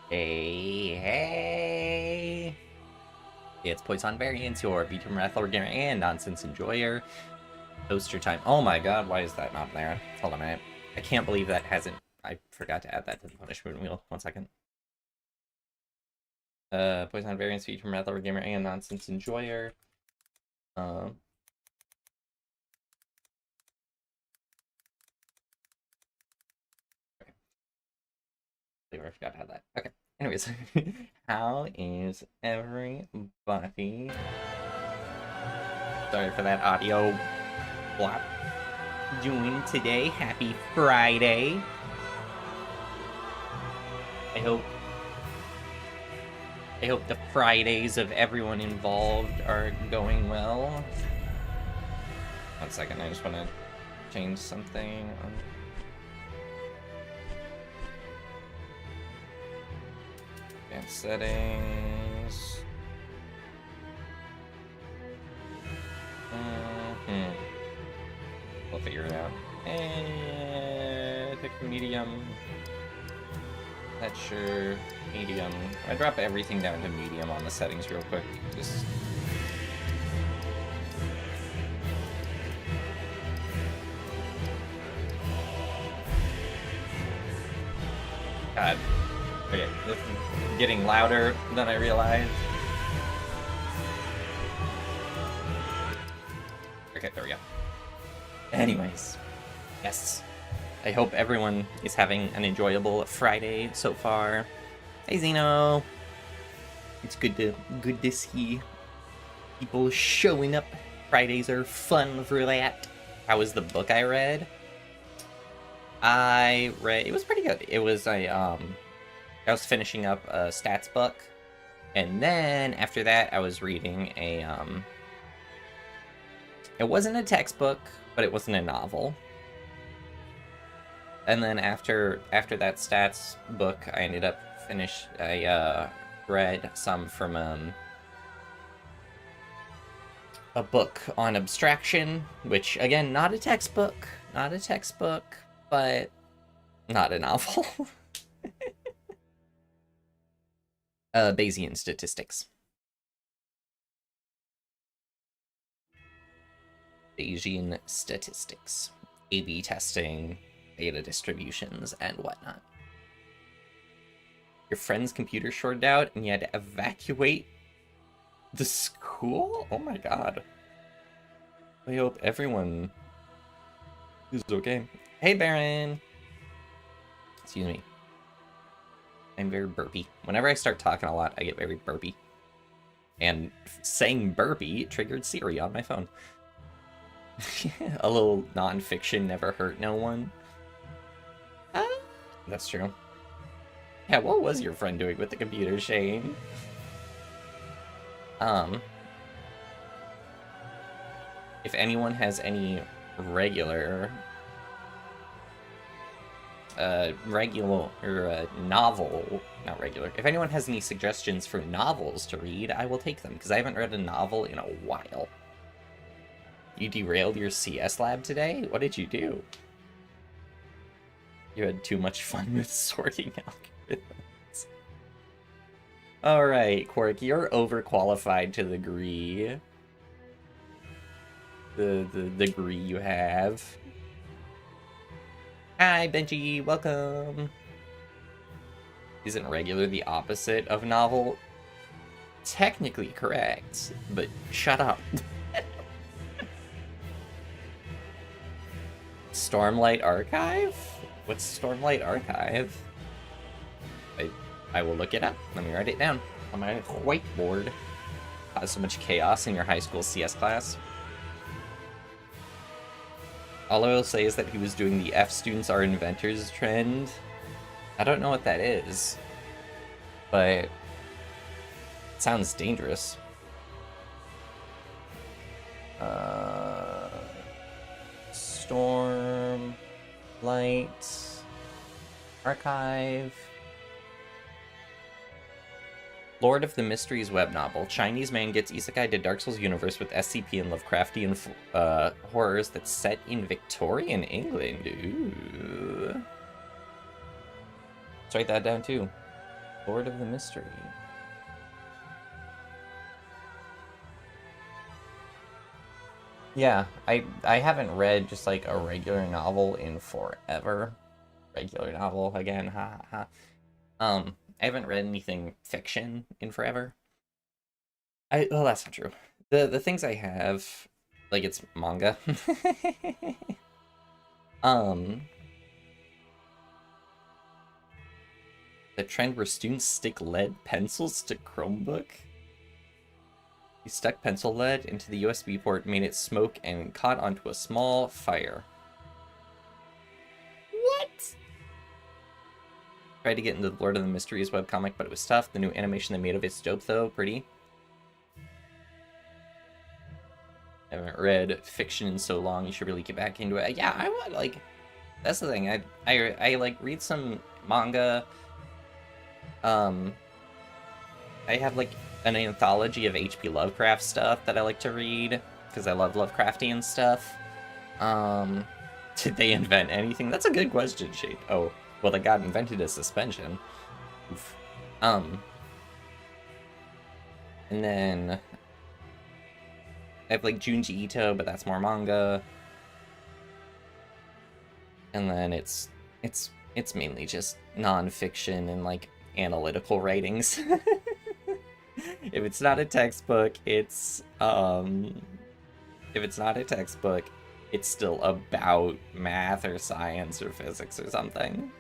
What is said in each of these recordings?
Hey, hey! It's Poisson Variants, your vtuber gamer and nonsense enjoyer. Poster time. Oh my god, why is that not there? Hold on a minute. I can't believe that hasn't... I forgot to add that to the punishment wheel. 1 second. Poisson Variants, vtuber gamer and nonsense enjoyer. I forgot to add that. Okay. Anyways, how is everybody? Sorry for that audio blop. Doing today. Happy Friday. I hope the Fridays of everyone involved are going well. 1 second, I just want to change something. Advanced settings. We'll figure it out. And pick medium. That's sure. Medium. I drop everything down to medium on the settings real quick. Just. God. Okay, this is getting louder than I realized. Okay, there we go. Anyways, yes. I hope everyone is having an enjoyable Friday so far. Hey Zeno! It's good to see people showing up. Fridays are fun for that. How was the book I read? It was pretty good. It was I was finishing up a stats book, and then after that I was reading a it wasn't a textbook, but it wasn't a novel. And then after that stats book, I ended up I read some from a book on abstraction, which again, not a textbook, but not a novel. Bayesian statistics. Bayesian statistics. A/B testing, data distributions, and whatnot. Your friend's computer shorted out and you had to evacuate the school? Oh my god. I hope everyone is okay. Hey, Baron! Excuse me. I'm very burpy. Whenever I start talking a lot, I get very burpy. And saying burpy triggered Siri on my phone. A little non-fiction never hurt no one. That's true. Yeah, what was your friend doing with the computer, Shane? If anyone has any regular novel, not regular. If anyone has any suggestions for novels to read, I will take them, because I haven't read a novel in a while. You derailed your CS lab today? What did you do? You had too much fun with sorting algorithms. Alright, Quark, you're overqualified to the degree. The degree you have. Hi, Benji, welcome. Isn't regular the opposite of novel? Technically correct, but shut up. Stormlight Archive? What's Stormlight Archive? I will look it up. Let me write it down on my whiteboard. Caused so much chaos in your high school CS class. All I will say is that he was doing the F students are inventors trend. I don't know what that is, but it sounds dangerous. Storm, Light, Archive. Lord of the Mysteries web novel. Chinese man gets isekai to Dark Souls universe with SCP and Lovecraftian horrors that's set in Victorian England. Ooh. Let's write that down too. Lord of the Mystery. Yeah, I haven't read just like a regular novel in forever. Regular novel again, ha ha. I haven't read anything fiction in forever. Well, that's not true. The things I have, like, it's manga. um the trend where students stick lead pencils to Chromebook. He stuck pencil lead into the USB port, made it smoke, and caught onto a small fire. What? Tried to get into the Lord of the Mysteries webcomic, but it was tough. The new animation they made of it's dope, though. Pretty. I haven't read fiction in so long. You should really get back into it. Yeah, I would, like... That's the thing. I like, read some manga. I have, like, an anthology of H.P. Lovecraft stuff that I like to read, because I love Lovecraftian stuff. Did they invent anything? That's a good question, Shade. Oh, well, the god invented a suspension. Oof. And then I have, like, Junji Ito, but that's more manga. And then it's mainly just non-fiction and, like, analytical writings. If it's not a textbook, it's still about math or science or physics or something.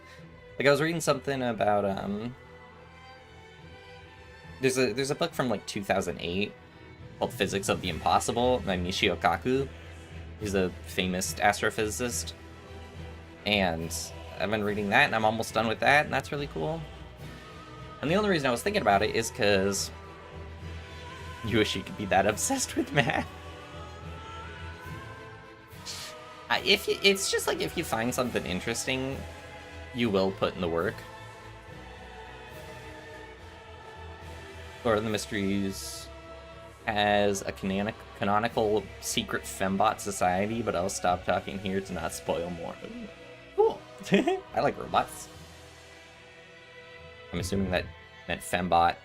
Like, I was reading something about there's a book from like 2008 called Physics of the Impossible by Michio Kaku. He's a famous astrophysicist. And I've been reading that, and I'm almost done with that, and that's really cool. And the only reason I was thinking about it is because you wish you could be that obsessed with math. It's just like, if you find something interesting, you will put in the work. Lord of the Mysteries has a canonical secret fembot society, but I'll stop talking here to not spoil more. Cool. I like robots. I'm assuming that meant fembot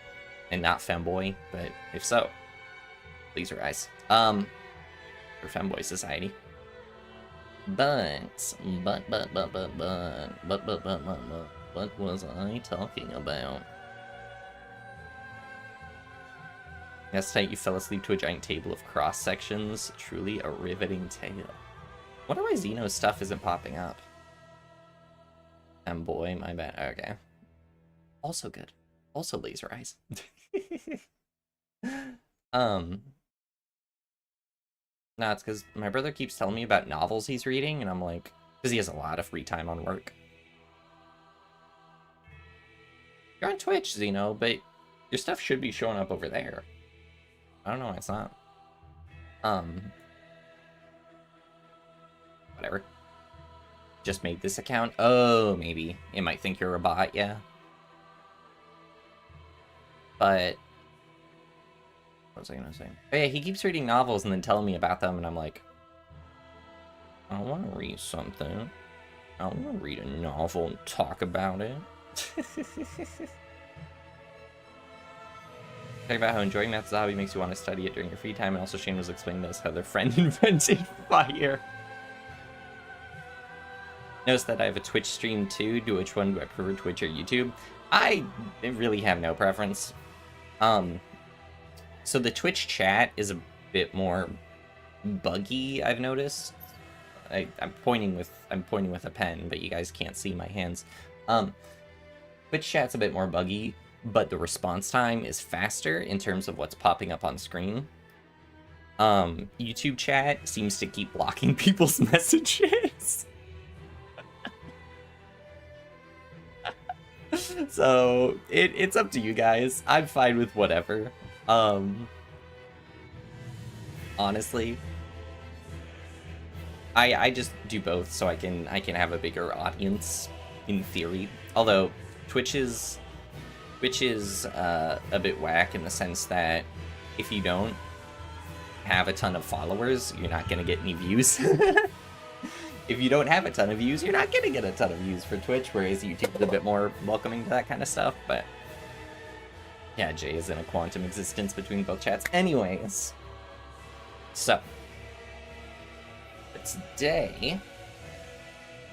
and not femboy, but if so, please rise. For femboy society. But what was I talking about? Last night you fell asleep to a giant table of cross sections. Truly a riveting tale. Wonder why Xeno's stuff isn't popping up. Boy, my bad. Okay. Also good. Also laser eyes. No, it's because my brother keeps telling me about novels he's reading, and I'm like, because he has a lot of free time on work. You're on Twitch, Xeno, but your stuff should be showing up over there. I don't know why it's not. Whatever. Just made this account. Oh, maybe. It might think you're a bot, yeah. But what was I gonna say? Oh, yeah, he keeps reading novels and then telling me about them, and I'm like, I want to read something. I want to read a novel and talk about it. Talk about how enjoying math as a hobby makes you want to study it during your free time, and also Shane was explaining to us how their friend invented fire. Notice that I have a Twitch stream too. Which one do I prefer, Twitch or YouTube? I really have no preference. So the Twitch chat is a bit more buggy, I've noticed. I'm pointing with a pen, but you guys can't see my hands. Twitch chat's a bit more buggy, but the response time is faster in terms of what's popping up on screen. YouTube chat seems to keep blocking people's messages. So it's up to you guys. I'm fine with whatever. Honestly, I just do both so I can have a bigger audience in theory. Although Twitch is a bit whack in the sense that if you don't have a ton of followers, you're not gonna get any views. If you don't have a ton of views, you're not gonna get a ton of views for Twitch, whereas YouTube is a bit more welcoming to that kind of stuff. But Yeah, Jay is in a quantum existence between both chats. Anyways. So. Today,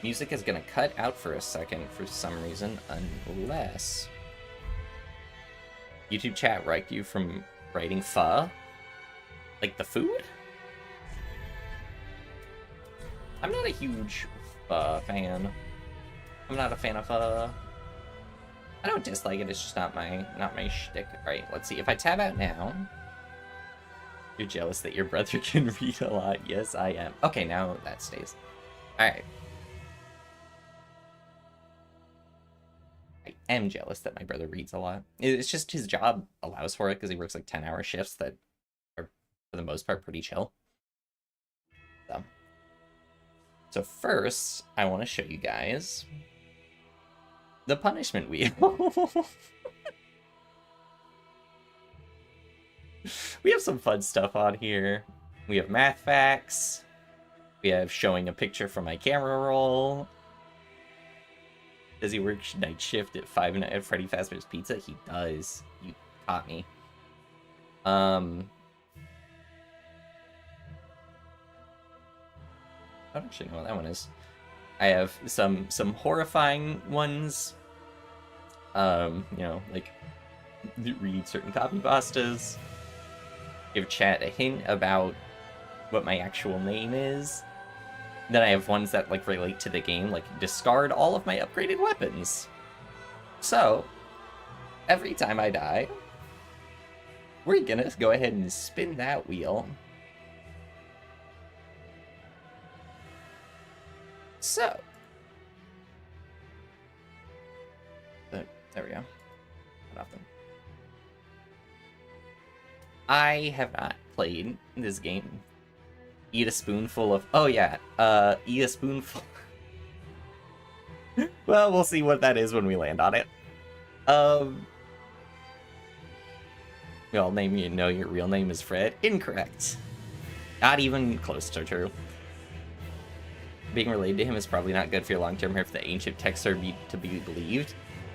music is gonna cut out for a second for some reason, unless YouTube chat write you from writing pho? Like the food? I'm not a huge pho fan. I'm not a fan of pho. I don't dislike it, it's just not my shtick. Alright, let's see. If I tab out now... You're jealous that your brother can read a lot. Yes, I am. Okay, now that stays. Alright. I am jealous that my brother reads a lot. It's just his job allows for it because he works like 10-hour shifts that are, for the most part, pretty chill. So first, I want to show you guys the punishment wheel. We have some fun stuff on here. We have math facts. We have showing a picture from my camera roll. Does he work night shift at 5 at Freddy Fazbear's Pizza? He does. You caught me. I don't actually know what that one is. I have some horrifying ones. You know, like read certain copy pastas. Give chat a hint about what my actual name is. Then I have ones that like relate to the game, like discard all of my upgraded weapons. So, every time I die, we're gonna go ahead and spin that wheel. So, there we go. Nothing. I have not played this game. Eat a spoonful of... Oh, yeah. Eat a spoonful... Well, we'll see what that is when we land on it. Well, name you know your real name is Fred. Incorrect. Not even close to true. Being related to him is probably not good for your long-term health if the ancient texts are to be believed.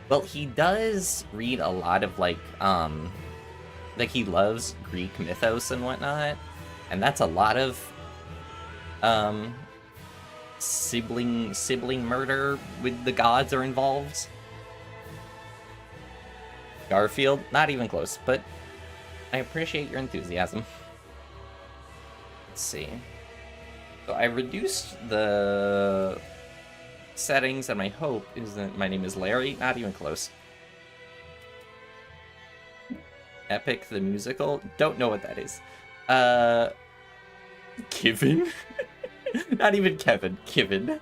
Well, he does read a lot of, like he loves Greek mythos and whatnot, and that's a lot of sibling murder with the gods are involved. Garfield, not even close, but I appreciate your enthusiasm. Let's see. So I reduced the settings, and my hope is that my name is Larry, not even close. Epic the musical? Don't know what that is. Kevin? Not even Kevin. Kevin.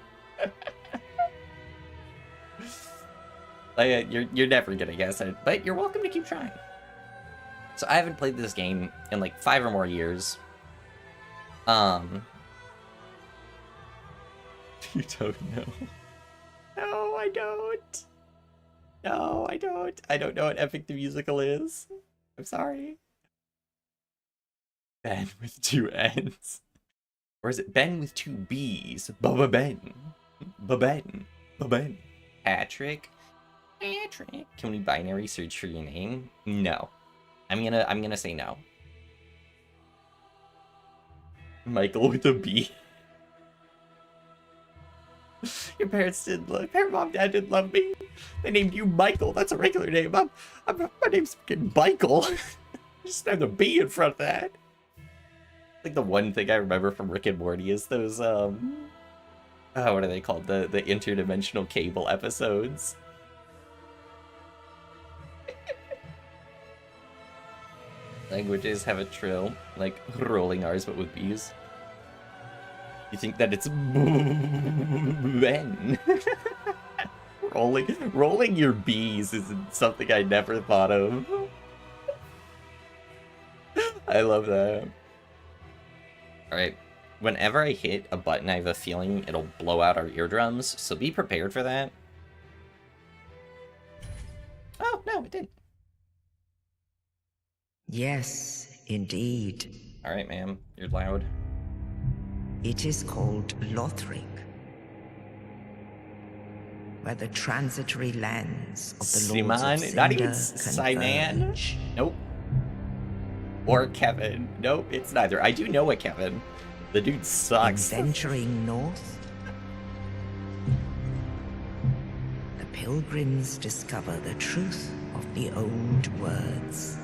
You're never gonna guess it, but you're welcome to keep trying. So I haven't played this game in like 5 or more years. You don't know. No, I don't. No, I don't. I don't know what Epic the Musical is. I'm sorry. Ben with 2 N's. Or is it Ben with 2 B's? Bubba Ben. Ba-Ben. Ba-Ben. Patrick. Patrick. Can we binary search for your name? No. I'm gonna say no. Michael with a B. Your parents didn't love. Your mom, dad didn't love me. They named you Michael. That's a regular name. My name's fucking Michael. Just have the B in front of that. Like the one thing I remember from Rick and Morty is those what are they called? The interdimensional cable episodes. Languages have a trill, like rolling R's but with B's. You think that it's Ben? rolling your B's is something I never thought of. I love that. Alright, whenever I hit a button, I have a feeling it'll blow out our eardrums, so be prepared for that. Oh, no, it didn't. Yes, indeed. Alright, ma'am, you're loud. It is called Lothric. where the transitory lands of the Lords Simon, of Cinder not even Simon. converge. Nope. Or Kevin. Nope, it's neither. I do know a Kevin. The dude In sucks. venturing north, the pilgrims discover the truth of the old words.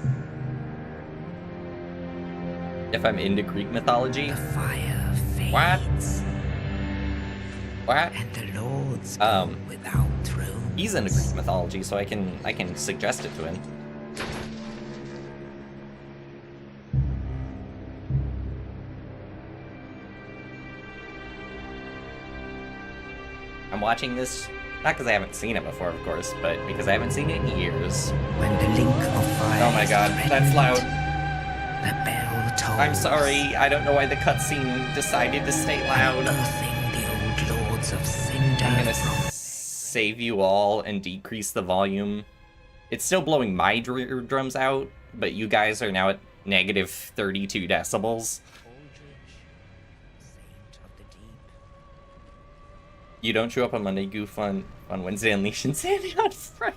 If I'm into Greek mythology. The fire What? fades, What? and the lords go without thrones. He's into Greek mythology, so I can suggest it to him. I'm watching this, not because I haven't seen it before, of course, but because I haven't seen it in years. When the link of fire Oh my is god, that's threatened, loud. the bell tolls. I'm sorry, I don't know why the cutscene decided to stay loud. Unearthing the old lords of Cinder I'm gonna from save you all and decrease the volume. It's still blowing my eardrums out, but you guys are now at negative 32 decibels. You don't show up on Monday, goof on Wednesday, unleash insanity on Friday.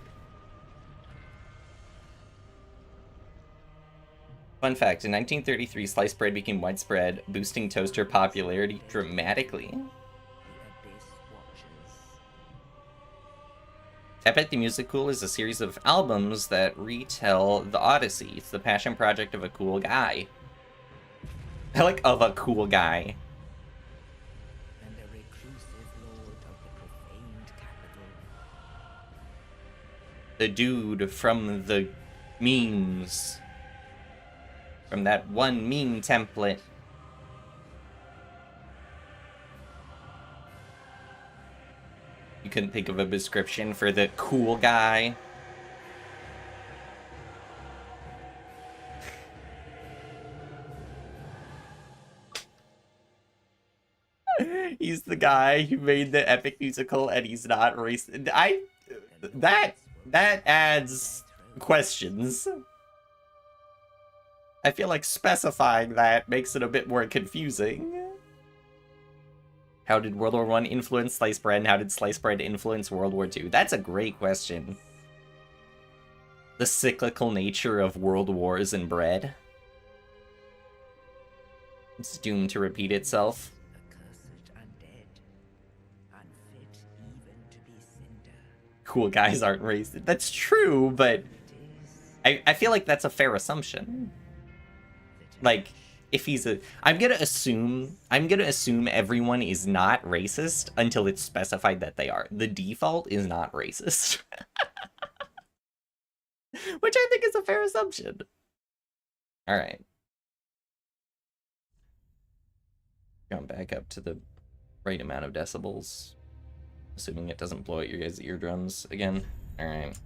Fun fact, in 1933, sliced bread became widespread, boosting toaster popularity dramatically. Tepet the Musical is a series of albums that retell the Odyssey. It's the passion project of a cool guy. I like of a cool guy. and a reclusive lord of the profaned capital. The dude from the memes. From that one meme template. You couldn't think of a description for the cool guy. He's the guy who made the epic musical and he's not racist. That adds questions. I feel like specifying that makes it a bit more confusing. How did World War I influence sliced bread, and how did sliced bread influence World War II? That's a great question. The cyclical nature of world wars and bread. It's doomed to repeat itself. Accursed undead, unfit even to be cinder. Cool guys aren't raised. That's true, but I feel like that's a fair assumption. Like, if he's a... I'm gonna assume everyone is not racist until it's specified that they are. The default is not racist. Which I think is a fair assumption. Alright. Jump back up to the right amount of decibels. Assuming it doesn't blow out your guys' eardrums again. Alright.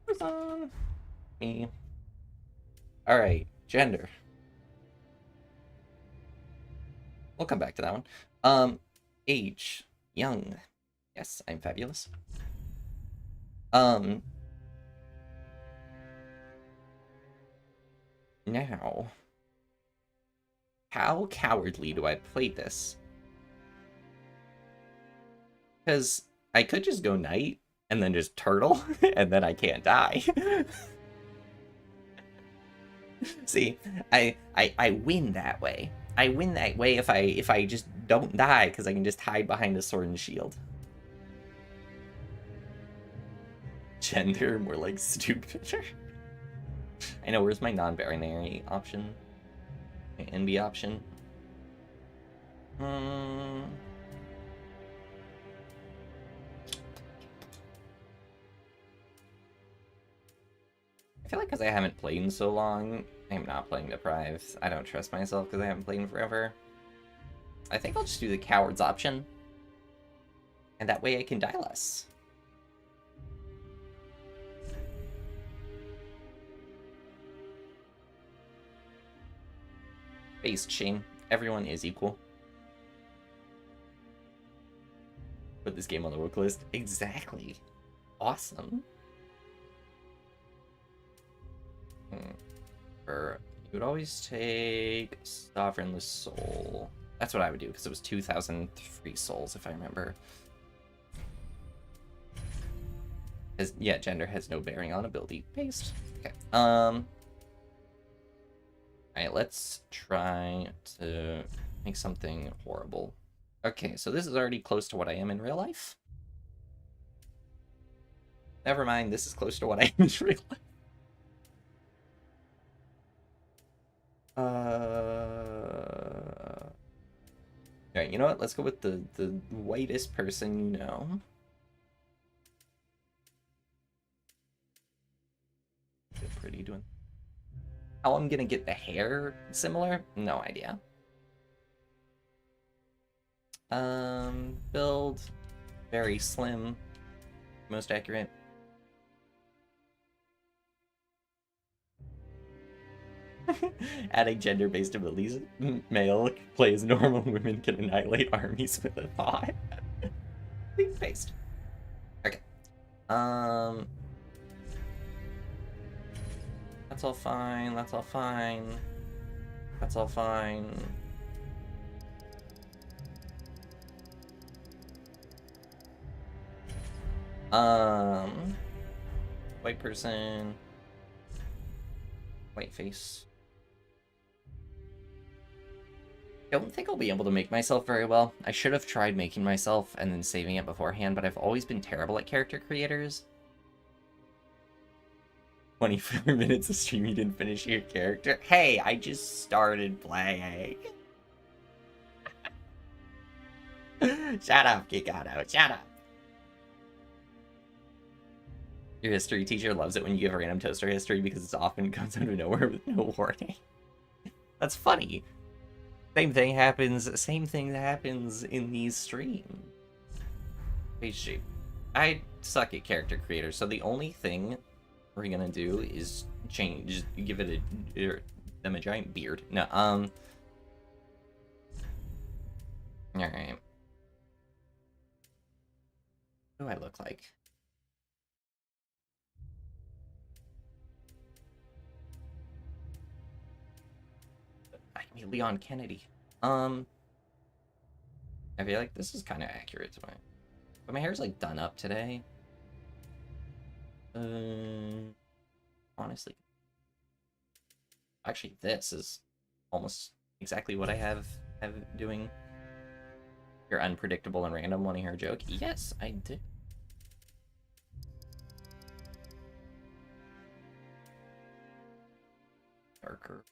Poisson. Me. Alright. Gender. We'll come back to that one. Age. Young. Yes, I'm fabulous. Now. How cowardly do I play this? Because I could just go knight and then just turtle, and then I can't die. See, I win that way. I win that way if I just don't die, because I can just hide behind a sword and shield. Gender, more like stupid. I know, where's my non-binary option? My NB option? I feel like because I haven't played in so long, I'm not playing Deprived. I don't trust myself because I haven't played in forever. I think I'll just do the Cowards option. And that way I can die less. Based chain. Everyone is equal. Put this game on the work list. Exactly. Awesome. You would always take Sovereignless Soul. That's what I would do, because it was 2,000 free souls, if I remember. Yeah, gender has no bearing on ability. Paste. Okay. Alright, let's try to make something horrible. Okay, so this is already close to what I am in real life. Never mind, this is close to what I am in real life. Alright, you know what? Let's go with the whitest person you know. Feel pretty doing. How I'm gonna get the hair similar? No idea. Build. Very slim. Most accurate. Adding gender-based abilities. Male plays normal, women can annihilate armies with a thought. Please paste. Okay. That's all fine. That's all fine. That's all fine. White person. White face. I don't think I'll be able to make myself very well. I should have tried making myself and then saving it beforehand, but I've always been terrible at character creators. 24 minutes of stream, you didn't finish your character? Hey, I just started playing. Shut up, Kikado, shut up. Your history teacher loves it when you give a random toaster history because it often comes out of nowhere with no warning. That's funny. Same thing happens in these streams. Page shape. I suck at character creators, so the only thing we're gonna do is change, give it them a giant beard. No, alright. What do I look like? I can be Leon Kennedy. I feel like this is kind of accurate to my... But my hair's, like, done up today. Honestly. Actually, this is almost exactly what I have doing. You're unpredictable and random. Want to hear a joke? Yes, I did. Darker.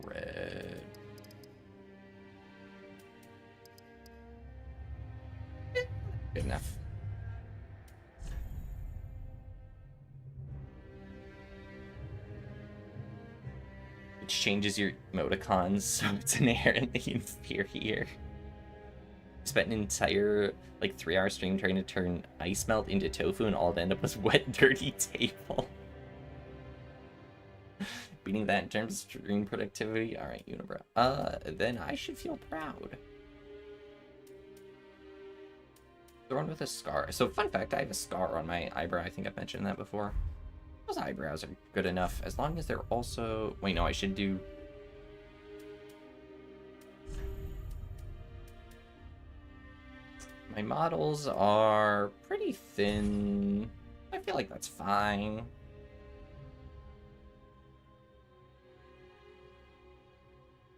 Red. Good enough. Which changes your emoticons, so it's inherently inferior. Spent an entire, like, 3-hour stream trying to turn ice melt into tofu, and all it ended up was wet, dirty table. Beating that in terms of stream productivity? Alright, Unibrow. Then I should feel proud. The one with a scar. So, fun fact, I have a scar on my eyebrow. I think I've mentioned that before. Those eyebrows are good enough, as long as they're also... Wait, no, I should do... My models are pretty thin. I feel like that's fine.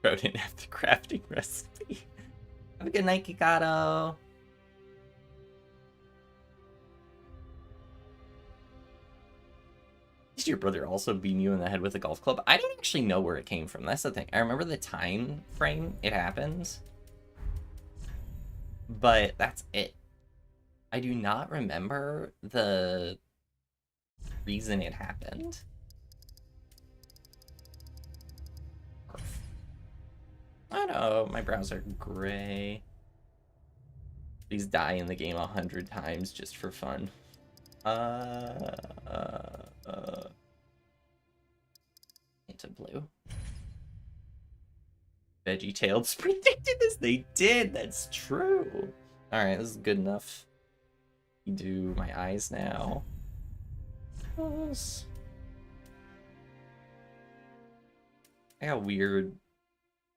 Bro didn't have the crafting recipe. Have a good night, Kikado. Did your brother also beat you in the head with a golf club? I don't actually know where it came from. That's the thing. I remember the time frame it happened, but that's it. I do not remember the reason it happened. I don't know, my brows are gray. Please die in the game 100 times just for fun. Into blue. Veggie-tailed predicted this. They did. That's true. All right, this is good enough. You do my eyes now. I got weird.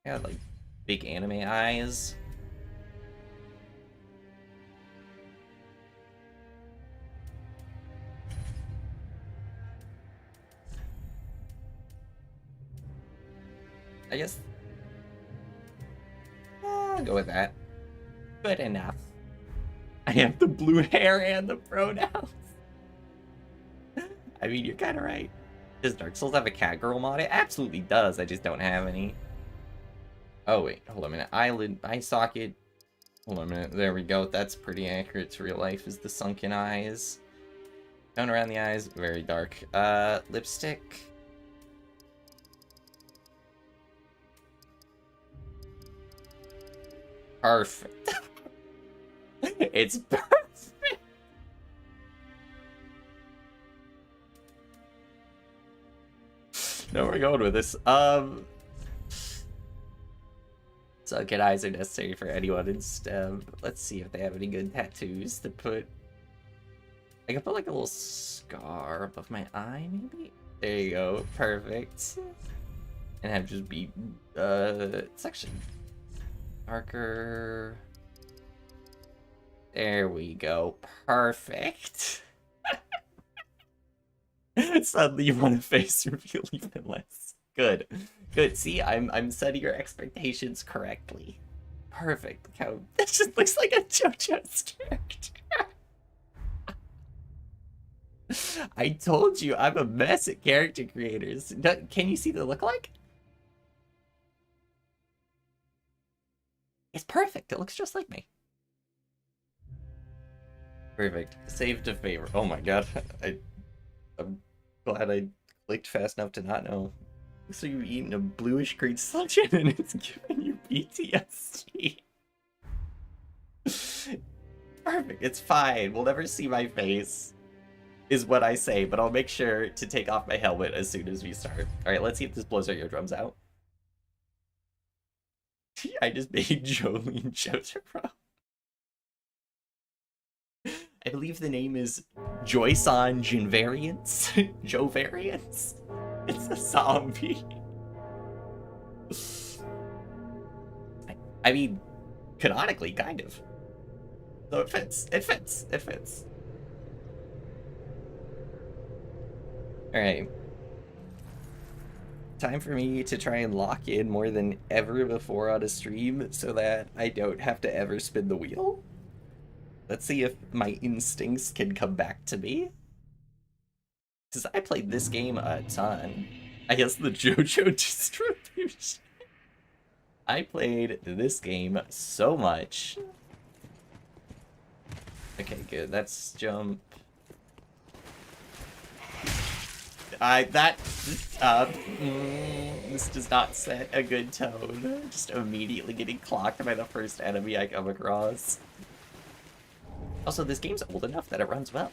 I got like big anime eyes. I guess I'll go with that. Good enough. I have the blue hair and the pronouns. I mean, you're kind of right. Does Dark Souls have a cat girl mod? It absolutely does. I just don't have any. Oh, wait. Hold on a minute. Eyelid, eye socket. Hold on a minute. There we go. That's pretty accurate to real life, is the sunken eyes. Down around the eyes. Very dark. Lipstick. Perfect. It's perfect. No, we're going with this. Sunken eyes are necessary for anyone in STEM. Let's see if they have any good tattoos to put. I can put like a little scar above my eye, maybe? There you go. Perfect. And have just be section darker. There we go. Perfect. Suddenly you want to face reveal even less. Good. Good. See, I'm setting your expectations correctly. Perfect. Look how that just looks like a JoJo's character. I told you I'm a mess at character creators. Can you see the lookalike? It's perfect. It looks just like me. Perfect. Save to favor. Oh my god. I'm glad I clicked fast enough to not know. So you've eaten a bluish green slushin and it's giving you PTSD. Perfect. It's fine. We'll never see my face, is what I say, but I'll make sure to take off my helmet as soon as we start. Alright, let's see if this blows our eardrums out. I just made Jolene Jotaro. I believe the name is Joyson Jinvariance? Jovariance? It's a zombie. I mean, canonically, kind of. So it fits. It fits. It fits. Alright. Time for me to try and lock in more than ever before on a stream so that I don't have to ever spin the wheel. Let's see if my instincts can come back to me. Because I played this game a ton. I guess the JoJo distribution. I played this game so much. Okay, good. That's jump. This does not set a good tone. Just immediately getting clocked by the first enemy I come across. Also, this game's old enough that it runs well.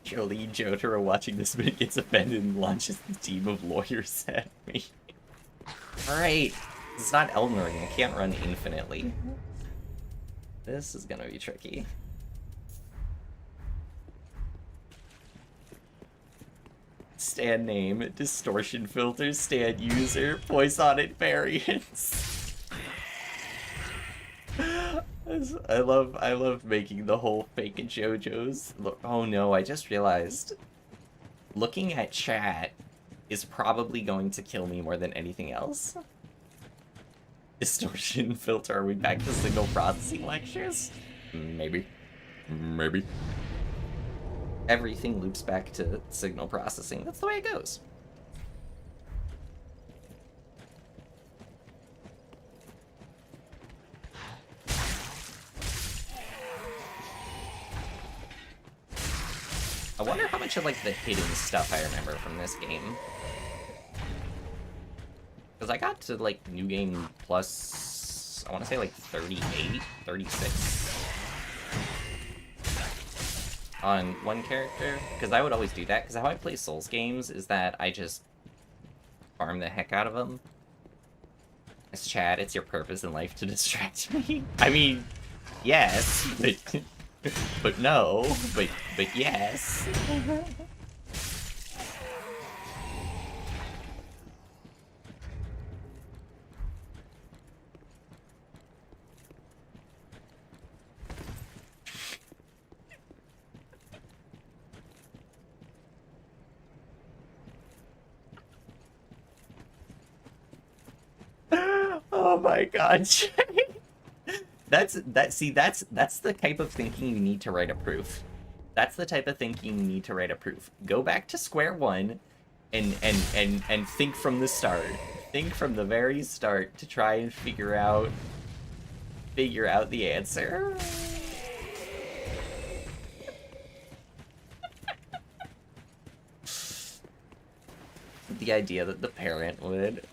Jolene Jotaro watching this bit gets offended and launches the team of lawyers at me. Alright. This is not Elden Ring. I can't run infinitely. This is gonna be tricky. Stand name, distortion filters, stand user, Poisson invariance. I love making the whole fake JoJo's. Oh no, I just realized looking at chat is probably going to kill me more than anything else. Distortion filter, are we back to signal processing lectures? Maybe. Maybe. Everything loops back to signal processing. That's the way it goes. I wonder how much of like the hidden stuff I remember from this game. Because I got to like New Game Plus, I want to say like 38, 36 on one character. Because I would always do that, because how I play Souls games is that I just farm the heck out of them. It's Chad, it's your purpose in life to distract me. I mean, yes, but no, but yes. my god, that's the type of thinking you need to write a proof. That's the type of thinking you need to write a proof. Go back to square one and think from the start. Think from the very start to try and figure out the answer. The idea that the parent would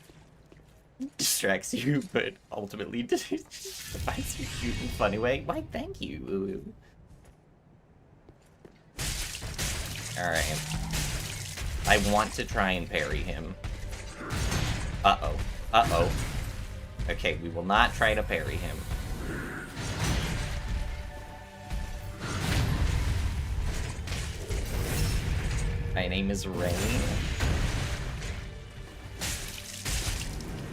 distracts you, but ultimately finds you cute and funny way. Why, thank you. Alright. I want to try and parry him. Uh-oh. Uh-oh. Okay, we will not try to parry him. My name is Rain.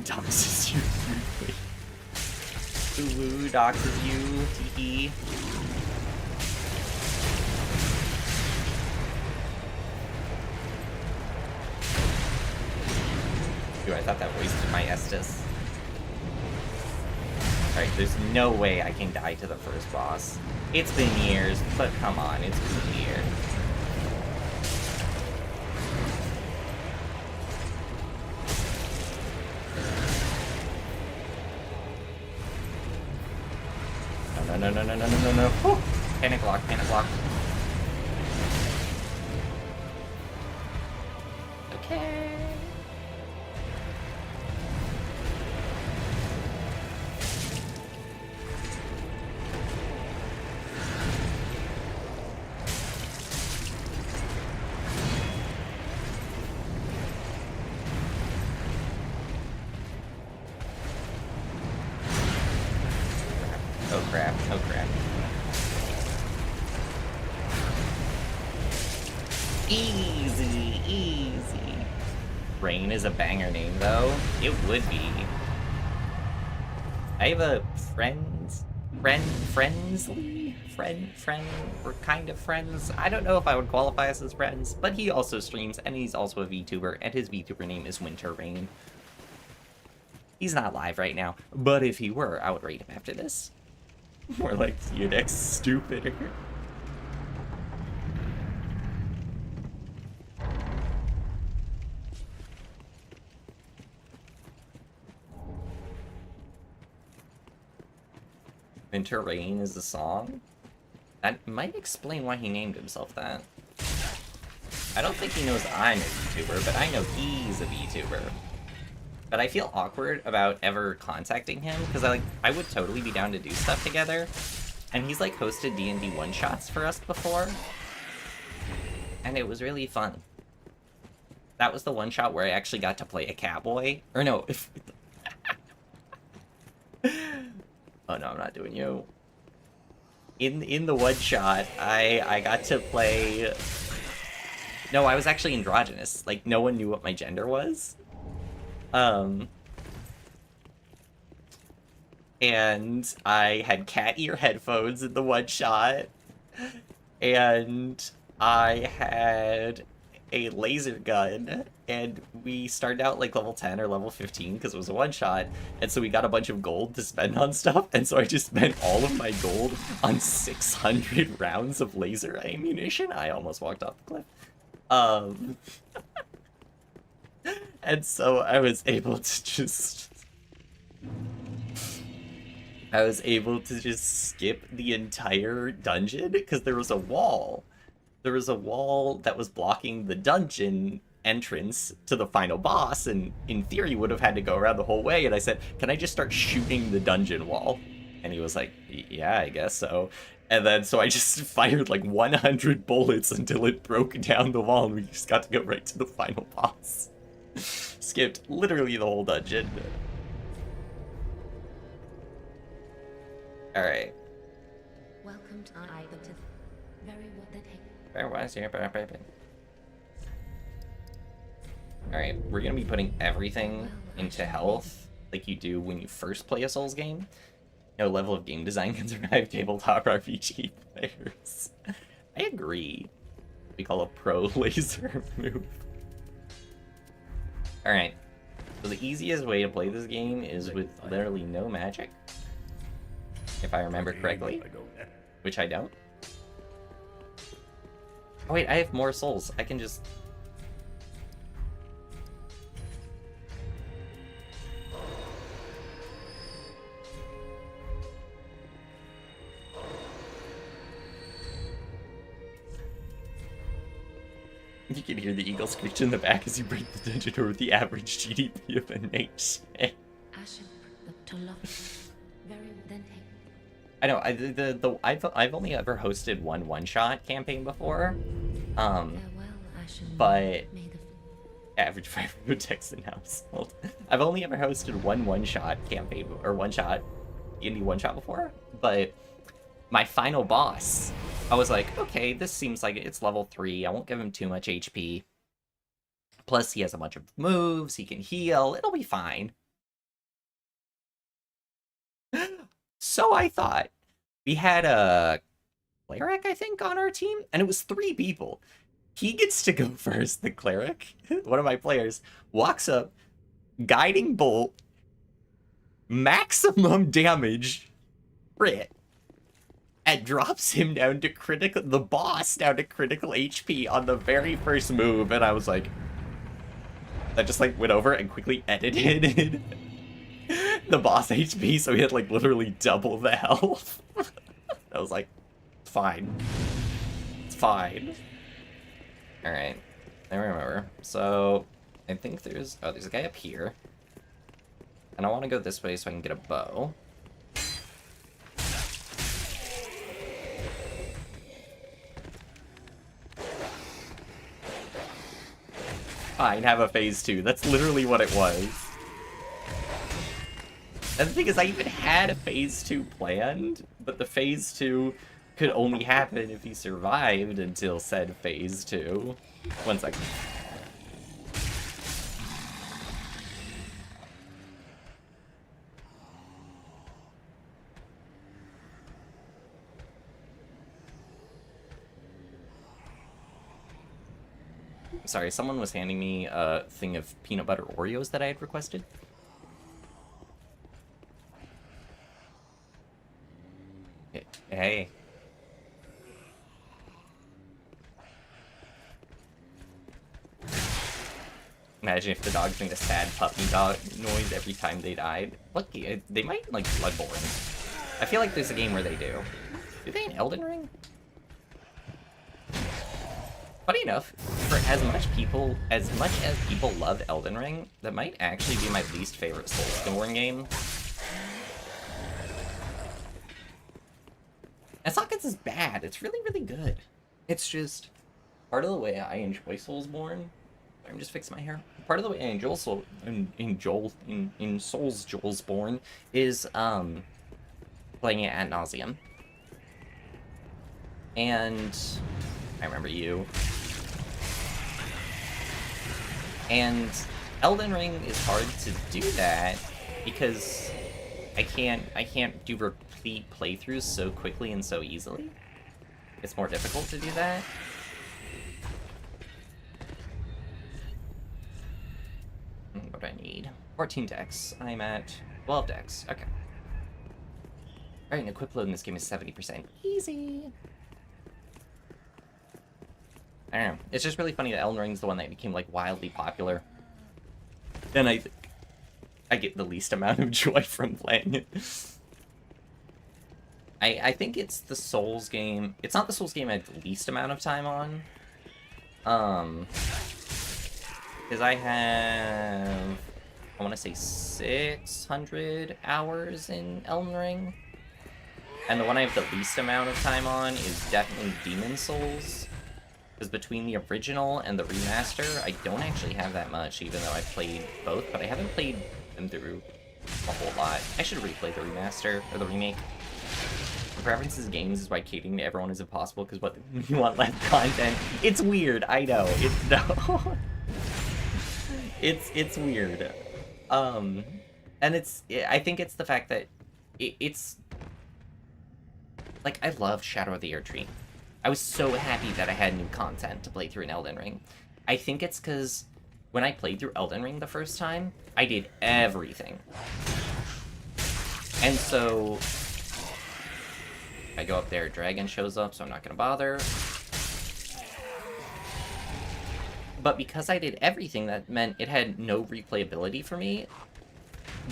Doxes you. Ooh, doxes you. Tee. Dude, I thought that wasted my Estus. Alright, there's no way I can die to the first boss. It's been years, but come on, it's been years. No. Whew. Panic lock. Okay. Oh crap. Easy. Rain is a banger name, though. It would be. I have a friend, we're kind of friends. I don't know if I would qualify us as friends, but he also streams, and he's also a VTuber, and his VTuber name is Winter Rain. He's not live right now, but if he were, I would rate him after this. More like Unix stupider. Winter Rain is the song? That might explain why he named himself that. I don't think he knows I'm a VTuber, but I know he's a VTuber. But I feel awkward about ever contacting him, because I would totally be down to do stuff together. And he's like hosted D&D one-shots for us before. And it was really fun. That was the one-shot where I actually got to play a cowboy. Or no, if... Oh no, I'm not doing you. In the one-shot, I got to play... No, I was actually androgynous. Like, no one knew what my gender was. And I had cat ear headphones in the one shot, and I had a laser gun, and we started out like level 10 or level 15 because it was a one shot, and so we got a bunch of gold to spend on stuff, and so I just spent all of my gold on 600 rounds of laser ammunition. I almost walked off the cliff. And so I was able to just skip the entire dungeon because there was a wall. There was a wall that was blocking the dungeon entrance to the final boss, and in theory would have had to go around the whole way. And I said, can I just start shooting the dungeon wall? And he was like, yeah, I guess so. And then so I just fired like 100 bullets until it broke down the wall, and we just got to go right to the final boss. Skipped literally the whole dungeon. Alright. Welcome to Very wise here, baby. Alright, we're gonna be putting everything into health like you do when you first play a Souls game. No level of game design can survive tabletop RPG players. I agree. We call a pro laser move. Alright. So the easiest way to play this game is with literally no magic. If I remember correctly. Which I don't. Oh wait, I have more souls. I can just... You can hear the eagle screech in the back as you break the dungeon door with the average GDP of a nation. Ashen, to love, very then take. I know. I've only ever hosted one-shot campaign before. Farewell, Ashen. But May the average 5 text in household. I've only ever hosted one-shot campaign or one-shot D&D one-shot before. But my final boss, I was like, okay, this seems like it's level 3. I won't give him too much HP. Plus, he has a bunch of moves. He can heal. It'll be fine. So I thought. We had a cleric, I think, on our team. And it was 3 people. He gets to go first, the cleric. One of my players walks up, guiding bolt, maximum damage, crit. And drops him down to critical, the boss down to critical HP on the very first move, and I was like, I just like went over and quickly edited the boss HP, so he had like literally double the health. I was like, it's fine. It's fine. Alright, I remember. So, I think there's a guy up here. And I want to go this way so I can get a bow. Fine, have a phase 2. That's literally what it was. And the thing is, I even had a phase 2 planned, but the phase 2 could only happen if he survived until said phase 2. 1 second. Sorry, someone was handing me a thing of peanut butter Oreos that I had requested. Hey. Imagine if the dogs made a sad puppy dog noise every time they died. Look, they might like Bloodborne. I feel like there's a game where they do. Do they in Elden Ring? Funny enough, for as much as people loved Elden Ring, that might actually be my least favorite Soulsborne game. It's not because it's bad, it's really, really good. It's just part of the way I enjoy Soulsborne. I'm just fixing my hair. Part of the way I enjoy Soulsborne is playing it ad nauseum. And I remember you. And Elden Ring is hard to do that because I can't do repeat playthroughs so quickly and so easily. It's more difficult to do that. What do I need? 14 dex. I'm at 12 dex. Okay. Alright, and equip load in this game is 70%. Easy. I don't know. It's just really funny that Elden Ring's the one that became, like, wildly popular. Then I think I get the least amount of joy from playing it. I think it's the Souls game. It's not the Souls game I have the least amount of time on. Because I have, I want to say 600 hours in Elden Ring. And the one I have the least amount of time on is definitely Demon Souls. Because between the original and the remaster, I don't actually have that much, even though I've played both, but I haven't played them through a whole lot. I should replay the remaster, or the remake. The preferences games is why catering to everyone is impossible, because what, you want less content? It's weird, I know. It's, no. It's weird. And I think it's the fact that it's, like, I loved Shadow of the Erdtree. I was so happy that I had new content to play through in Elden Ring. I think it's because when I played through Elden Ring the first time, I did everything. And so I go up there, dragon shows up, so I'm not gonna bother. But because I did everything, that meant it had no replayability for me.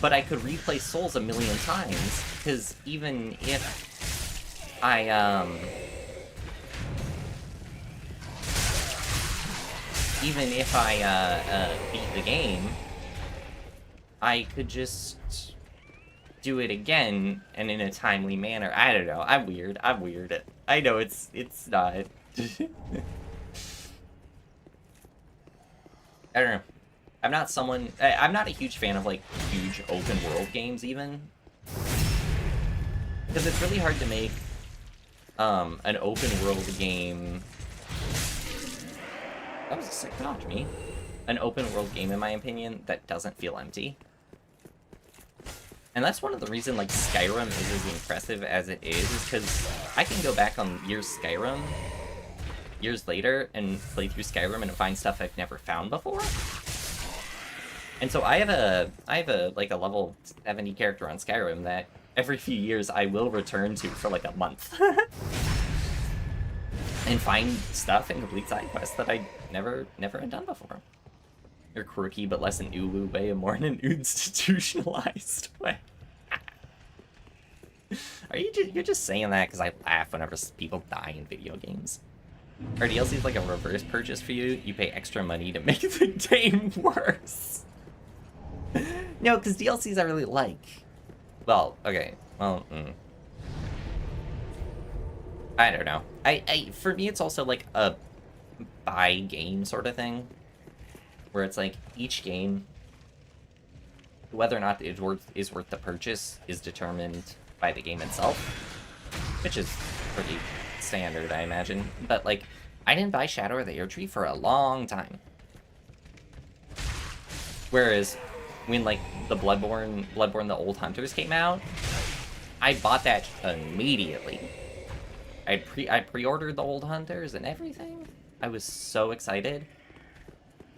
But I could replay Souls a million times, because even if I, beat the game, I could just do it again, and in a timely manner. I don't know, I'm weird. I know it's not. I don't know. I'm not a huge fan of, like, huge open world games, even. Because it's really hard to make, an open world game... That was a sick dodge, me. An open world game, in my opinion, that doesn't feel empty. And that's one of the reasons, like, Skyrim is as impressive as it is because I can go back on years later, and play through Skyrim and find stuff I've never found before. And so I have a like a level 70 character on Skyrim that every few years I will return to for like a month. And find stuff and complete side quests that I never had done before. Or quirky but less an Ulu way and more in an institutionalized way. You're just saying that because I laugh whenever people die in video games. Are DLCs like a reverse purchase for you? You pay extra money to make the game worse. No, because DLCs I really like. Well, okay. Well, I don't know. For me, it's also like a buy game sort of thing. Where it's like, each game, whether or not it's worth the purchase is determined by the game itself. Which is pretty standard, I imagine. But, like, I didn't buy Shadow of the Erdtree for a long time. Whereas, when, like, the Bloodborne the Old Hunters came out, I bought that immediately. I pre-ordered the Old Hunters and everything. I was so excited.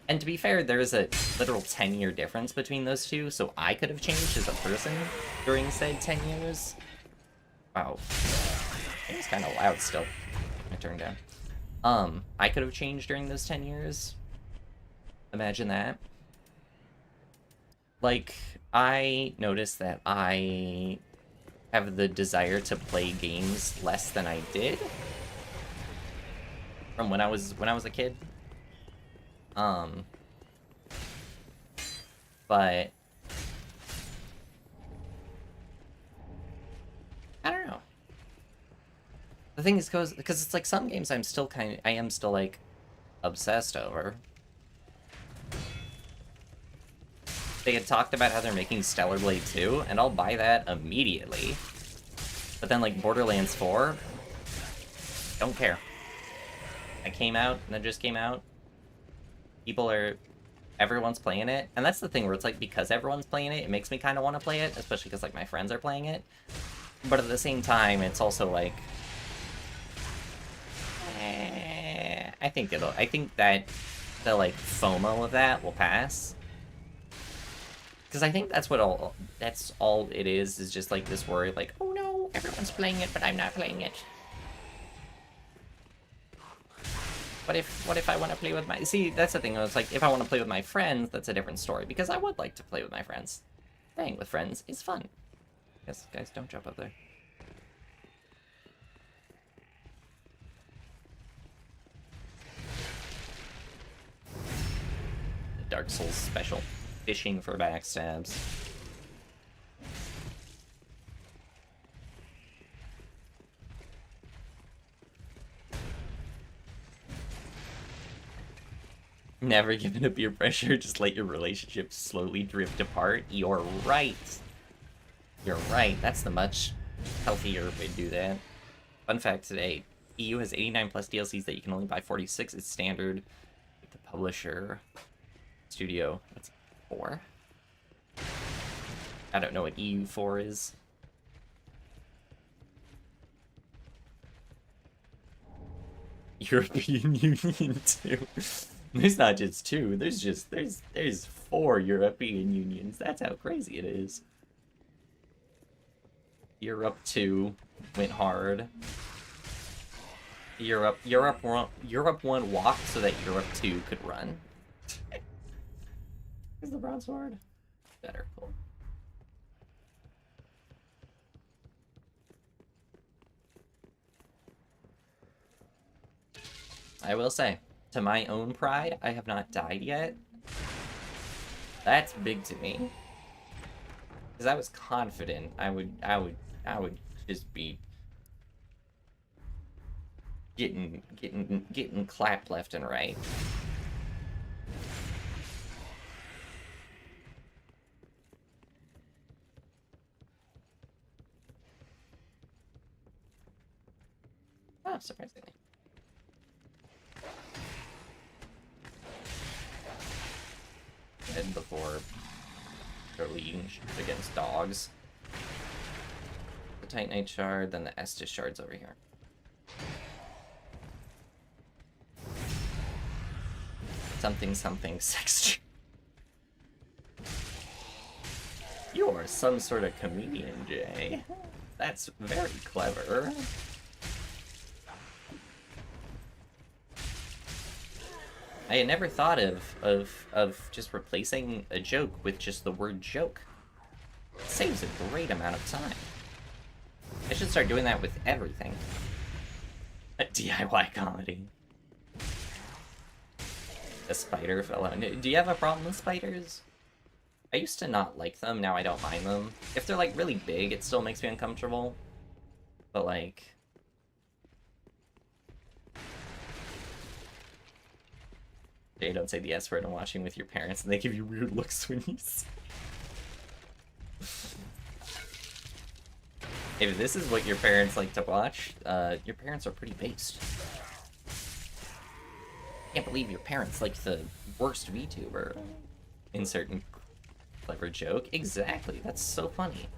And to be fair, there's a literal 10-year difference between those two, so I could have changed as a person during said 10 years. Wow. It was kind of loud still. I turned down. I could have changed during those 10 years. Imagine that. Like, I noticed that I have the desire to play games less than I did from when I was a kid. But I don't know. The thing is, because it's like some games I am still like obsessed over. They had talked about how they're making Stellar Blade 2, and I'll buy that immediately. But then, like, Borderlands 4, don't care. It came out, and it just came out. Everyone's playing it. And that's the thing, where it's like, because everyone's playing it, it makes me kind of want to play it, especially because, like, my friends are playing it. But at the same time, it's also like, I think that the, like, FOMO of that will pass. Because I think that's all it is just, like, this worry, like, oh no, everyone's playing it, but I'm not playing it. What if I want to play with my... See, that's the thing, it's like, if I want to play with my friends, that's a different story, because I would like to play with my friends. Playing with friends is fun. Yes, guys, don't jump up there. Dark Souls special. Fishing for backstabs. Never given up peer pressure, just let your relationship slowly drift apart. You're right. You're right. That's the much healthier way to do that. Fun fact today, EU has 89 plus DLCs that you can only buy 46. It's standard with the publisher studio. What's 4? I don't know what EU4 is. European Union too. There's not just two. There's 4 European unions. That's how crazy it is. Europe 2 went hard. Europe 1 walked so that Europe 2 could run. Is the broadsword better? Cool. I will say, to my own pride, I have not died yet. That's big to me. Because I was confident I would just be getting clapped left and right. Oh, surprisingly. Head before leading against dogs. The Titanite shard, then the Estus shards over here. Something sex. You are some sort of comedian, Jay. That's very clever. I had never thought of just replacing a joke with just the word joke. It saves a great amount of time. I should start doing that with everything. A DIY comedy. A spider fell out. Do you have a problem with spiders? I used to not like them, now I don't mind them. If they're like really big, it still makes me uncomfortable. But like... Jay, don't say the S word. I'm watching with your parents and they give you weird looks when you say. If this is what your parents like to watch, your parents are pretty based. Can't believe your parents like the worst VTuber. Insert clever joke. Exactly. That's so funny.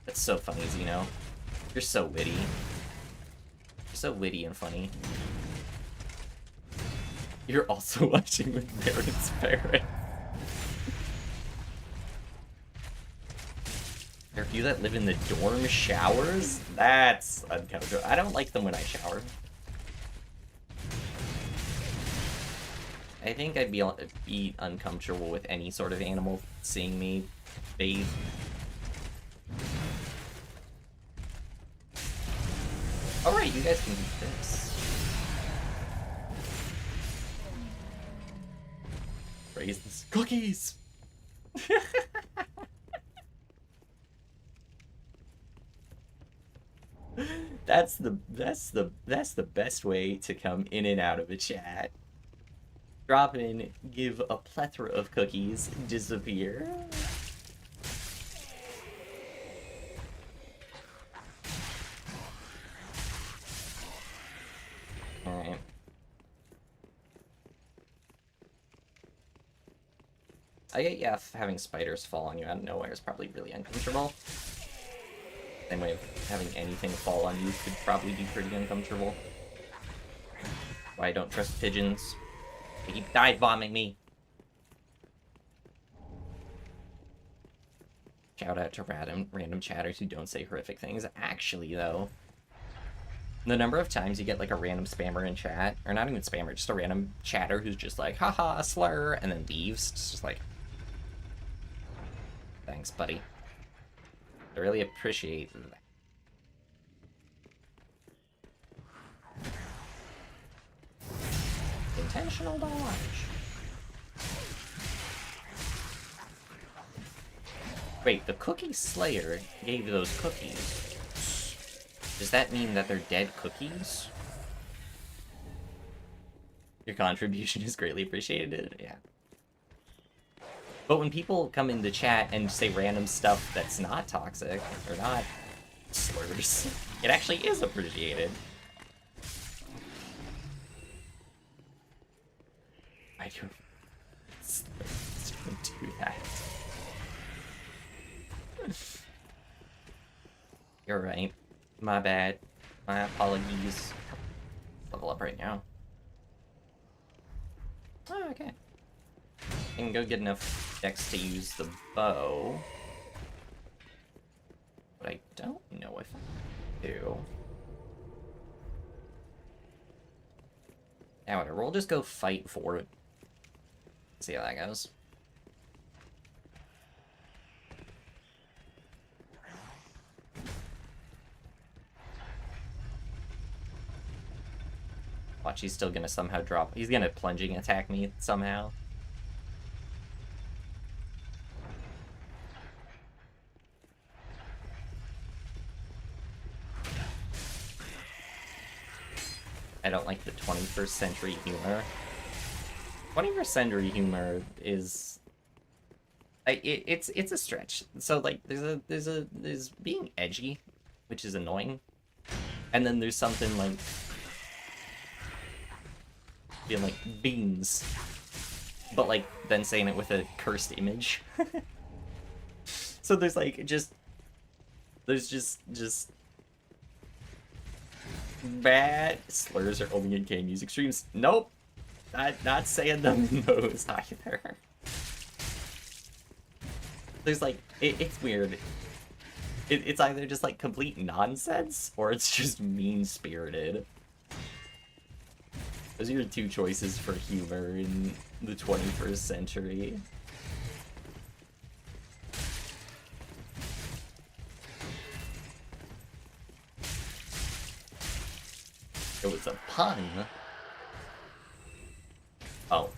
That's so funny, Zeno. You're so witty. You're so witty and funny. You're also watching with parents' parents. There are a few that live in the dorm showers? That's uncomfortable. I don't like them when I shower. I think I'd be uncomfortable with any sort of animal seeing me bathe. Alright, you guys can do this. Raise this cookies! That's the best way to come in and out of a chat. Drop in, give a plethora of cookies, disappear. Alright. I get, yeah, having spiders fall on you out of nowhere is probably really uncomfortable. Same way of having anything fall on you could probably be pretty uncomfortable. Why I don't trust pigeons. They keep dive bombing me. Shout out to random chatters who don't say horrific things. Actually, though, the number of times you get like a random spammer in chat, or not even spammer, just a random chatter who's just like, haha, slur, and then leaves. It's just like, thanks, buddy. I really appreciate that. Intentional dodge. Wait, the Cookie Slayer gave those cookies. Does that mean that they're dead cookies? Your contribution is greatly appreciated, yeah. But when people come in the chat and say random stuff that's not toxic, or not slurs, it actually is appreciated. I don't do that. You're right. My bad. My apologies. Level up right now. Oh, okay. can go get enough dex to use the bow. But I don't know if I do. Yeah, whatever. We'll just go fight for it. See how that goes. Watch, he's still gonna somehow drop. He's gonna plunging attack me somehow. I don't like the 21st century humor. 21st century humor is... it's a stretch. So like there's being edgy, which is annoying. And then there's something like being like beans. But like then saying it with a cursed image. So there's like just bad slurs are only in game music streams. Nope. Not saying them in those either. There's like it's weird. It's either just like complete nonsense or it's just mean-spirited. Those are your two choices for humor in the 21st century. It was a pun. Oh.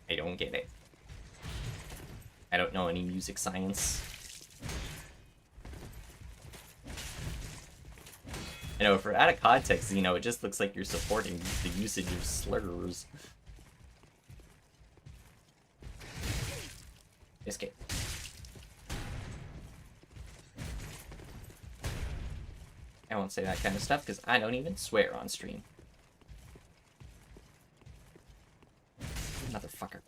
I don't get it. I don't know any music science. I know, for out of context, you know, it just looks like you're supporting the usage of slurs. Escape. I won't say that kind of stuff because I don't even swear on stream. Motherfucker.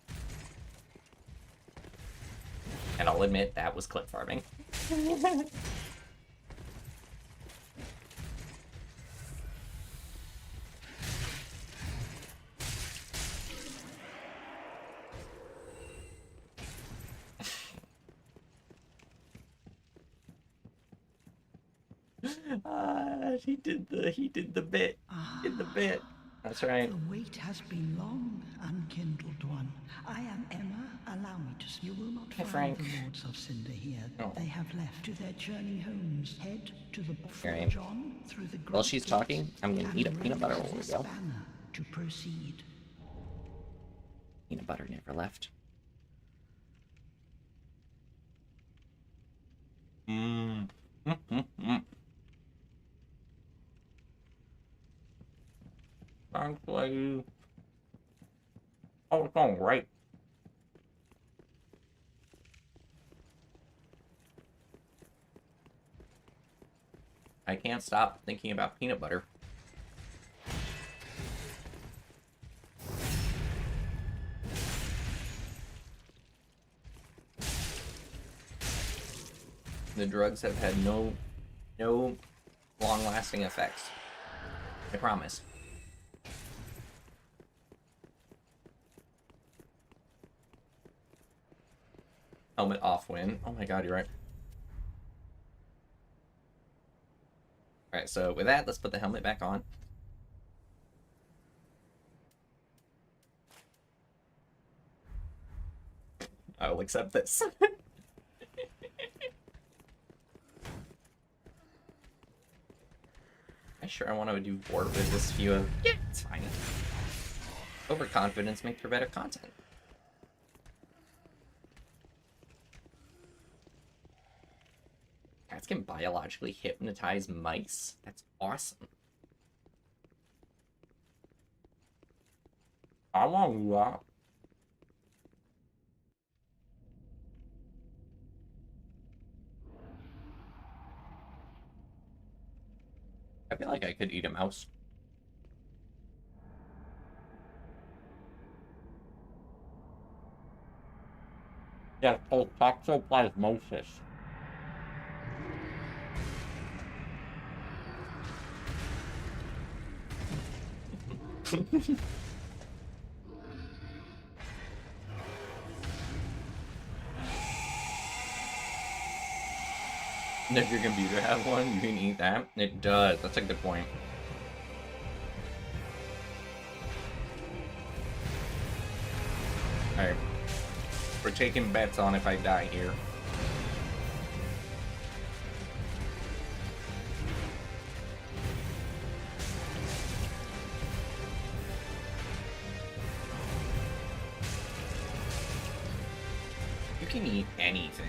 And I'll admit that was clip farming. He did the bit. Did the bit. That's right. The wait has been long, unkindled one. I am Emma. Allow me to. You will not Hey, find Frank. the Lords of Cinder here. Oh. They have left to their journey homes. Head to the Alright. forge on through the While great she's gates talking, I'm gonna and eat a peanut butter raise while we this go. banner to proceed. Peanut butter never left. Mmm. Thanks, lady. Oh, it's all right. I can't stop thinking about peanut butter. The drugs have had no long-lasting effects. I promise. Helmet off win. Oh my god, you're right. Alright, so with that, let's put the helmet back on. I will accept this. I sure I want to do warp with this view of... Yeah, it's fine. Overconfidence makes for better content. Cats can biologically hypnotize mice? That's awesome. I want to do that. I feel like I could eat a mouse. Yeah, called toxoplasmosis. Does your computer have one? You can eat that? It does. That's a good point. Alright. We're taking bets on if I die here. You can eat anything.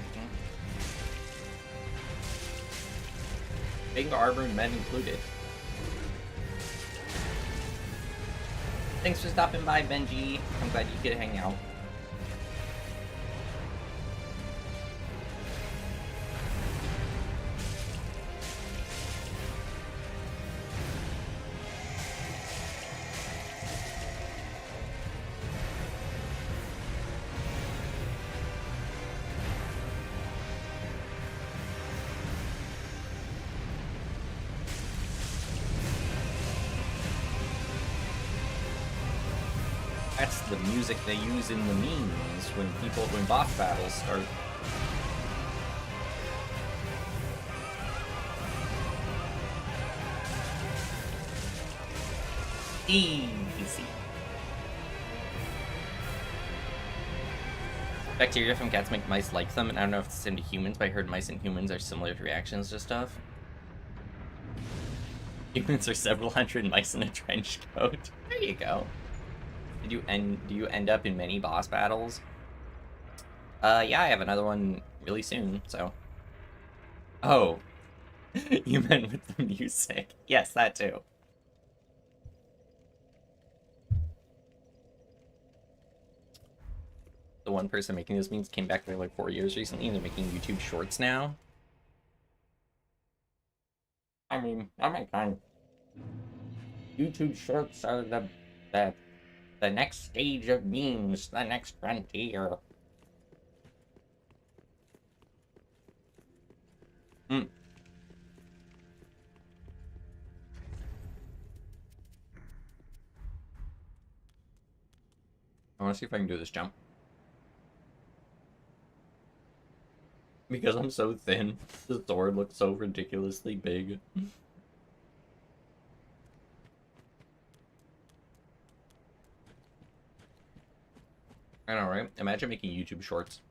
Big armored men included. Thanks for stopping by, Benji. I'm glad you could hang out. That's the music they use in the memes when boss battles start. Easy. Bacteria from cats make mice like them, and I don't know if it's the same to humans, but I heard mice and humans are similar to reactions to stuff. Humans are several hundred mice in a trench coat. There you go. Do you end up in many boss battles? Yeah, I have another one really soon, so. Oh. You meant with the music. Yes, that too. The one person making those memes came back for like 4 years recently, and they're making YouTube shorts now. I mean, I'm not kind. YouTube shorts are the next stage of memes, the next frontier. Hmm. I want to see if I can do this jump. Because I'm so thin, the sword looks so ridiculously big. I know, right? Imagine making YouTube shorts.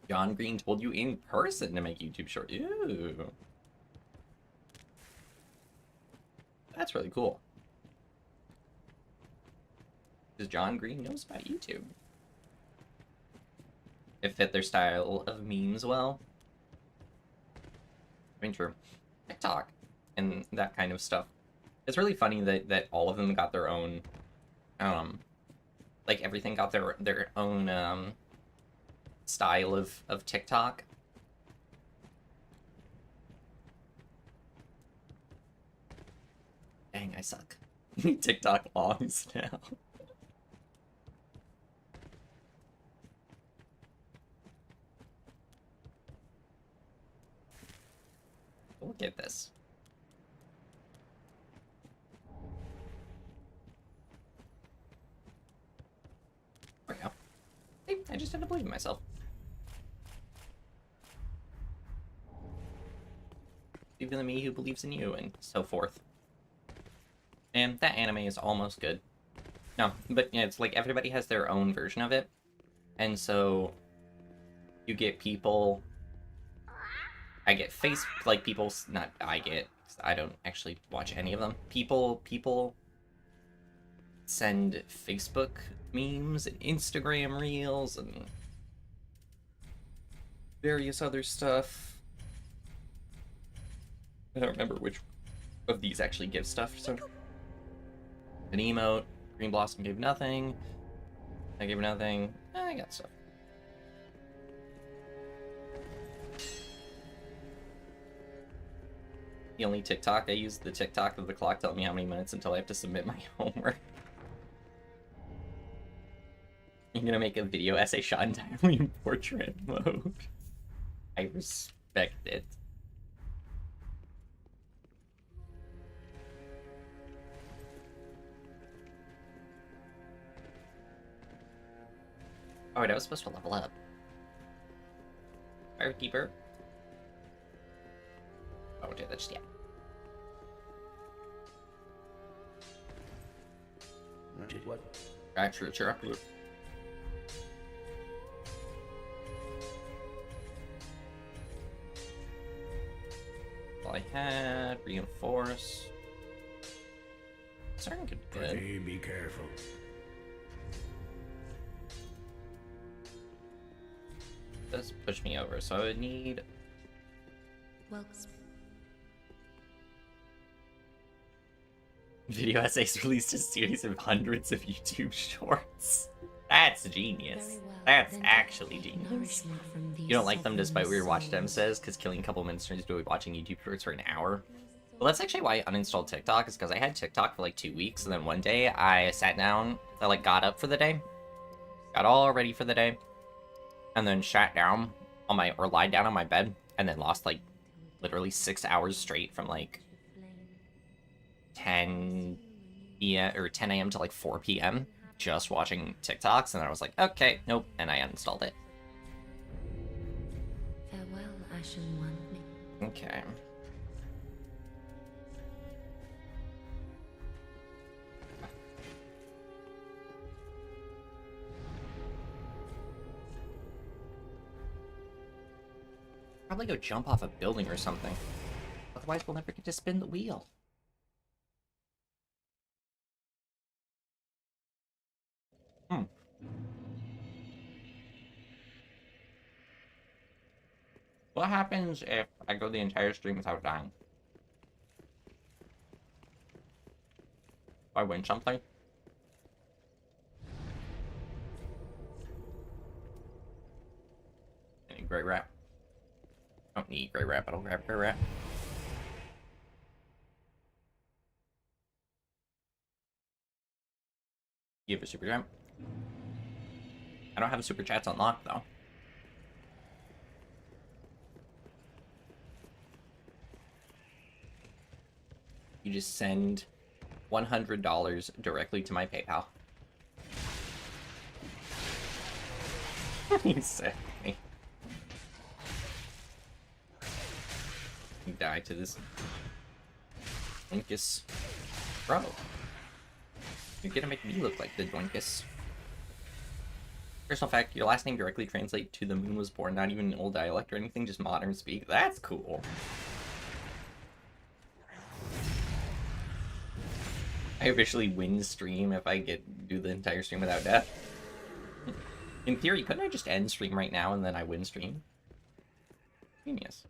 John Green told you in person to make YouTube shorts. Ew. That's really cool. Because John Green knows about YouTube. It fit their style of memes well. I mean, true. TikTok and that kind of stuff. It's really funny that all of them got their own, like everything got their own style of TikTok. Dang, I suck. TikTok longs now. Look at this. There we go. Hey, I just had to believe in myself. Believe in the me who believes in you, and so forth. And that anime is almost good. No, but yeah, it's like everybody has their own version of it. And so you get people. I get like people, not I get, 'cause I don't actually watch any of them. People send Facebook memes and Instagram reels and various other stuff. I don't remember which of these actually give stuff, so. An emote, Green Blossom gave nothing. I gave nothing. I got stuff. The only TikTok I use, the TikTok of the clock telling me how many minutes until I have to submit my homework. I'm gonna make a video essay shot entirely in portrait mode. I respect it. Oh, wait, I was supposed to level up. Firekeeper. I won't do that just yet. Did what? Sure. All I had, reinforce. Starting to good. Pretty be careful. Does push me over, so I would need. Well, Video Essays released a series of hundreds of YouTube shorts. That's genius. very well. That's Then actually take genius. nourishment from these You don't like them despite weird watch time souls. says, because killing a couple minutes turns into watching YouTube shorts for an hour. Well, that's actually why I uninstalled TikTok, is because I had TikTok for like 2 weeks, and then one day I sat down, I like got up for the day, got all ready for the day, and then sat down on my, or lied down on my bed, and then lost like literally 6 hours straight from like 10 p.m. or 10 a.m. to like 4 p.m. just watching TikToks, and then I was like, okay, nope, and I uninstalled it. Farewell, Ashen One. Okay. Probably go jump off a building or something. Otherwise, we'll never get to spin the wheel. What happens if I go the entire stream without dying? Do I win something? Any gray rat? I don't need gray rat, but I'll grab gray rat. Give a super jump. I don't have a super chats unlocked though. You just send $100 directly to my PayPal. You sick me. You die to this Doinkus. Bro. You're gonna make me look like the Doinkus. Personal fact, your last name directly translates to the moon was born, not even an old dialect or anything, just modern speak. That's cool. I officially win stream if I do the entire stream without death. In theory, couldn't I just end stream right now and then I win stream? Genius.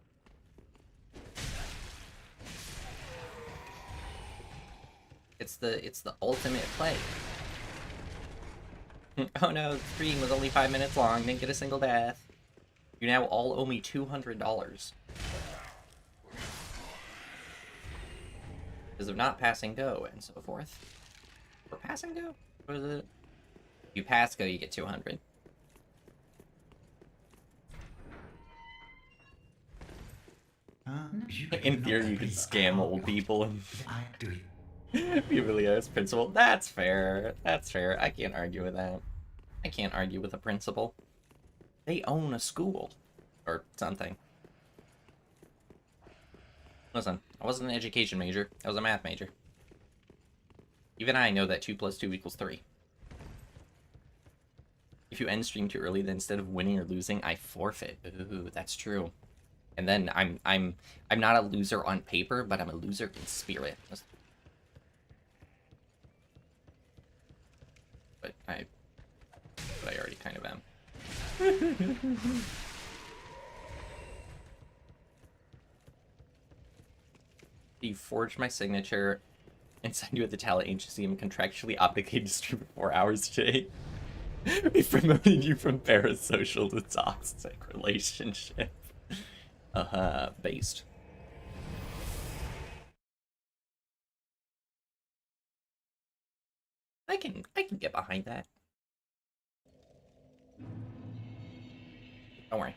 It's the ultimate play. Oh no, the stream was only 5 minutes long, didn't get a single death. You now all owe me $200. Because of not passing go and so forth. Or passing go? What is it? If you pass go, you get 200. In theory, you could scam old people and be really honest principle. That's fair. That's fair. I can't argue with that. I can't argue with a principal. They own a school. Or something. Listen, I wasn't an education major. I was a math major. Even I know that 2 + 2 = 3. If you end stream too early, then instead of winning or losing, I forfeit. Ooh, that's true. And then I'm not a loser on paper, but I'm a loser in spirit. But I already kind of am. You forged my signature and signed you at the talent agency. I'm contractually obligated to stream for 4 hours today. We promoted you from parasocial to toxic relationship. Based. I can get behind that. Don't worry.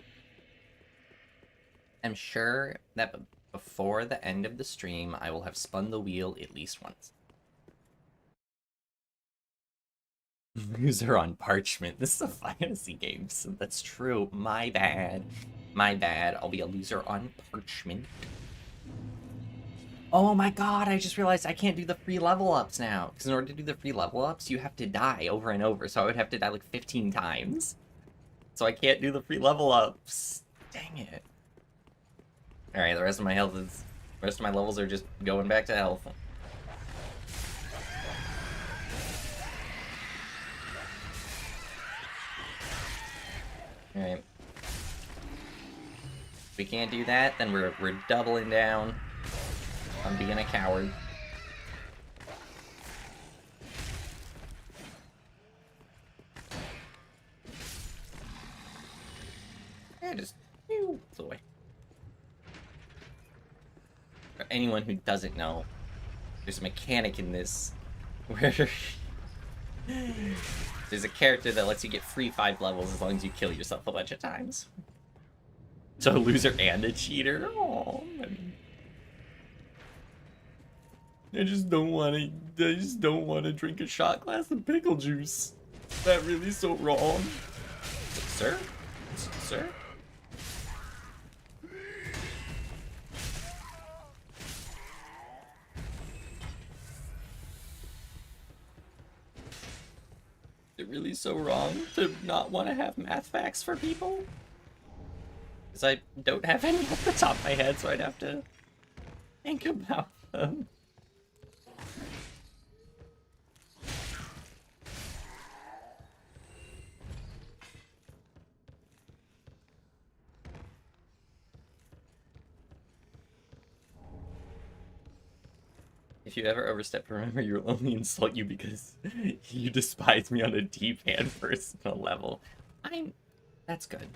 I'm sure that before the end of the stream, I will have spun the wheel at least once. Loser on parchment. This is a fantasy game, so that's true. My bad. My bad. I'll be a loser on parchment. Oh my god, I just realized I can't do the free level ups now. Because in order to do the free level ups, you have to die over and over. So I would have to die like 15 times. So I can't do the free level ups. Dang it. Alright, the rest of my health is... The rest of my levels are just going back to health. Alright. If we can't do that, then we're doubling down on being a coward. Yeah, just away. For anyone who doesn't know, there's a mechanic in this where there's a character that lets you get free 5 levels as long as you kill yourself a bunch of times. So a loser and a cheater. Oh, I just don't want to. I just don't want to drink a shot glass of pickle juice. Is that really so wrong, sir? Sir? Is it really so wrong to not want to have math facts for people? Because I don't have any off the top of my head, so I'd have to think about them. If you ever overstep, remember you'll only insult you because you despise me on a deep and personal level. That's good.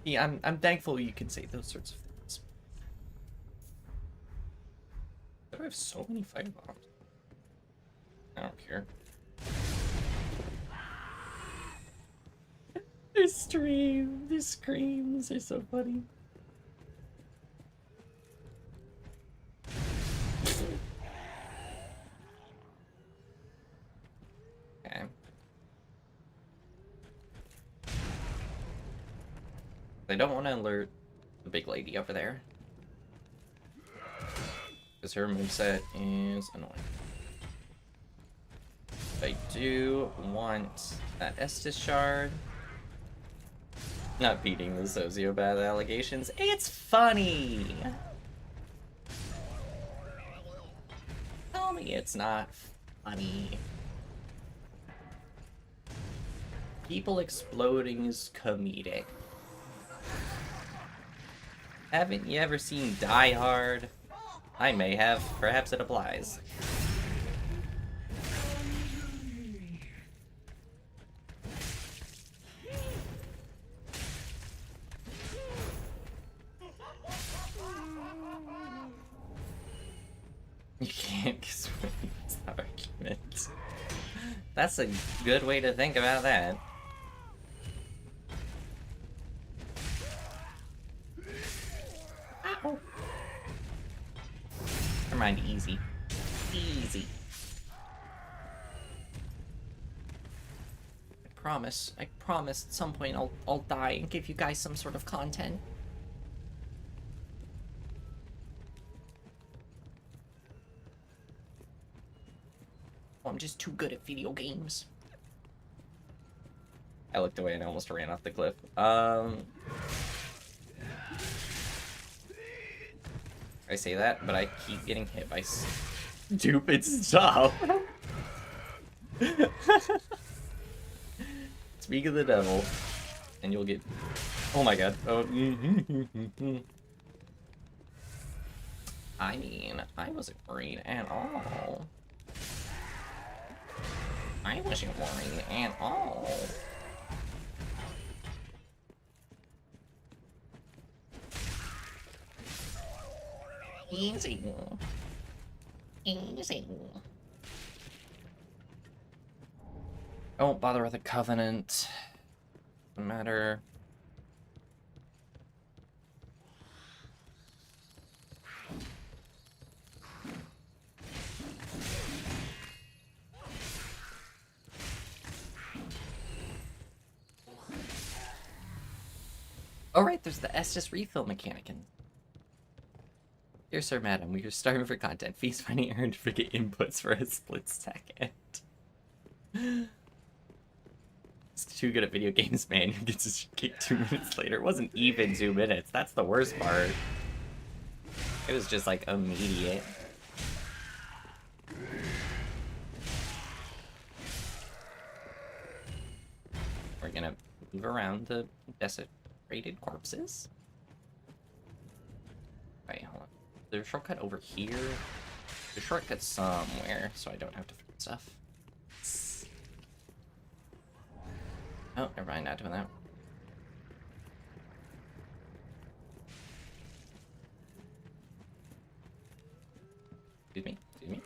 Yeah, I'm thankful you can say those sorts of things. I have so many firebombs. I don't care. Their screams are so funny. Okay. I don't want to alert the big lady over there, because her moveset is annoying. I do want that Estus shard. Not beating the sociopath allegations. It's funny! Tell me it's not funny. People exploding is comedic. Haven't you ever seen Die Hard? I may have. Perhaps it applies. You can't swing this argument. That's a good way to think about that. Ow. Never mind, easy. Easy. I promise at some point I'll die and give you guys some sort of content. Oh, I'm just too good at video games. I looked away and I almost ran off the cliff. I say that, but I keep getting hit by stupid stuff. Speak of the devil, and you'll get... Oh my god. Oh. I mean, I wasn't worried at all. I wasn't worried at all. Easy. Easy. Don't bother with the Covenant. Doesn't matter. Oh, right, there's the Estus refill mechanic. And dear sir, madam, we are starving for content. Feast finding earned forget inputs for a split second. It's too good at video games, man. He gets his kick 2 minutes later. It wasn't even 2 minutes. That's the worst part. It was just like immediate. We're gonna move around the desecrated corpses. Wait, hold on. There's a shortcut over here. There's a shortcut somewhere, so I don't have to find stuff. Oh, never mind, not doing that. Excuse me, excuse me.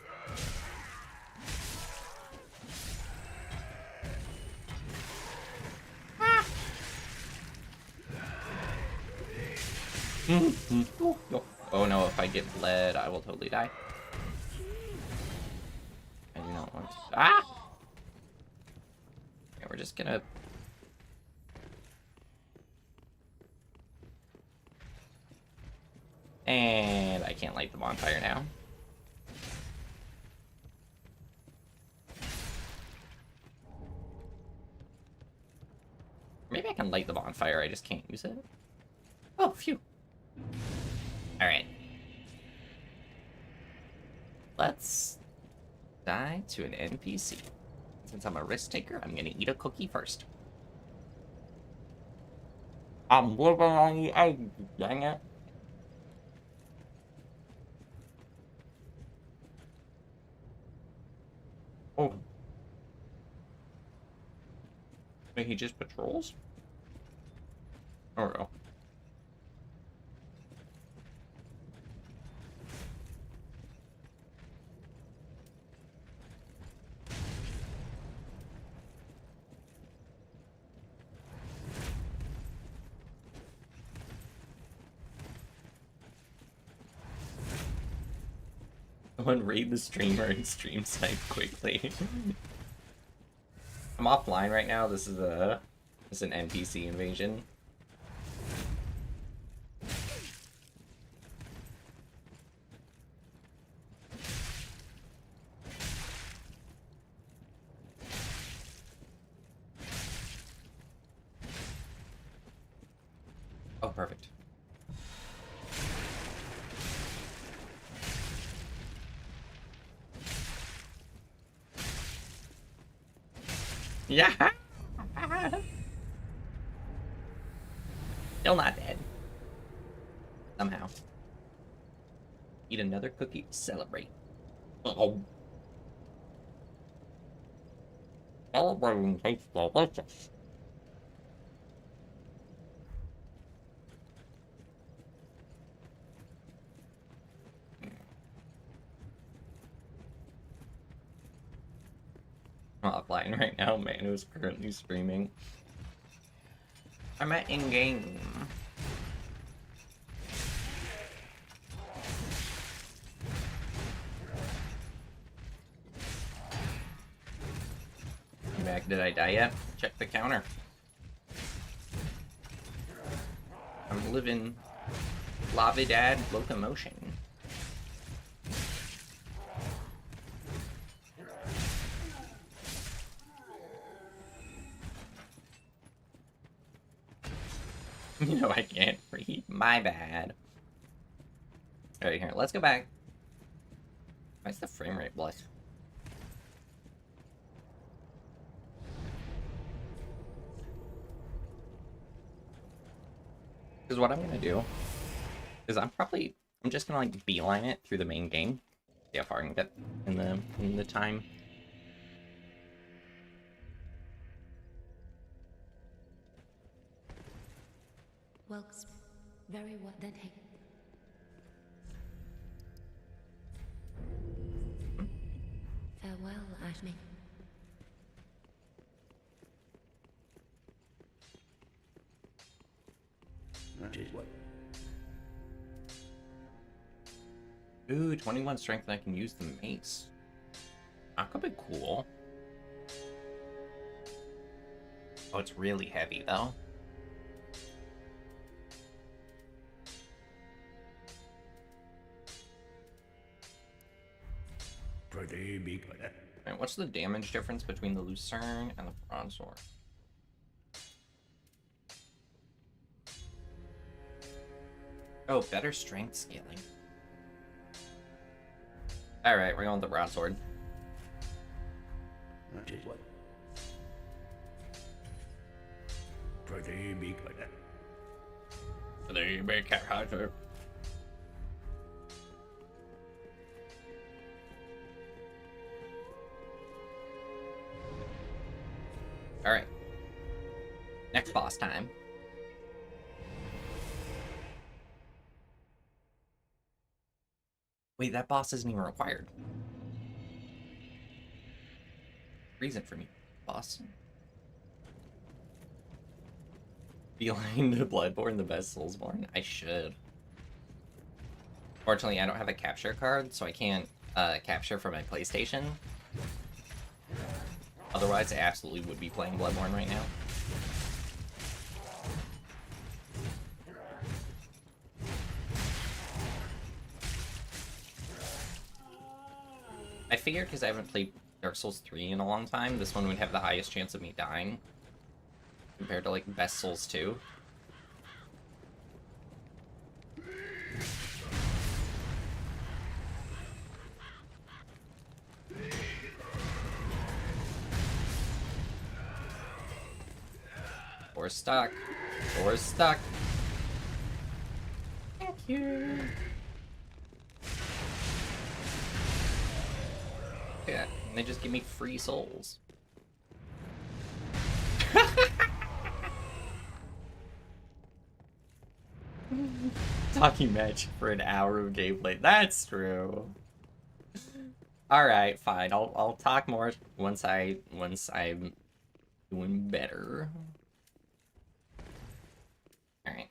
Oh no, if I get bled, I will totally die. I do not want to. Ah! Okay, we're just gonna. And I can't light the bonfire now. Maybe I can light the bonfire, I just can't use it. Oh, phew. Alright. Let's die to an NPC. Since I'm a risk taker, I'm gonna eat a cookie first. I'm living on the egg, dang it. Oh. Maybe he just patrols? Oh no. Someone raid the streamer and stream snipe quickly. I'm offline right now. This is an NPC invasion. Oh, perfect. Yeah. Still not dead. Somehow. Eat another cookie to celebrate. Oh. Celebrating tastes delicious. I'm offline right now. Man who's currently streaming. I'm at in-game. Back, did I die yet? Check the counter. I'm living Lavidad locomotion. You know I can't read. My bad. Alright, here, let's go back. Why's the frame rate blessed? Because what I'm gonna do is I'm just gonna like beeline it through the main game. See how far I can get in the time. Well, very well then. Hey. Farewell, Ashmi. Did what? Ooh, 21 strength and I can use the mace. That could be cool. Oh, it's really heavy though. Pretty big. Alright, what's the damage difference between the Lucerne and the Bronzor? Oh, better strength scaling. Alright, we're going with the Broadsword. Did what? Pretty big. The big character. Alright. Next boss time. Wait, that boss isn't even required. Reason for me, boss. Behind Bloodborne, the best Soulsborne? I should. Fortunately, I don't have a capture card, so I can't capture from my PlayStation. Otherwise, I absolutely would be playing Bloodborne right now. I figured because I haven't played Dark Souls 3 in a long time, this one would have the highest chance of me dying. Compared to, like, Best Souls 2. Or stuck. Or stuck. Thank you. Yeah, and they just give me free souls. Talking match for an hour of gameplay. That's true. Alright, fine. I'll talk more once I'm doing better. Alright.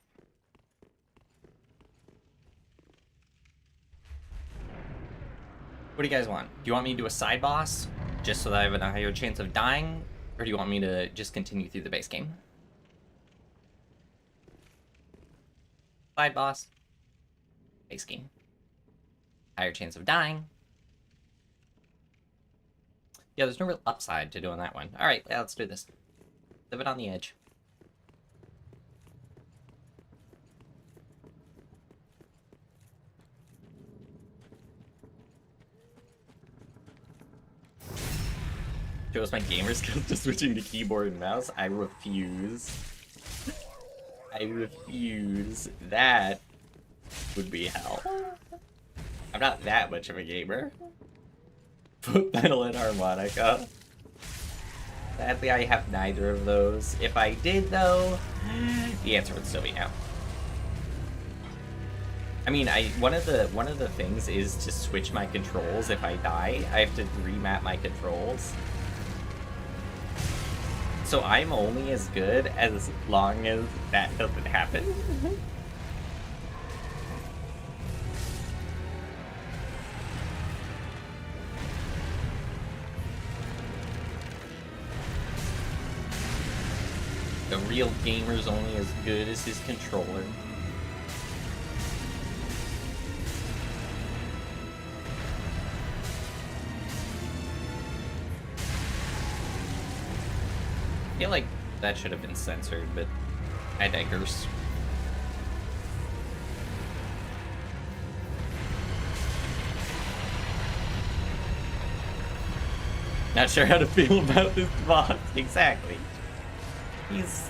What do you guys want? Do you want me to do a side boss, just so that I have a higher chance of dying? Or do you want me to just continue through the base game? Side boss. Base game. Higher chance of dying. Yeah, there's no real upside to doing that one. Alright, yeah, let's do this. Live it on the edge. Shows my gamer skills to switching to keyboard and mouse. I refuse. I refuse. That would be hell. I'm not that much of a gamer. Foot pedal and harmonica. Sadly, I have neither of those. If I did, though, the answer would still be no. I mean, one of the things is to switch my controls. If I die, I have to remap my controls. So I'm only as good as long as that doesn't happen. The real gamer's only as good as his controller. I feel like that should have been censored, but I digress. Not sure how to feel about this boss. Exactly. He's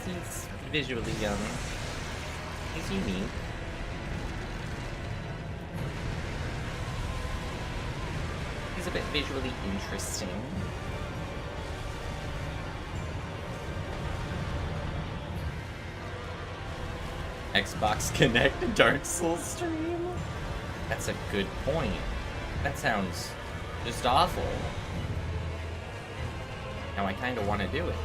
visually he's unique. He's a bit visually interesting. Xbox Connect Dark Souls stream? That's a good point. That sounds just awful. Now I kind of want to do it.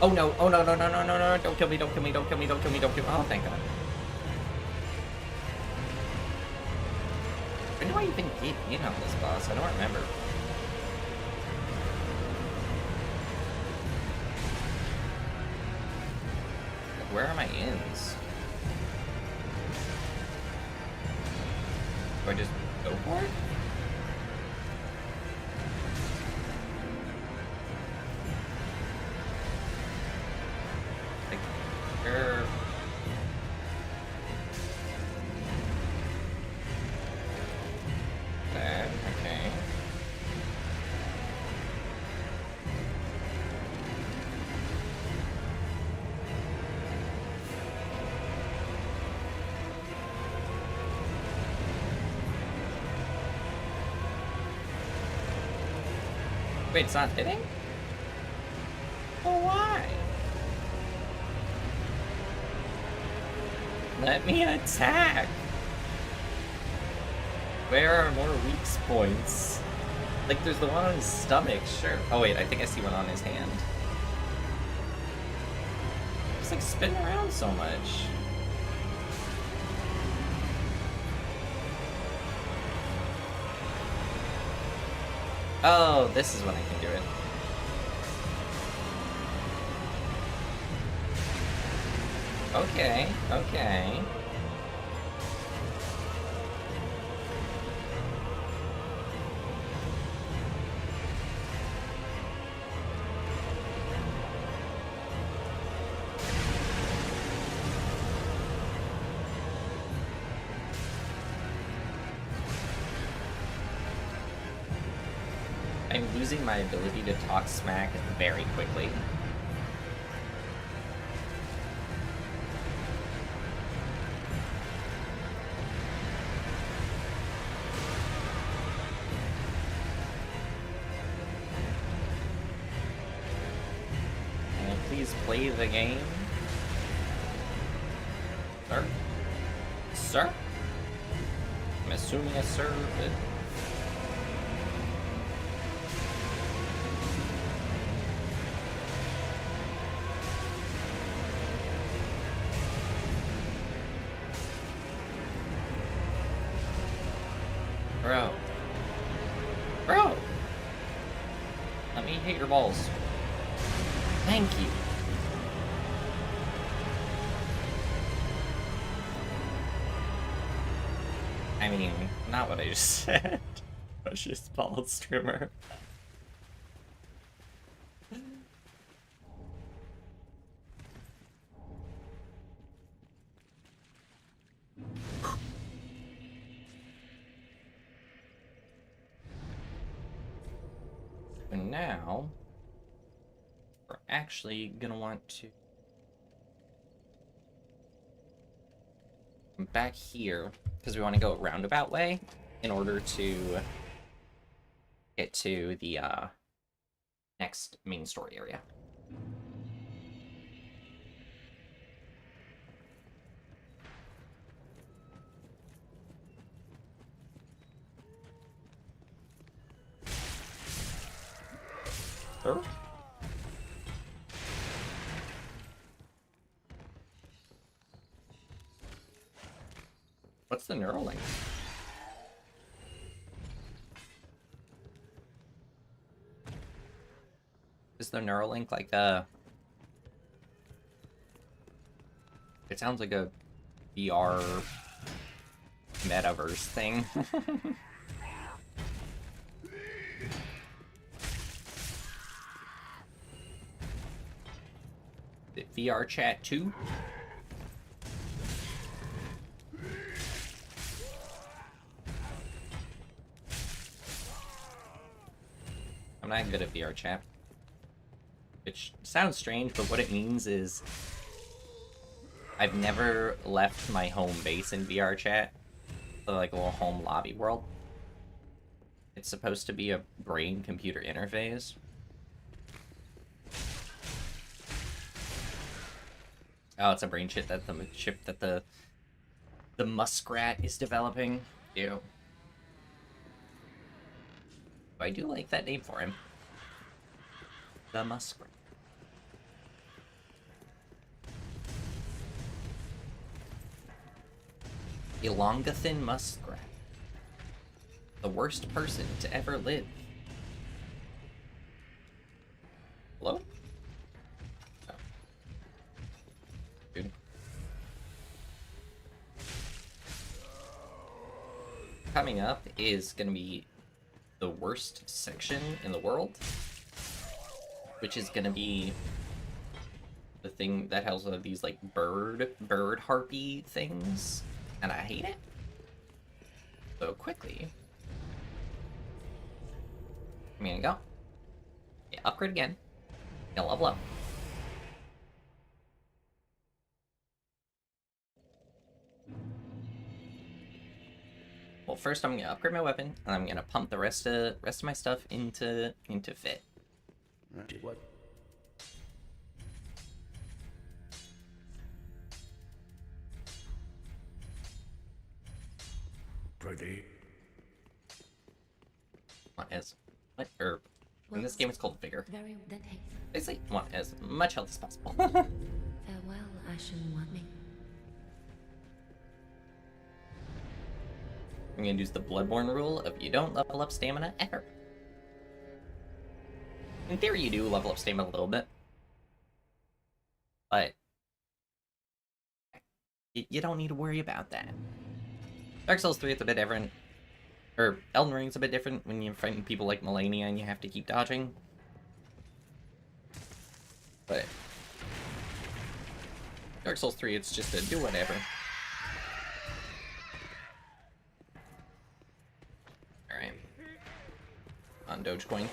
Oh no, oh no, no, no, no, no, no, don't kill me, don't kill me, don't kill me, don't kill me, don't kill me. Oh, thank God. When do I even get in on this boss? I don't remember. Where are my ins? Do I just go for it? Wait, it's not hitting? Oh, why? Let me attack! Where are more weak points? Like, there's the one on his stomach, sure. Oh wait, I think I see one on his hand. It's like spinning around so much. Oh, this is when I can do it. Okay, okay. I'm losing my ability to talk smack very quickly. Can I please play the game? Sir? Sir? I'm assuming a sir, but... Bro. Bro! Let me hit your balls. Thank you. I mean, not what I just said. Precious ball streamer. And now, we're actually gonna want to come back here, because we want to go a roundabout way in order to get to the next main story area. Sir? What's the neural link? Is the neural link like a... It sounds like a VR metaverse thing. Is it VR chat too? I'm not good at VR chat. Which sounds strange, but what it means is I've never left my home base in VR chat. So like a little home lobby world. It's supposed to be a brain-computer interface. Oh, it's a brain chip that the muskrat is developing. Ew. But I do like that name for him. The muskrat. Elongathan muskrat. The worst person to ever live. Hello? Oh. Dude. Coming up is gonna be the worst section in the world, which is gonna be the thing that has all of these like bird harpy things, and I hate it. So quickly, I'm gonna go. Yeah, upgrade again. Gonna level up. Well, first I'm gonna upgrade my weapon, and I'm gonna pump the rest of my stuff into fit. What? Pretty. In this game it's called Vigor. Very then hey. Basically, want as much health as possible. Farewell, Ashen One. I'm gonna use the Bloodborne rule of you don't level up stamina ever. In theory, you do level up stamina a little bit, but you don't need to worry about that. Dark Souls 3 is a bit different, or Elden Ring's a bit different when you're fighting people like Melania and you have to keep dodging. But Dark Souls 3, it's just a do whatever. Alright. On Dogecoin.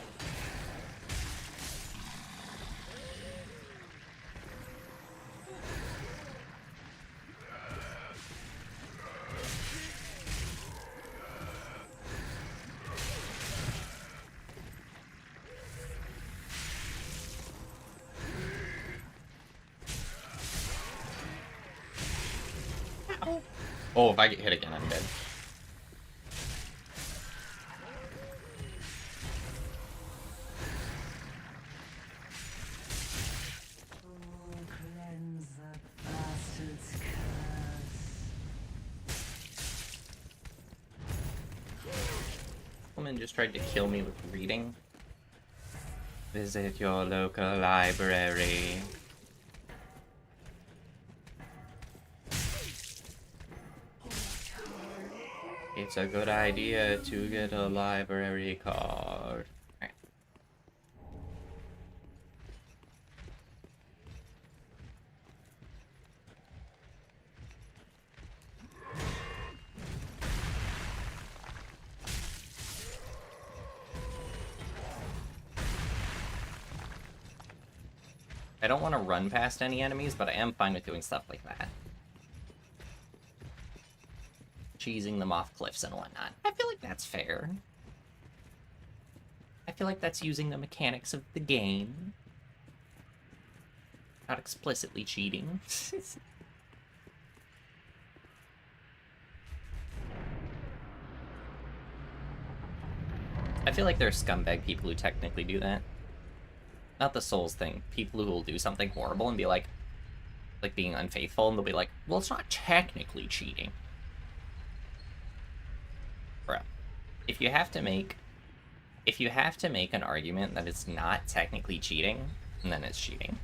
Oh, if I get hit again, I'm dead. Woman just tried to kill me with reading. Visit your local library. It's a good idea to get a library card. Right. I don't want to run past any enemies, but I am fine with doing stuff like that. Cheesing them off cliffs and whatnot. I feel like that's fair. I feel like that's using the mechanics of the game. Not explicitly cheating. I feel like there are scumbag people who technically do that. Not the Souls thing. People who will do something horrible and be like being unfaithful, and they'll be like, well, it's not technically cheating. Bro, if you have to make an argument that it's not technically cheating, then it's cheating.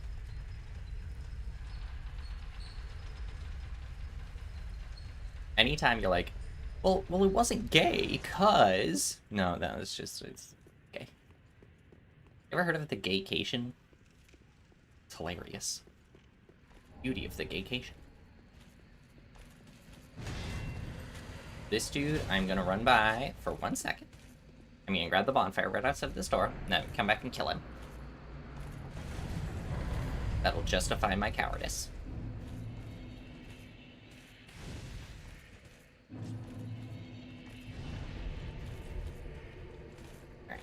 Anytime you're like, well, it wasn't gay, cause no, it's gay. Ever heard of the gaycation? It's hilarious. Beauty of the gaycation. This dude, I'm gonna run by for 1 second. I'm gonna grab the bonfire right outside this door. No, come back and kill him. That'll justify my cowardice. Alright.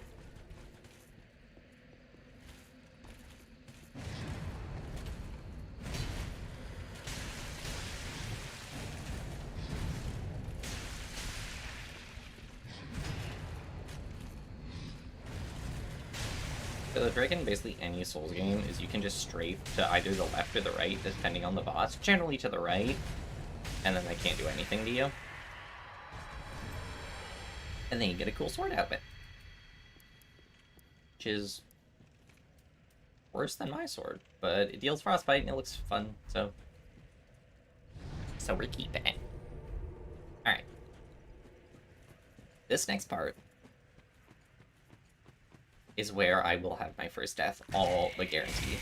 So the trick in basically any Souls game is you can just strafe to either the left or the right, depending on the boss. Generally to the right, and then they can't do anything to you. And then you get a cool sword outfit. Which is worse than my sword, but it deals frostbite and it looks fun, so we're keeping it. Alright. This next part is where I will have my first death, all but guaranteed.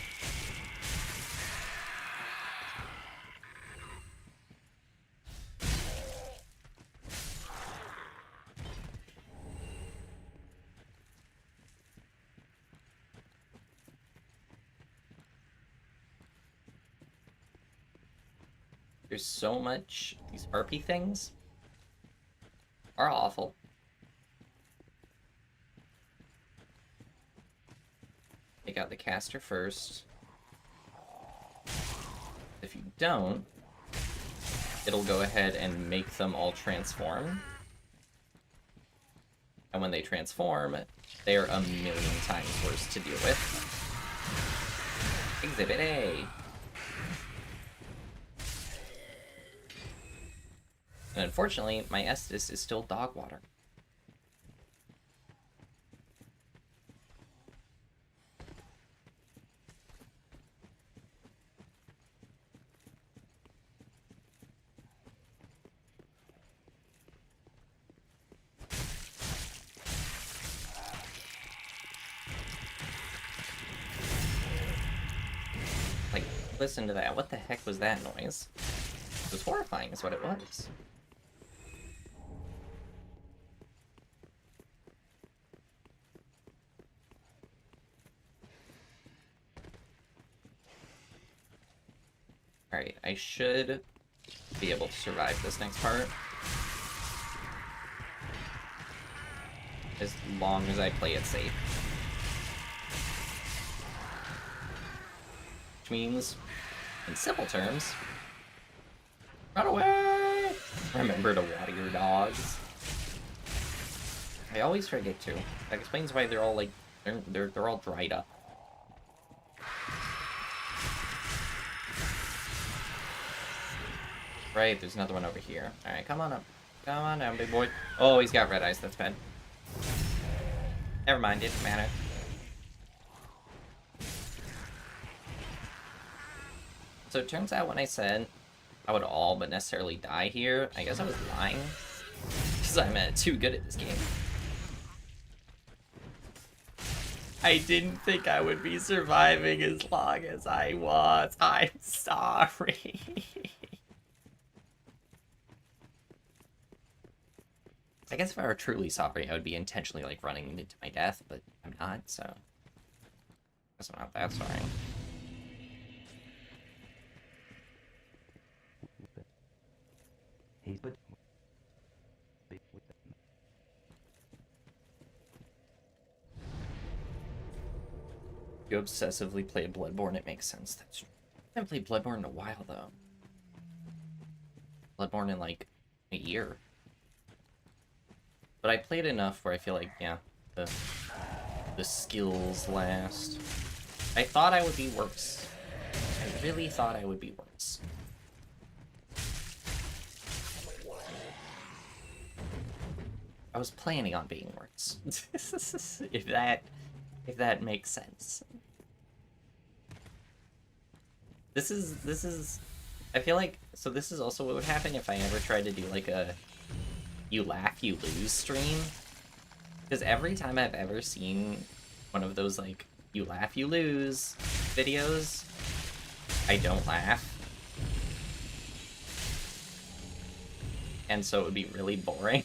There's so much, these RP things are awful. Take out the caster first. If you don't, it'll go ahead and make them all transform. And when they transform, they're a million times worse to deal with. Exhibit A. And unfortunately, my Estus is still dog water. Like, listen to that. What the heck was that noise? It was horrifying is what it was. Alright, I should be able to survive this next part. As long as I play it safe. Which means, in simple terms, run away! Remember to water your dogs. I always forget to. That explains why they're all like, they're all dried up. Right, there's another one over here. Alright, come on up. Come on down, big boy. Oh, he's got red eyes, that's bad. Never mind, it didn't matter. So it turns out when I said I would all but necessarily die here, I guess I was lying. Because I'm too good at this game. I didn't think I would be surviving as long as I was. I'm sorry. I guess if I were truly sorry, I would be intentionally, like, running into my death, but I'm not, so... I guess I'm not that sorry. You obsessively play Bloodborne, it makes sense. That's true. I haven't played Bloodborne in a while, though. Bloodborne in, like, a year. But I played enough where I feel like, yeah, the skills last. I thought I would be worse. I really thought I would be worse. I was planning on being worse. if that makes sense. This is I feel like, so this is also what would happen if I ever tried to do like a you laugh, you lose stream. Because every time I've ever seen one of those, like, you laugh, you lose videos, I don't laugh. And so it would be really boring.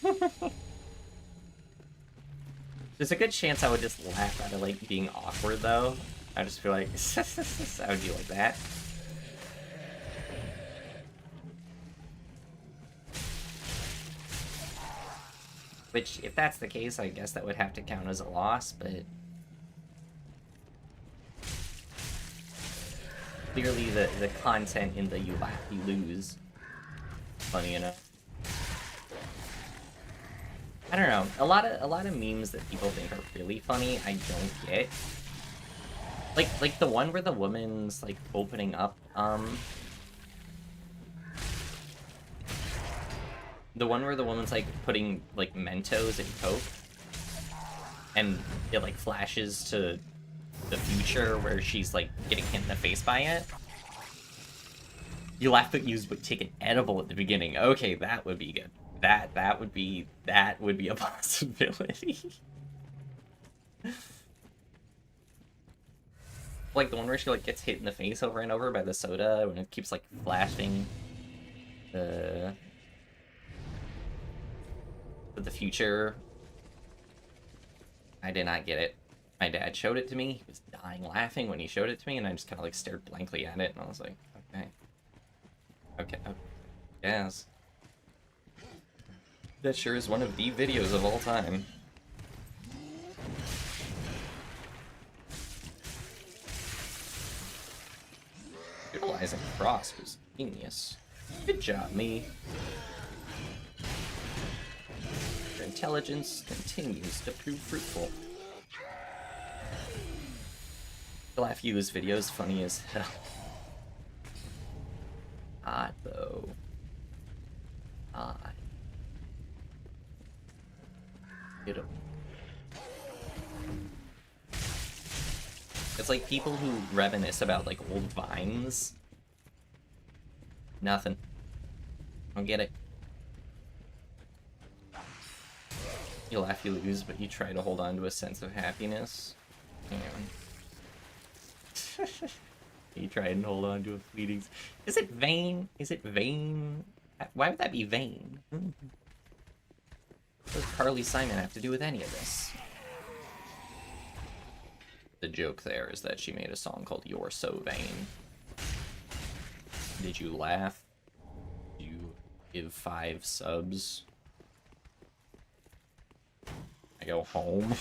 There's a good chance I would just laugh out of, like, being awkward, though. I'd just feel like, I would be like that. Which, if that's the case, I guess that would have to count as a loss, but... Clearly the content in the you laugh, you lose. Funny enough. I don't know. A lot of memes that people think are really funny, I don't get. Like the one where the woman's, like, opening up, the one where the woman's, like, putting, like, Mentos in Coke, and it, like, flashes to the future where she's, like, getting hit in the face by it. You laugh but you would take an edible at the beginning. Okay, that would be good. That would be a possibility. Like, the one where she, like, gets hit in the face over and over by the soda, when it keeps, like, flashing the future. I did not get it. My dad showed it to me. He was dying laughing when he showed it to me, and I just kind of, like, stared blankly at it, and I was like, okay. Okay, yes. That sure is one of the videos of all time. Utilizing Frost was genius. Good job, me. Your intelligence continues to prove fruitful. Laugh U's videos funny as hell. Hot though. Hot. Get him. It's like people who reminisce about like old vines. Nothing. Don't get it. You laugh, you lose, but you try to hold on to a sense of happiness. Anyway. You try and hold on to a fleeting... Is it vain? Is it vain? Why would that be vain? What does Carly Simon have to do with any of this? The joke there is that she made a song called You're So Vain. Did you laugh? Did you give 5 subs? I go home.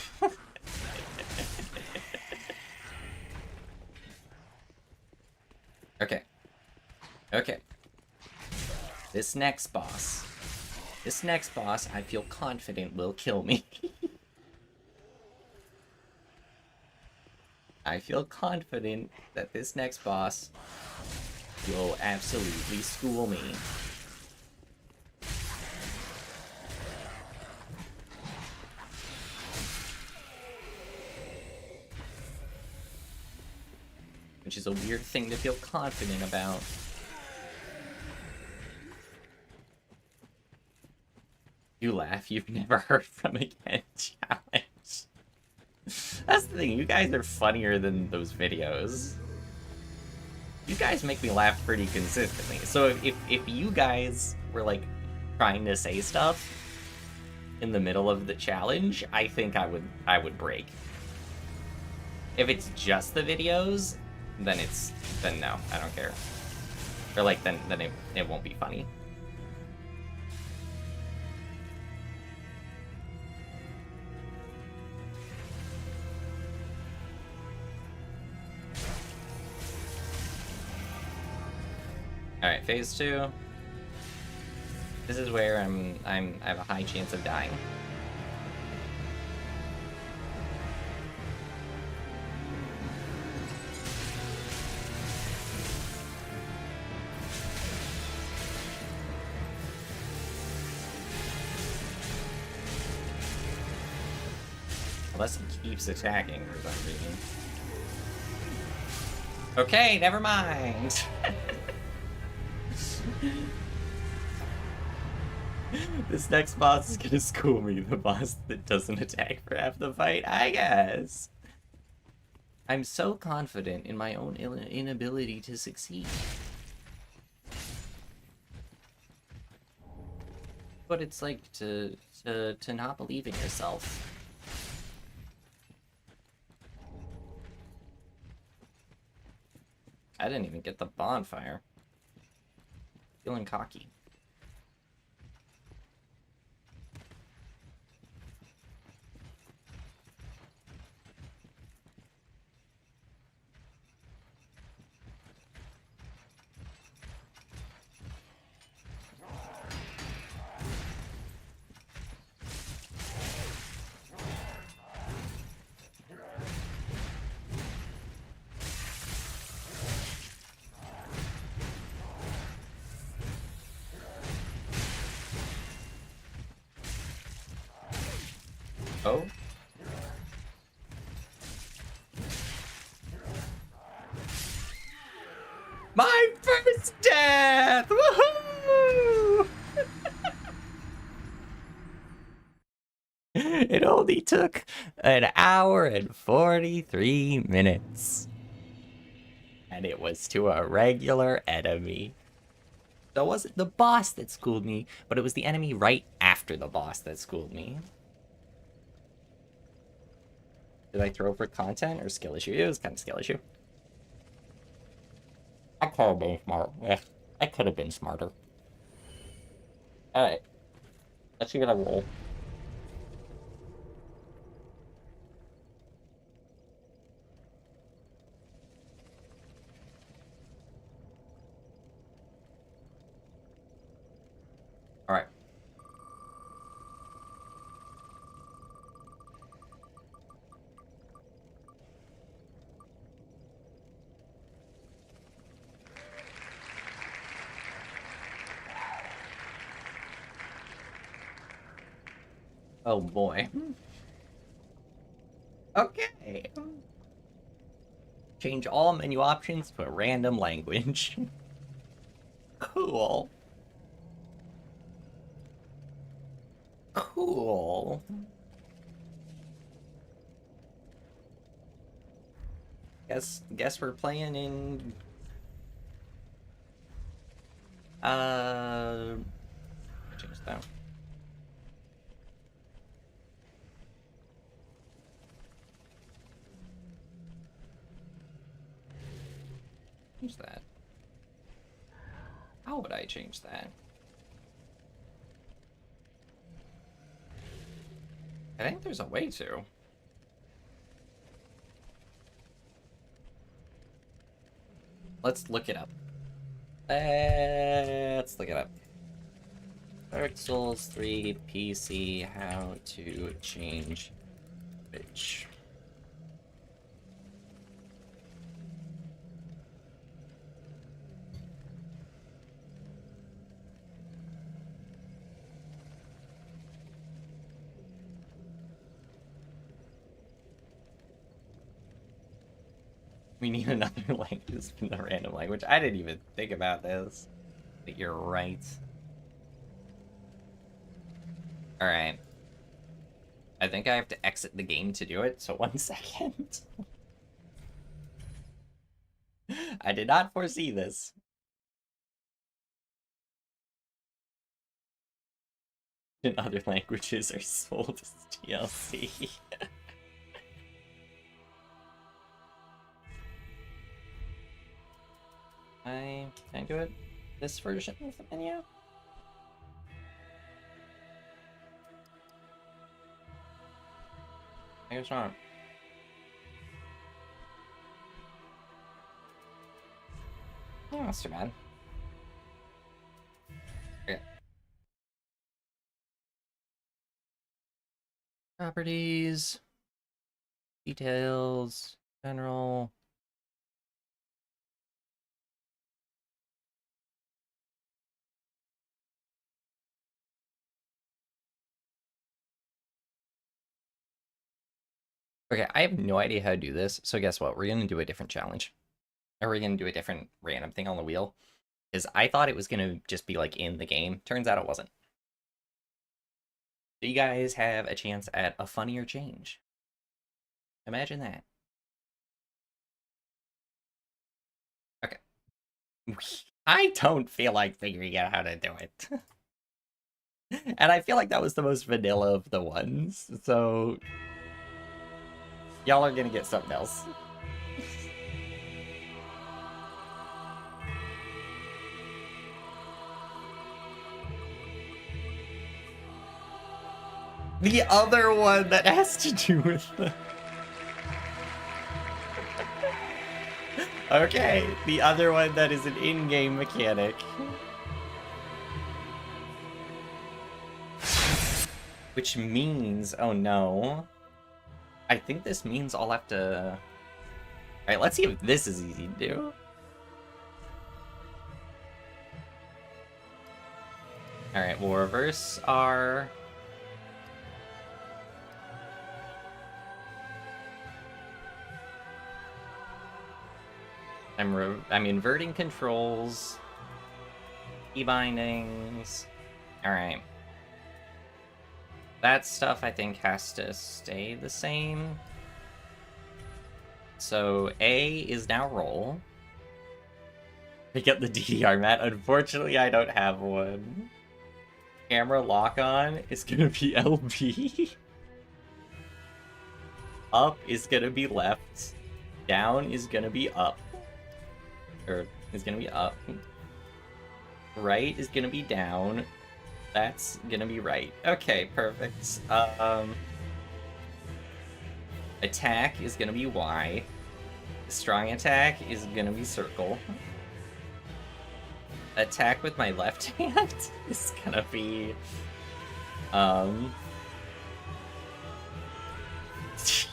Okay. Okay. This next boss, I feel confident will kill me. I feel confident that this next boss will absolutely school me. Which is a weird thing to feel confident about. You laugh, you've never heard from again challenge. That's the thing, you guys are funnier than those videos. You guys make me laugh pretty consistently. So if you guys were like trying to say stuff in the middle of the challenge, I think I would break. If it's just the videos, then no, I don't care. Or like then it won't be funny. Alright, phase 2. This is where I have a high chance of dying. Unless he keeps attacking for some reason. Okay, never mind. This next boss is gonna school me, the boss that doesn't attack for half the fight, I guess. I'm so confident in my own inability to succeed. But it's like to not believe in yourself. I didn't even get the bonfire. Feeling cocky. Oh. My first death! Woohoo! It only took an hour and 43 minutes. And it was to a regular enemy. So it wasn't the boss that schooled me, but it was the enemy right after the boss that schooled me. Did I throw for content or skill issue? It was kind of skill issue. I could have been smart. Yeah, I could have been smarter. Alright. Let's see what I roll. Alright. Oh boy. Okay. Change all menu options to a random language. Cool. Cool. Guess we're playing in change that. Change that. How would I change that? I think there's a way to. Let's look it up. Let's look it up. Dark Souls 3 PC, how to change bitch. We need another language in the random language. I didn't even think about this. But you're right. Alright. I think I have to exit the game to do it, so 1 second. I did not foresee this. In other languages are sold as DLC. Can I do it? This version of the menu? I guess not. Oh, that's too bad. Okay. Properties. Details. General. Okay, I have no idea how to do this, so guess what? We're gonna do a different challenge. Or we're gonna do a different random thing on the wheel. Because I thought it was gonna just be like in the game. Turns out it wasn't. Do you guys have a chance at a funnier change? Imagine that. Okay. I don't feel like figuring out how to do it. And I feel like that was the most vanilla of the ones, so y'all are gonna get something else. The other one that has to do with the... Okay, the other one that is an in-game mechanic. Which means... Oh no. I think this means I'll have to... Alright, let's see if this is easy to do. Alright, we'll reverse our... I'm inverting controls. Key bindings. Alright. That stuff, I think, has to stay the same. So, A is now roll. Pick up the DDR mat. Unfortunately, I don't have one. Camera lock-on is gonna be LB. Up is gonna be left. Down is gonna be up. Or is gonna be up. Right is gonna be down. That's gonna be right. Okay, perfect. Attack is gonna be Y. Strong attack is gonna be circle. Attack with my left hand is gonna be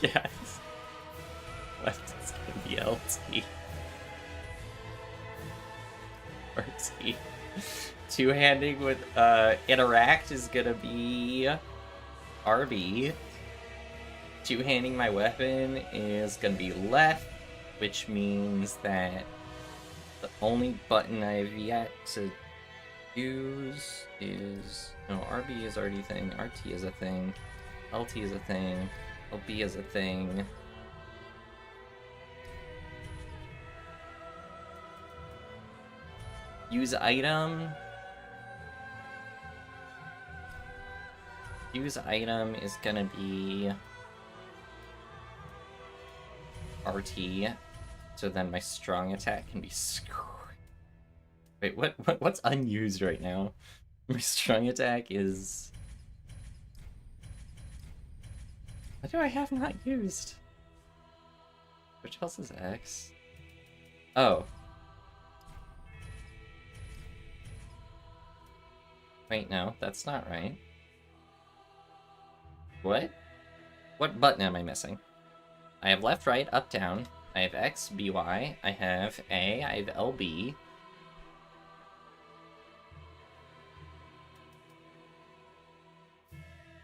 yes. Left is gonna be LT. RT. Two-handing with interact is gonna be RB. Two-handing my weapon is gonna be left, which means that the only button I've yet to use is... No, RB is already a thing, RT is a thing, LT is a thing, LB is a thing. Use item. Use item is gonna be RT, so then my strong attack can be Wait, what's unused right now? My strong attack is... What do I have not used? Which else is X? Oh. Wait, no, that's not right. What? What button am I missing? I have left, right, up, down. I have X, B, Y. I have A. I have LB.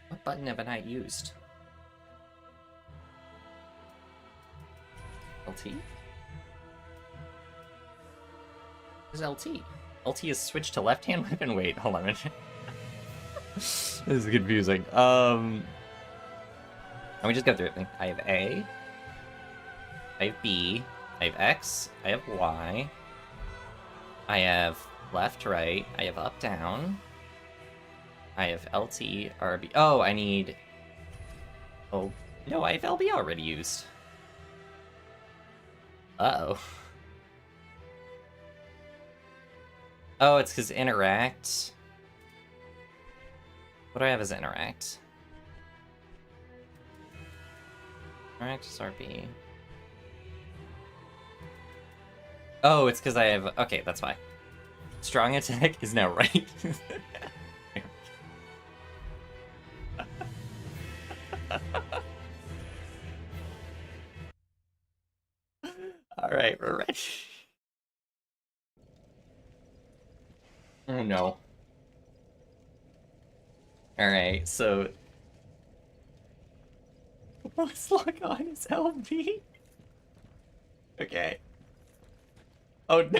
What button have I not used? LT? Where's LT? LT is switched to left-hand weapon? Wait, hold on a minute. This is confusing. Let me just go through it. I have A. I have B. I have X. I have Y. I have left, right. I have up, down. I have LT, RB. Oh, I need... Oh, no, I have LB already used. Uh-oh. Oh, it's because interact. What do I have as interact? Interact is RB. Oh, it's because I have... Okay, that's fine. Strong attack is now right. Alright, we're ready. Oh no. Alright, so... Let's log on as LB. Okay. Oh no.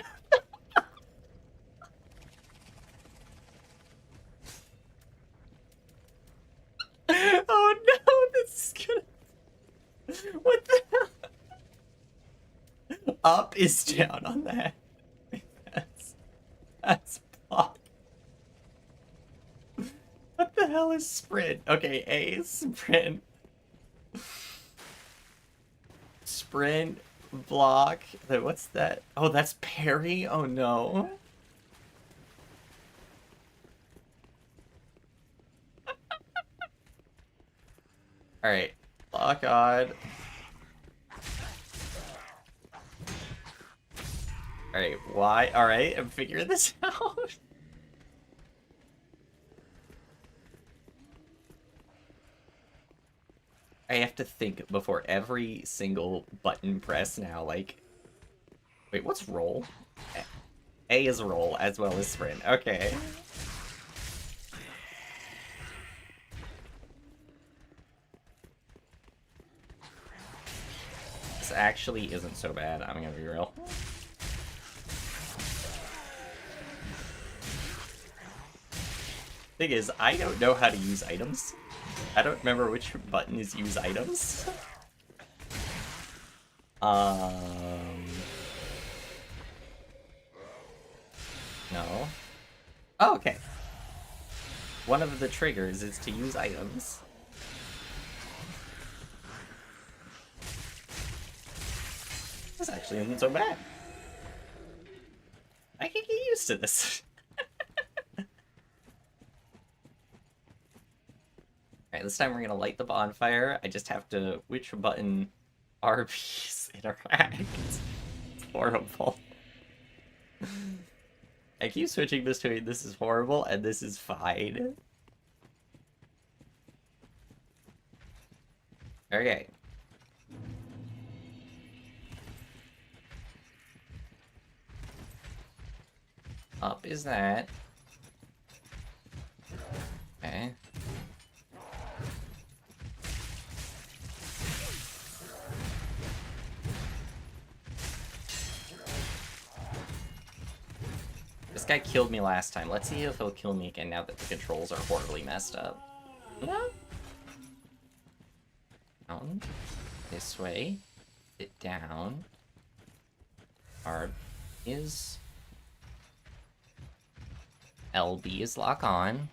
Oh no, this is gonna... What the hell? Up is down on that. That's block. What the hell is sprint? Okay, A is sprint. Sprint, block. What's that? Oh, that's parry? Oh no. Alright, lock on. Alright, why? Alright, I'm figuring this out. I have to think before every single button press now, like... Wait, what's roll? A is roll, as well as sprint. Okay. This actually isn't so bad, I'm gonna be real. Thing is, I don't know how to use items. I don't remember which button is use items. No. Oh, okay. One of the triggers is to use items. This actually isn't so bad. I can get used to this. Alright, this time we're gonna light the bonfire. I just have to... Which button RBs interact? It's horrible. I keep switching between this is horrible and this is fine. Okay. Up is that. Okay. This guy killed me last time. Let's see if he'll kill me again now that the controls are horribly messed up. No. Down. This way. Sit down. R is... LB is lock on.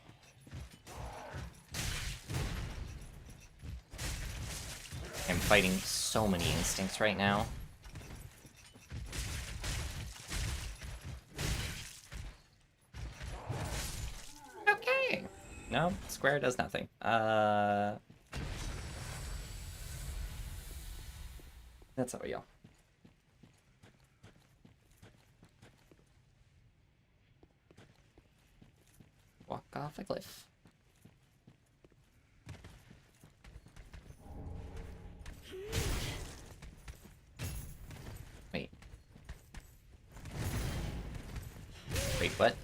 I'm fighting so many instincts right now. Okay. No, square does nothing. That's how we go. Walk off a cliff. Wait. Wait, what?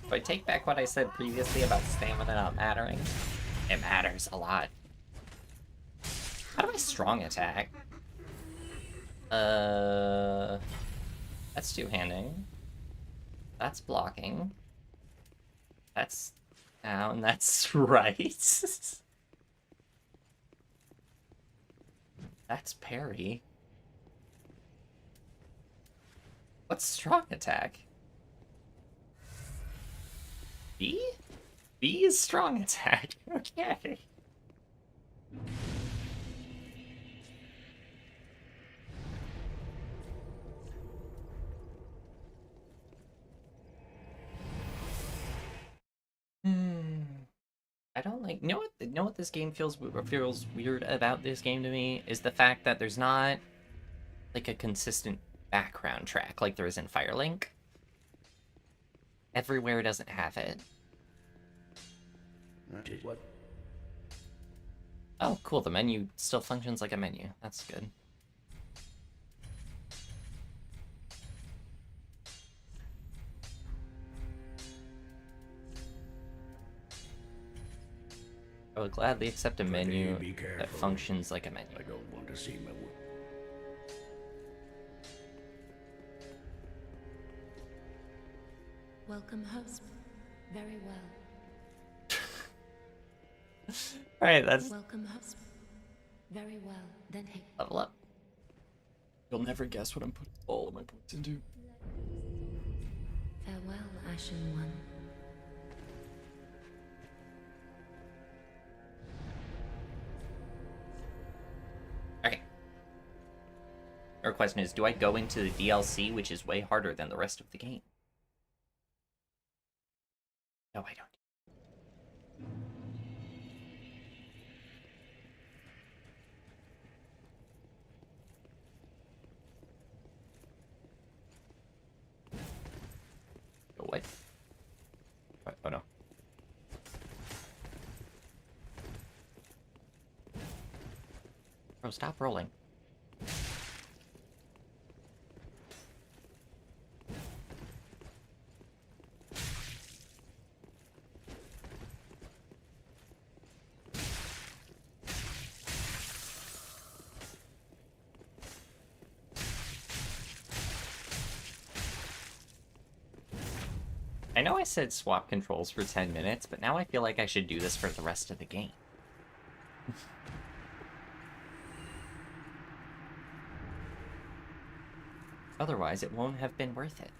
If I take back what I said previously about stamina not mattering, it matters a lot. How do I strong attack? That's two-handing. That's blocking. That's down, that's right. That's parry. What's strong attack? B? B is strong attack. Okay. I don't like. You know what this game feels weird about this game to me is the fact that there's not like a consistent background track like there is in Firelink. Everywhere doesn't have it. What? Oh, cool. The menu still functions like a menu. That's good. I would gladly accept a menu that functions like a menu. I don't want to see my work. Welcome, host. Very well. Alright, that's Welcome, host. Very well. Then hey. level up. You'll never guess what I'm putting all of my points into. Farewell, Ashen One. Okay. Our question is, do I go into the DLC, which is way harder than the rest of the game? No, I don't. Oh, what? What? Oh, no. Bro, stop rolling. I know I said swap controls for 10 minutes, but now I feel like I should do this for the rest of the game. Otherwise, it won't have been worth it.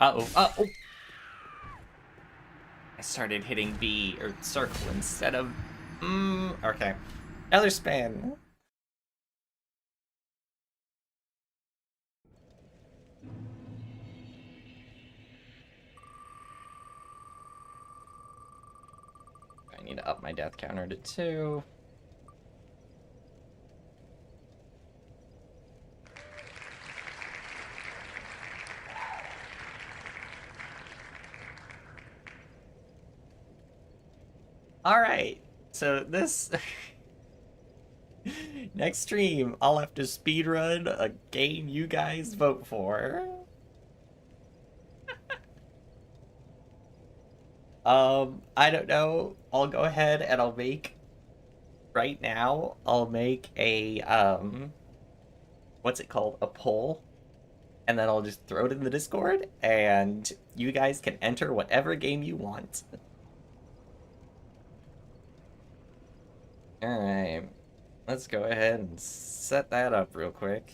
Uh-oh, uh-oh! I started hitting B, or circle, instead of... okay. Another spin! I need to up my death counter to 2. Alright, so this... next stream, I'll have to speedrun a game you guys vote for. I don't know. I'll go ahead and I'll make... right now, I'll make a, what's it called? A poll. And then I'll just throw it in the Discord, and you guys can enter whatever game you want. Alright. Let's go ahead and set that up real quick.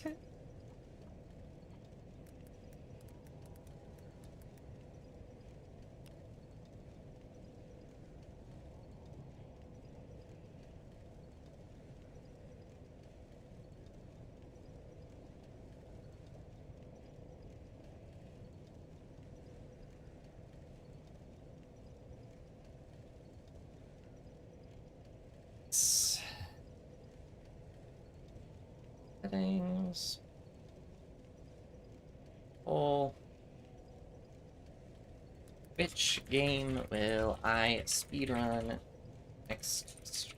Settings. Poll. Which game will I speedrun next?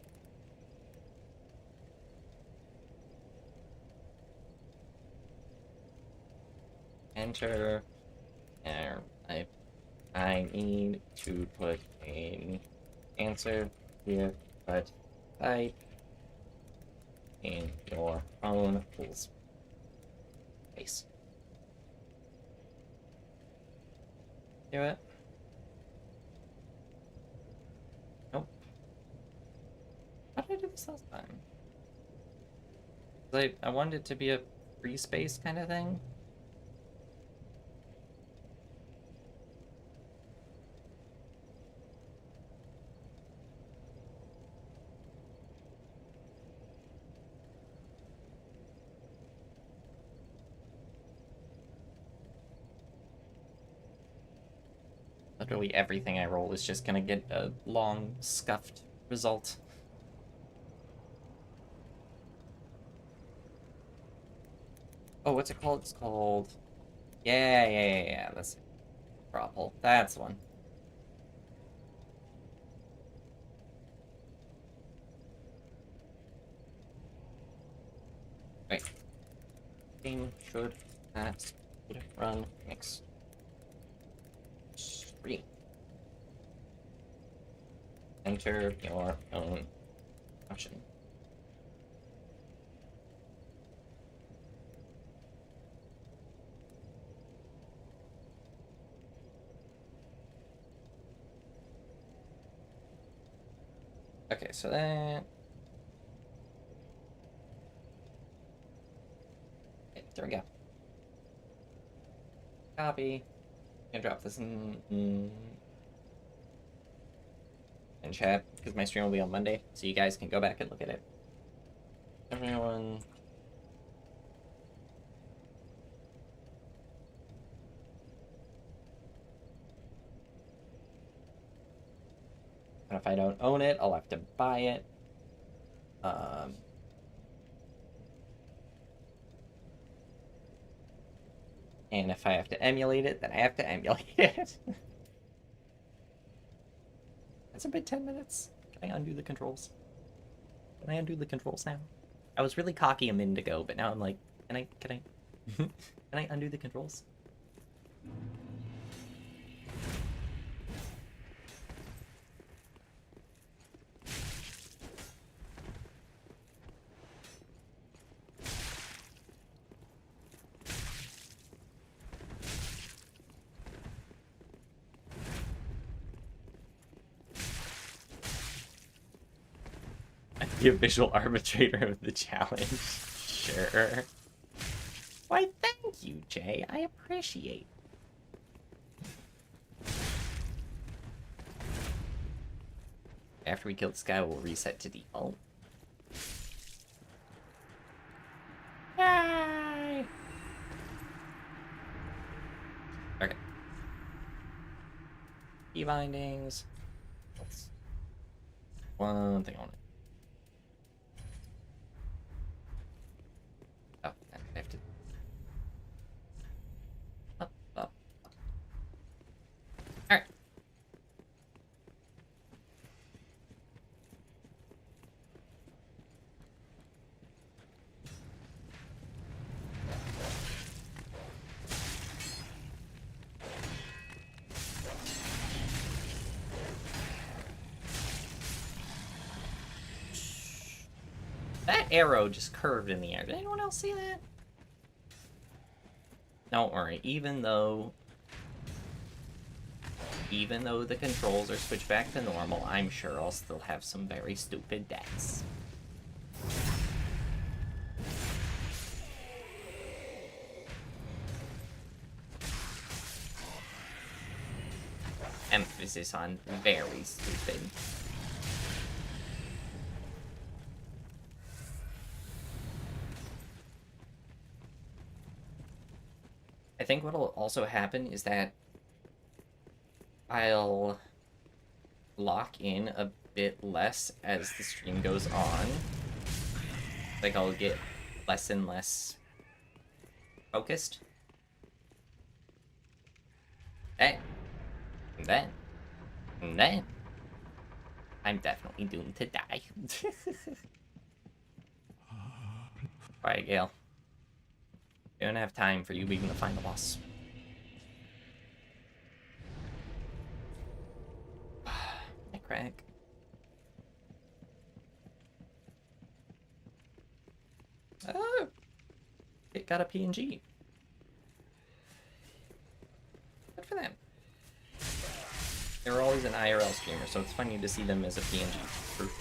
Enter. There. I need to put an answer here, but type in your own space. Do it. Nope. How did I do this last time? I wanted it to be a free space kind of thing. Literally everything I roll is just gonna get a long, scuffed result. Oh, what's it called? It's called... Yeah. That's it. Propel. That's the one. Wait. Game should run next stream. Enter your own option. Okay, so that... Okay, there we go. Copy. And drop this in chat, because my stream will be on Monday, so you guys can go back and look at it. Everyone... And if I don't own it, I'll have to buy it. And if I have to emulate it, then I have to emulate it. Has it been 10 minutes? Can I undo the controls? Can I undo the controls now? I was really cocky a minute ago, but now I'm like, can I can I undo the controls? Be a visual arbitrator of the challenge. Sure. Why, thank you, Jay. I appreciate it. After we kill this guy, we'll reset to default. Yay! Okay. Key bindings. That's one thing on it. Oh, I have to. Up, up, up. Alright. That arrow just curved in the air. Did anyone else see that? Don't worry, even though the controls are switched back to normal, I'm sure I'll still have some very stupid deaths. Emphasis on very stupid. I think what'll also happen is that I'll lock in a bit less as the stream goes on. Like, I'll get less and less focused. And then, I'm definitely doomed to die. Alright, Gale. We don't have time for you even to find the boss. Hey, crack. Oh! It got a PNG. Good for them. They were always an IRL streamer, so it's funny to see them as a PNG. Proof.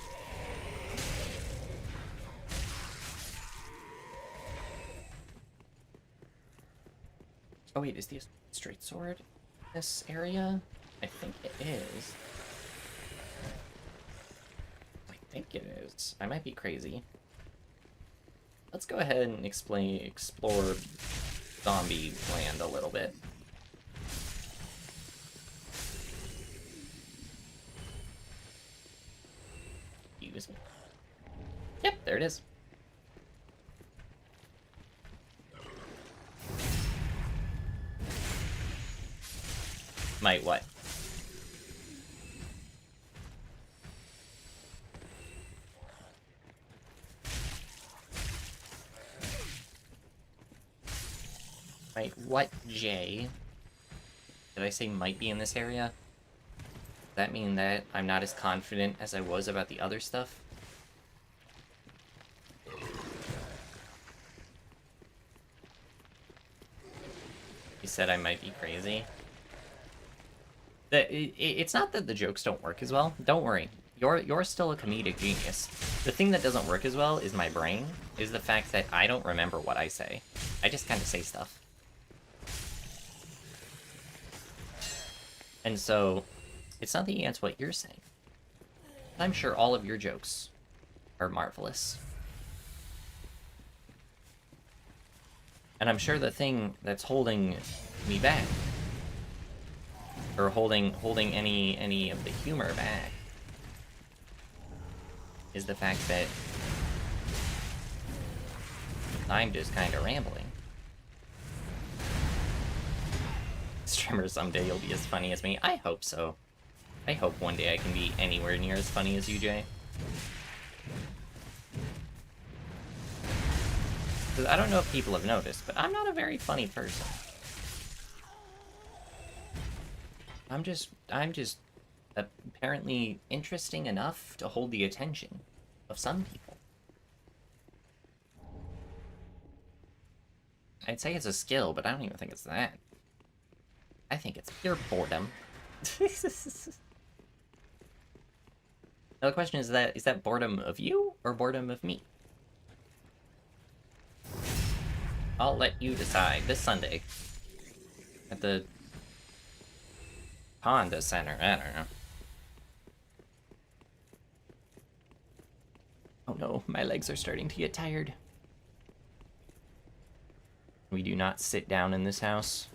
Oh wait, is the straight sword in this area? I think it is. I think it is. I might be crazy. Let's go ahead and explore zombie land a little bit. Use me. Yep, there it is. Might what? Might what, Jay? Did I say might be in this area? Does that mean that I'm not as confident as I was about the other stuff? You said I might be crazy. It's not that the jokes don't work as well. Don't worry. You're still a comedic genius. The thing that doesn't work as well is my brain, is the fact that I don't remember what I say. I just kind of say stuff. And so, it's nothing against what you're saying. I'm sure all of your jokes are marvelous. And I'm sure the thing that's holding me back, or holding any of the humor back, is the fact that I'm just kind of rambling. Streamer, someday you'll be as funny as me. I hope so. I hope one day I can be anywhere near as funny as you, Jay. Because I don't know if people have noticed, but I'm not a very funny person. I'm just apparently interesting enough to hold the attention of some people. I'd say it's a skill, but I don't even think it's that. I think it's pure boredom. Now the question is that boredom of you or boredom of me? I'll let you decide this Sunday at the Honda Center. I don't know. Oh no, my legs are starting to get tired. We do not sit down in this house.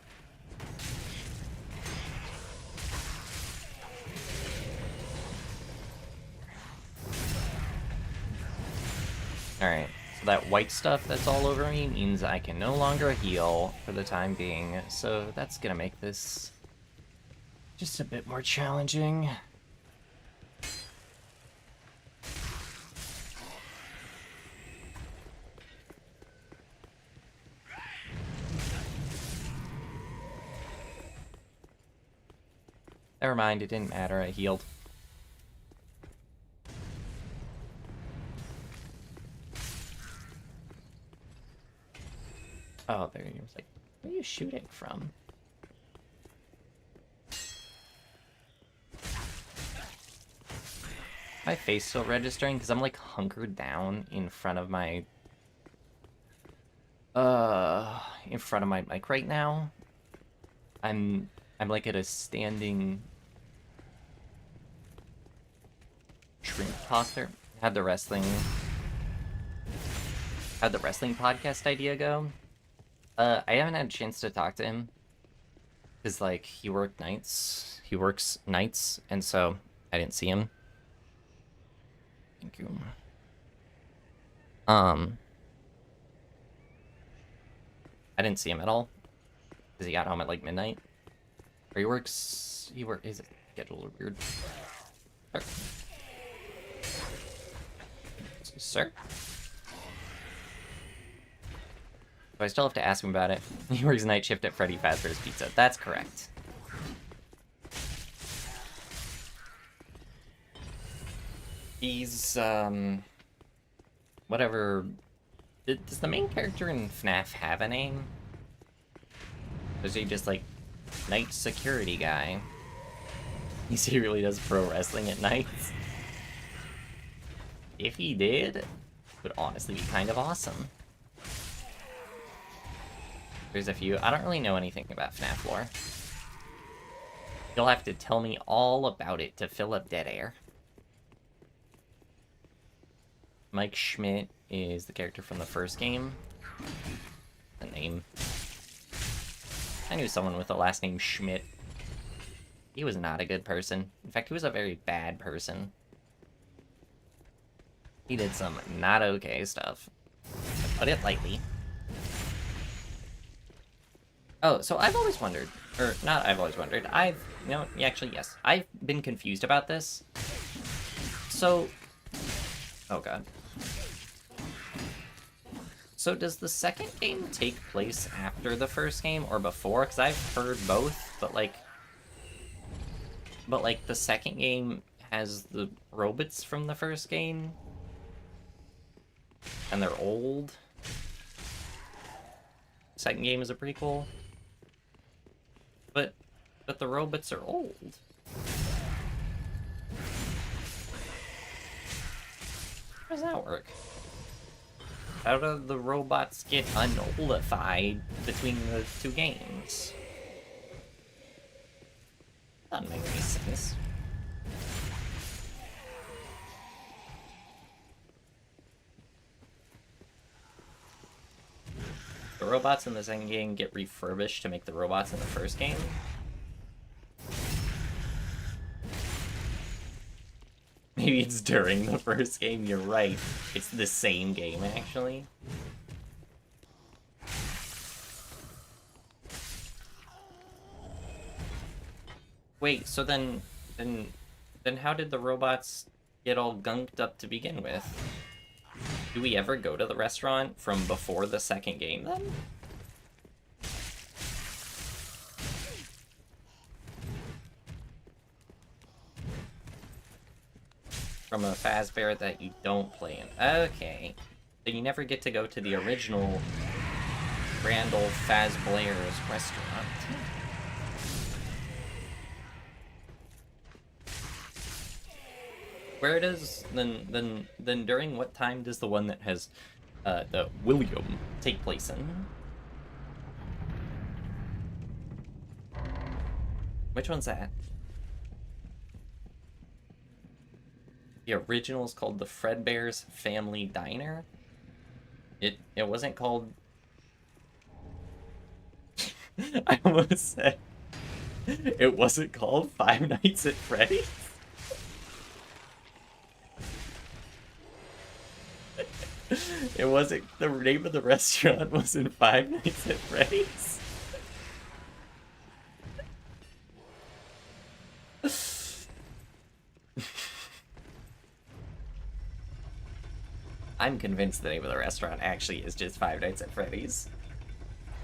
Alright, so that white stuff that's all over me means I can no longer heal for the time being, so that's gonna make this just a bit more challenging. Never mind, it didn't matter, I healed. Oh, there he was like, where are you shooting from? My face still registering? Because I'm like hunkered down in front of my mic right now. I'm like at a standing shrink posture. How'd the wrestling podcast idea go? I haven't had a chance to talk to him. Cause like he works nights, and so I didn't see him. Thank you. I didn't see him at all. Cause he got home at like midnight. Or his schedule are weird. Sir? So I still have to ask him about it. He works night shift at Freddy Fazbear's Pizza. That's correct. He's, whatever. Does the main character in FNAF have a name? Or is he just, like, night security guy? He really does pro wrestling at nights. If he did, it would honestly be kind of awesome. There's a few. I don't really know anything about FNAF lore. You'll have to tell me all about it to fill up dead air. Mike Schmidt is the character from the first game. The name. I knew someone with the last name Schmidt. He was not a good person. In fact, he was a very bad person. He did some not okay stuff. To put it lightly. Oh, so I've always wondered, or not I've always wondered, actually, yes. I've been confused about this. So, oh god. So does the second game take place after the first game or before? Because I've heard both, but like, the second game has the robots from the first game, and they're old. Second game is a prequel. But the robots are old. How does that work? How do the robots get unoldified between the two games? Doesn't make any sense. The robots in the second game get refurbished to make the robots in the first game. Maybe it's during the first game, you're right. It's the same game, actually. Wait, so then how did the robots get all gunked up to begin with? Do we ever go to the restaurant from before the second game, then? From a Fazbear that you don't play in. Okay. So you never get to go to the original Grand Old Fazbear's restaurant. Where it is, then during what time does the one that has the William take place in? Which one's that? The original is called the Fredbear's Family Diner. It wasn't called... I almost said... It wasn't called Five Nights at Freddy's? It wasn't... The name of the restaurant wasn't Five Nights at Freddy's? I'm convinced the name of the restaurant actually is just Five Nights at Freddy's.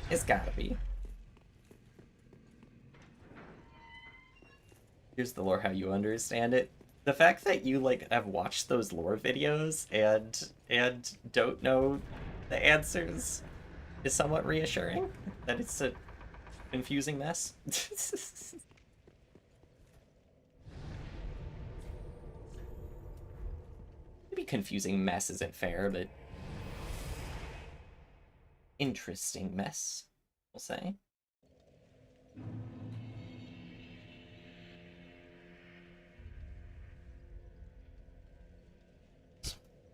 It's gotta be. Here's the lore how you understand it. The fact that you, like, have watched those lore videos and don't know the answers is somewhat reassuring. That it's a confusing mess. Maybe confusing mess isn't fair, but interesting mess, we'll say.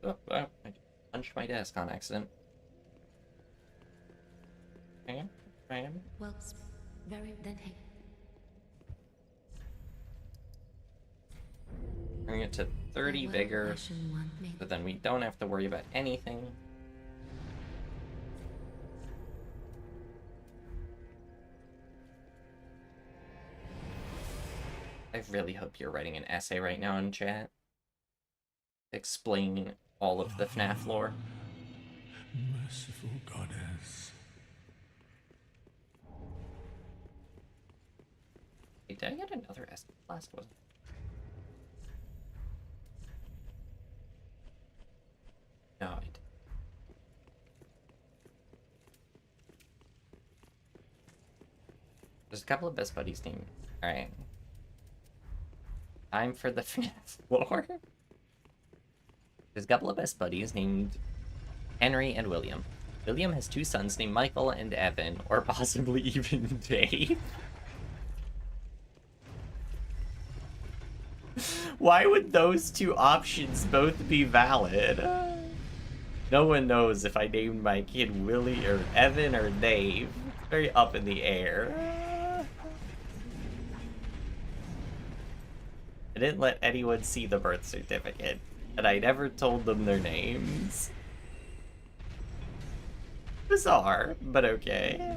Oh, I punched my desk on accident. I am. Well, very then hey. Bring it to 30 Well, bigger, I shouldn't want me. so then we don't have to worry about anything. I really hope you're writing an essay right now in chat, explaining all of the FNAF lore. Merciful goddess. Hey, did I get another essay? Last was. No, I didn't. There's a couple of best buddies named. Alright. Time for the FNAF lore. There's a couple of best buddies named Henry and William. William has two sons named Michael and Evan, or possibly even Dave. Why would those two options both be valid? No one knows if I named my kid Willie or Evan or Dave. It's very up in the air. I didn't let anyone see the birth certificate, and I never told them their names. Bizarre, but okay.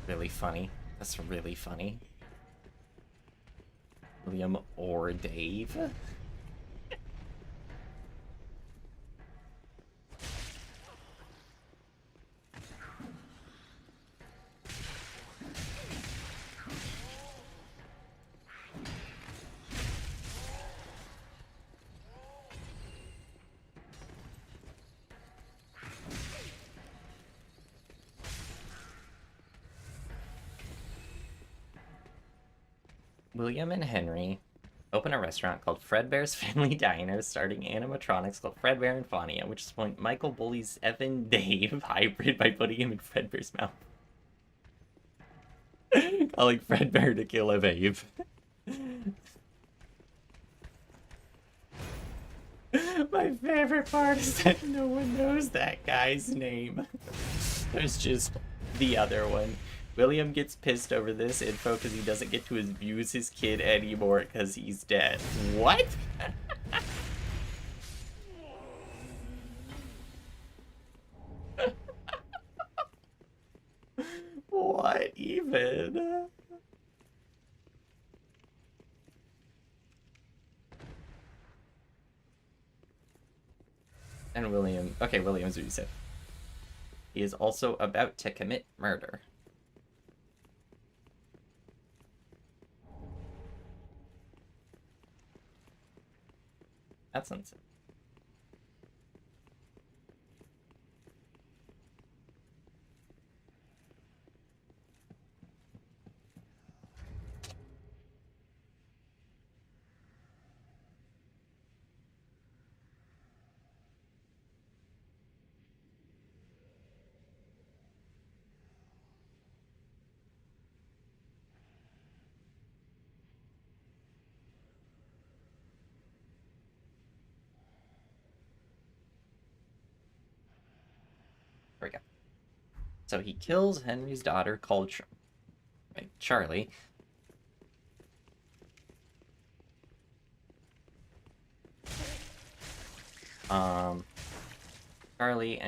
Really funny. That's really funny. William or Dave? William and Henry open a restaurant called Fredbear's Family Diner, starting animatronics called Fredbear and Faunia, at which point Michael bullies Evan Dave hybrid by putting him in Fredbear's mouth. Calling Fredbear to kill a babe. My favorite part is that no one knows that guy's name. There's just the other one. William gets pissed over this info because he doesn't get to abuse his kid anymore because he's dead. What? What even? And William... Okay, William's abusive. He is also about to commit murder. That's unsafe. we go. So he kills Henry's daughter, called Charlie.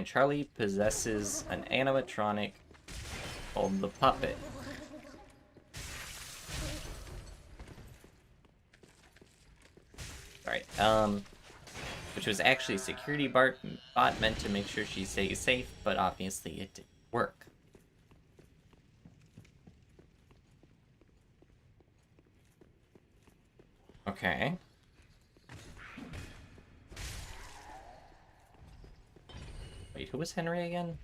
Charlie possesses an animatronic called the Puppet. Alright, which was actually a security bot meant to make sure she stays safe, but obviously it didn't work. Okay. Wait, who was Henry again?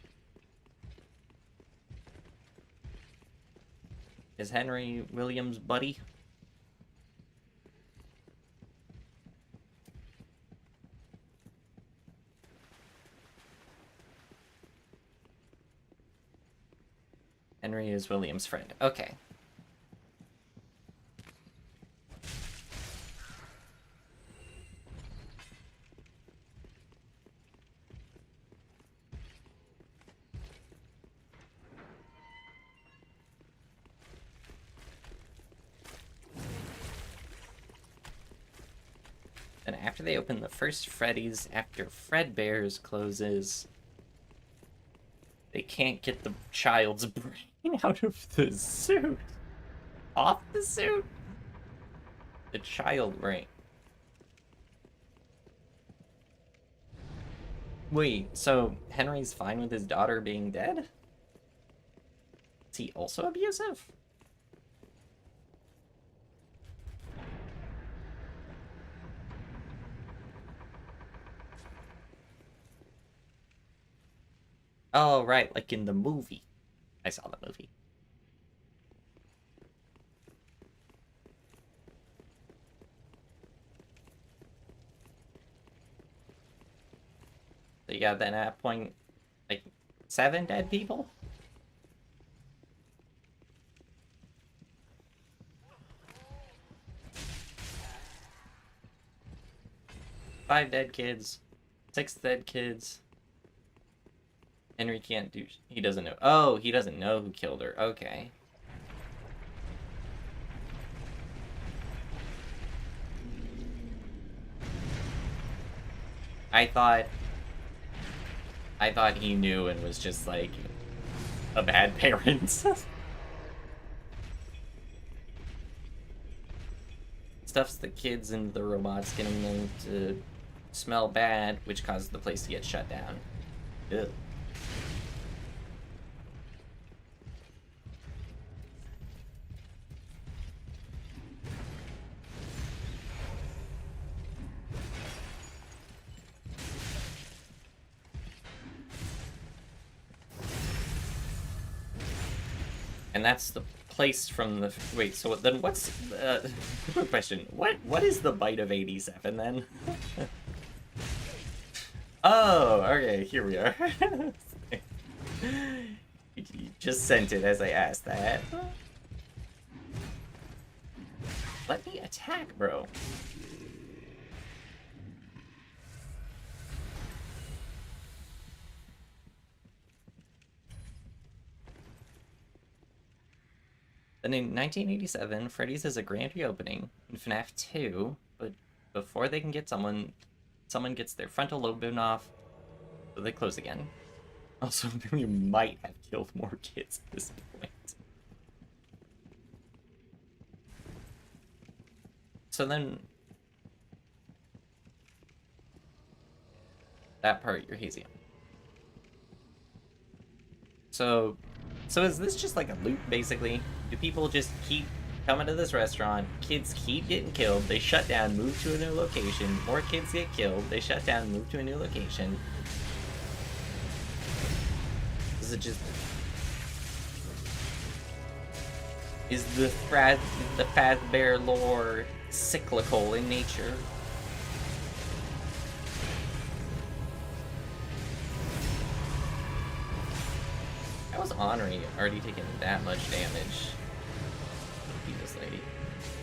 Is Henry Williams' buddy? Henry is Williams' friend. Okay. And after they open the first Freddy's, after Fredbear's closes, they can't get the child's brain out of the suit. Off the suit? The child brain. Wait, so Henry's fine with his daughter being dead? Is he also abusive? Oh, right, like in the movie. I saw the movie. So you got then at point, like, 7 dead people? Five dead kids. 6 dead kids. Henry can't do... He doesn't know... Oh, he doesn't know who killed her. Okay. I thought he knew and was just, like, a bad parent. Stuffs the kids into the robots, getting them to smell bad, which causes the place to get shut down. Ugh. And that's the place from the... Wait, so then what's... quick question. What is the bite of 87, then? Oh, okay, here we are. You just sent it as I asked that. Let me attack, bro. Then in 1987, Freddy's has a grand reopening in FNAF 2, but before they can get someone gets their frontal lobe bitten off, so they close again. Also, you might have killed more kids at this point. So then... That part, you're hazy on. So is this just like a loop, basically? Do people just keep coming to this restaurant, kids keep getting killed, they shut down, move to a new location, more kids get killed, they shut down, move to a new location? Is it just... Is the Fazbear lore cyclical in nature? How was Henri already taking that much damage? Be this lady.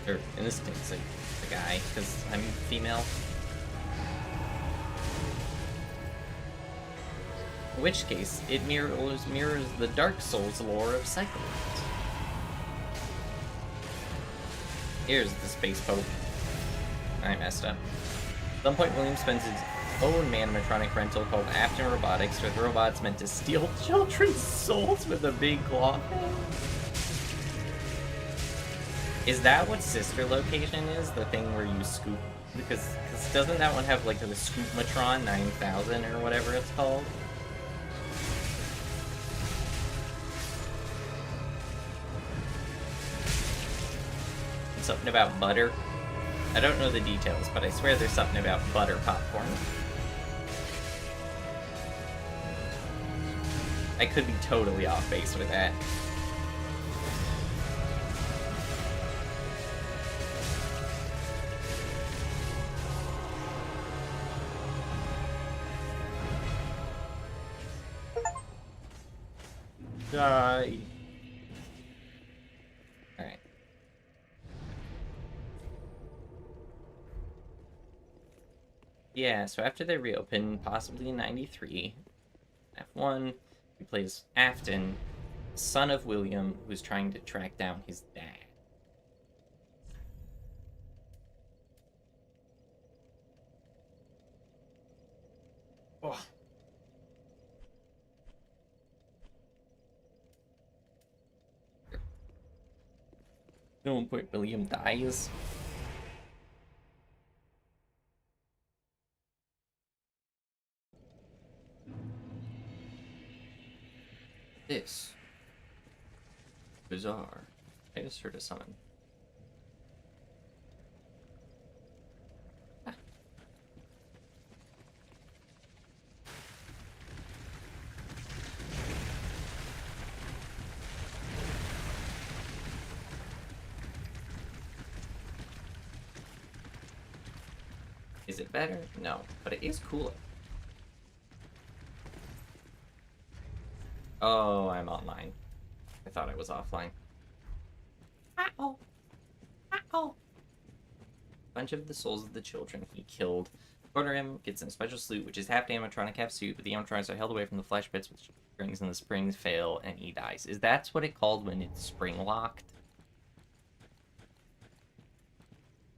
Or, in this case, like, the guy, because I'm female. In which case, it mirrors the Dark Souls lore of Cyclones. Here's the Space Pope. I messed up. At some point, William spends his own animatronic rental called Afton Robotics with robots meant to steal children's souls with a big claw thing. Is that what Sister Location is? The thing where you scoop? Because doesn't that one have like the Scoopmatron 9000 or whatever it's called? And something about butter. I don't know the details, but I swear there's something about butter popcorn. I could be totally off base with that. Die. Alright. Yeah, so after they reopen, possibly in 93, F1, he plays Afton, son of William, who's trying to track down his dad. Oh. At one point, William dies. This. Bizarre. I just heard a summon. Ah. Is it better? No, but it is cooler. Oh, I'm online. I thought I was offline. Uh-oh. Uh-oh. Bunch of the souls of the children he killed. Corner him, gets in a special suit, which is half animatronic, half suit, but the animatronics are held away from the flesh bits, which springs, and the springs fail, and he dies. Is that what it called when it's spring-locked?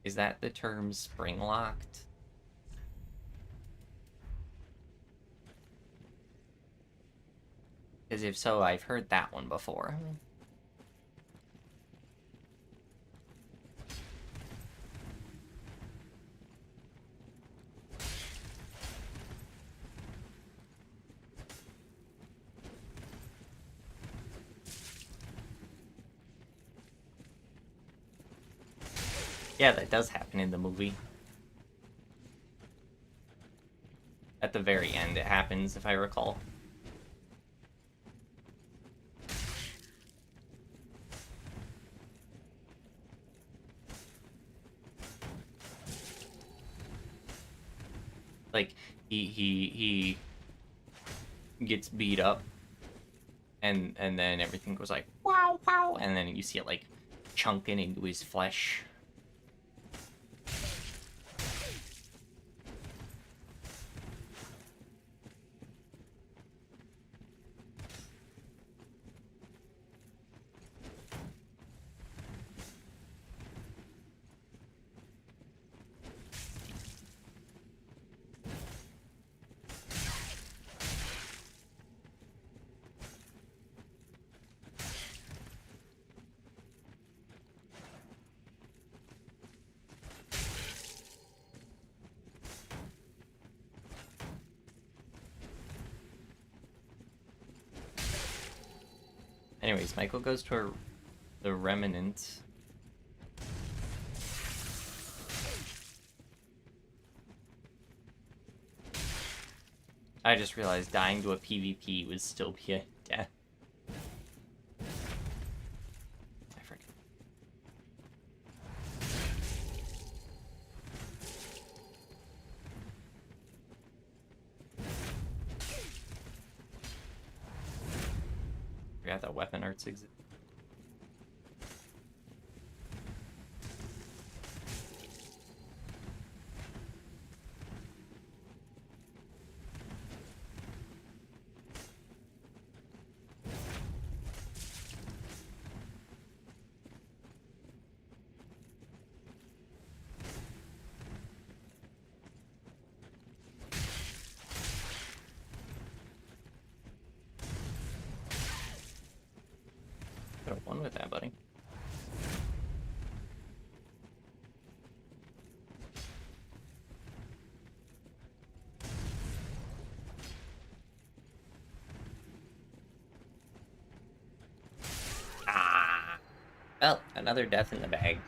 Is that the term spring-locked? Because if so, I've heard that one before. Yeah, that does happen in the movie. At the very end, it happens, if I recall. Like, he gets beat up, and then everything goes like, wow, wow, and then you see it, like, chunking into his flesh. Anyways, Michael goes to the Remnant. I just realized dying to a PvP would still be a death. I forget. Forgot that weapon arts exist. with that, buddy. Ah! Well, another death in the bag.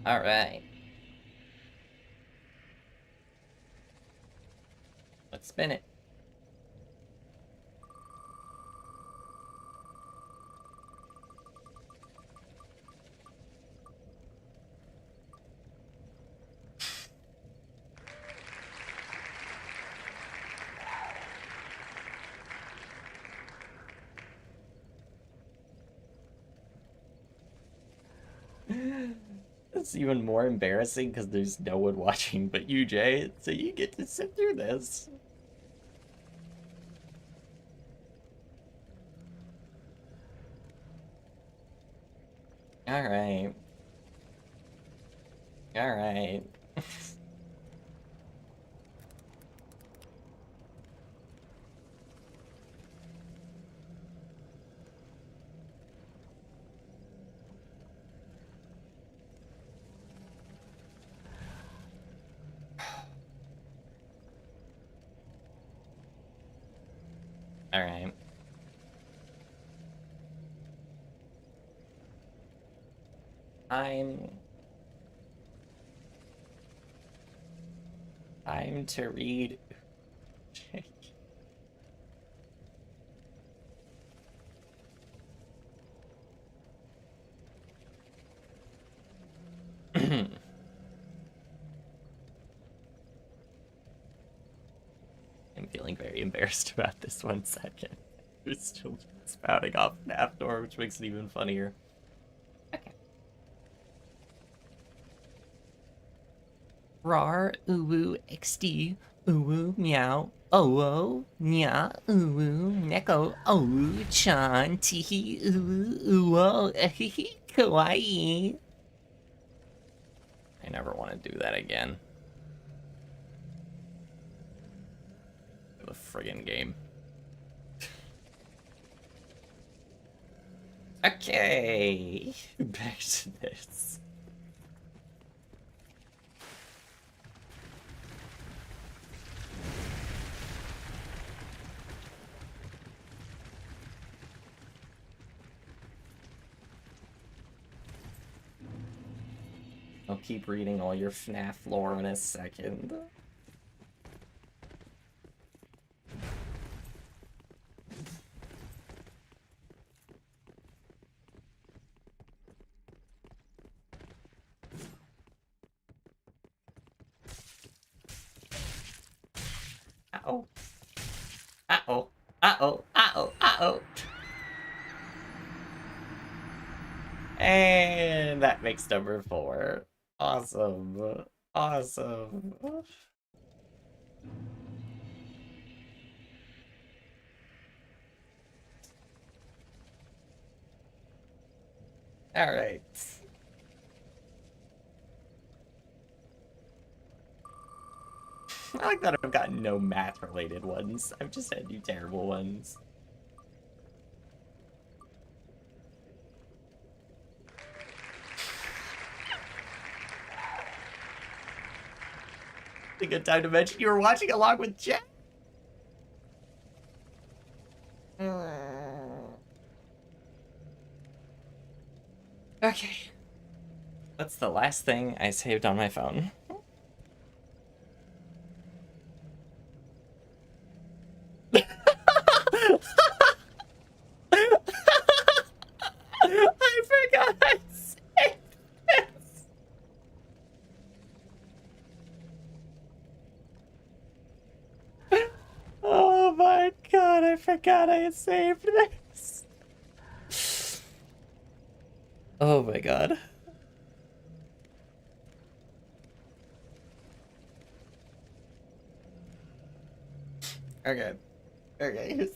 Alright. Let's spin it. It's even more embarrassing because there's no one watching but you, Jay, so you get to sit through this. Alright. Alright. Alright. Time to read. I'm feeling very embarrassed about this 1 second. There's still spouting off an app door, which makes it even funnier. Okay. Rar, uwu, xd, uwu, meow, owo, nya, uwu, neko, owu, chan, tihi, uwu, uwo, ahihi, kawaii. I never want to do that again. The friggin' game. Okay, back to this. I'll keep reading all your FNAF lore in a second. Uh-oh. Uh-oh. Uh-oh. Uh-oh. Uh-oh. And that makes number 4. Awesome. Awesome. Alright. I like that I've gotten no math-related ones. I've just had you terrible ones. A good time to mention you were watching along with Jack. Okay. That's the last thing I saved on my phone. I forgot I saved this. Oh my god, I forgot I saved this. Oh my god. Okay. Okay,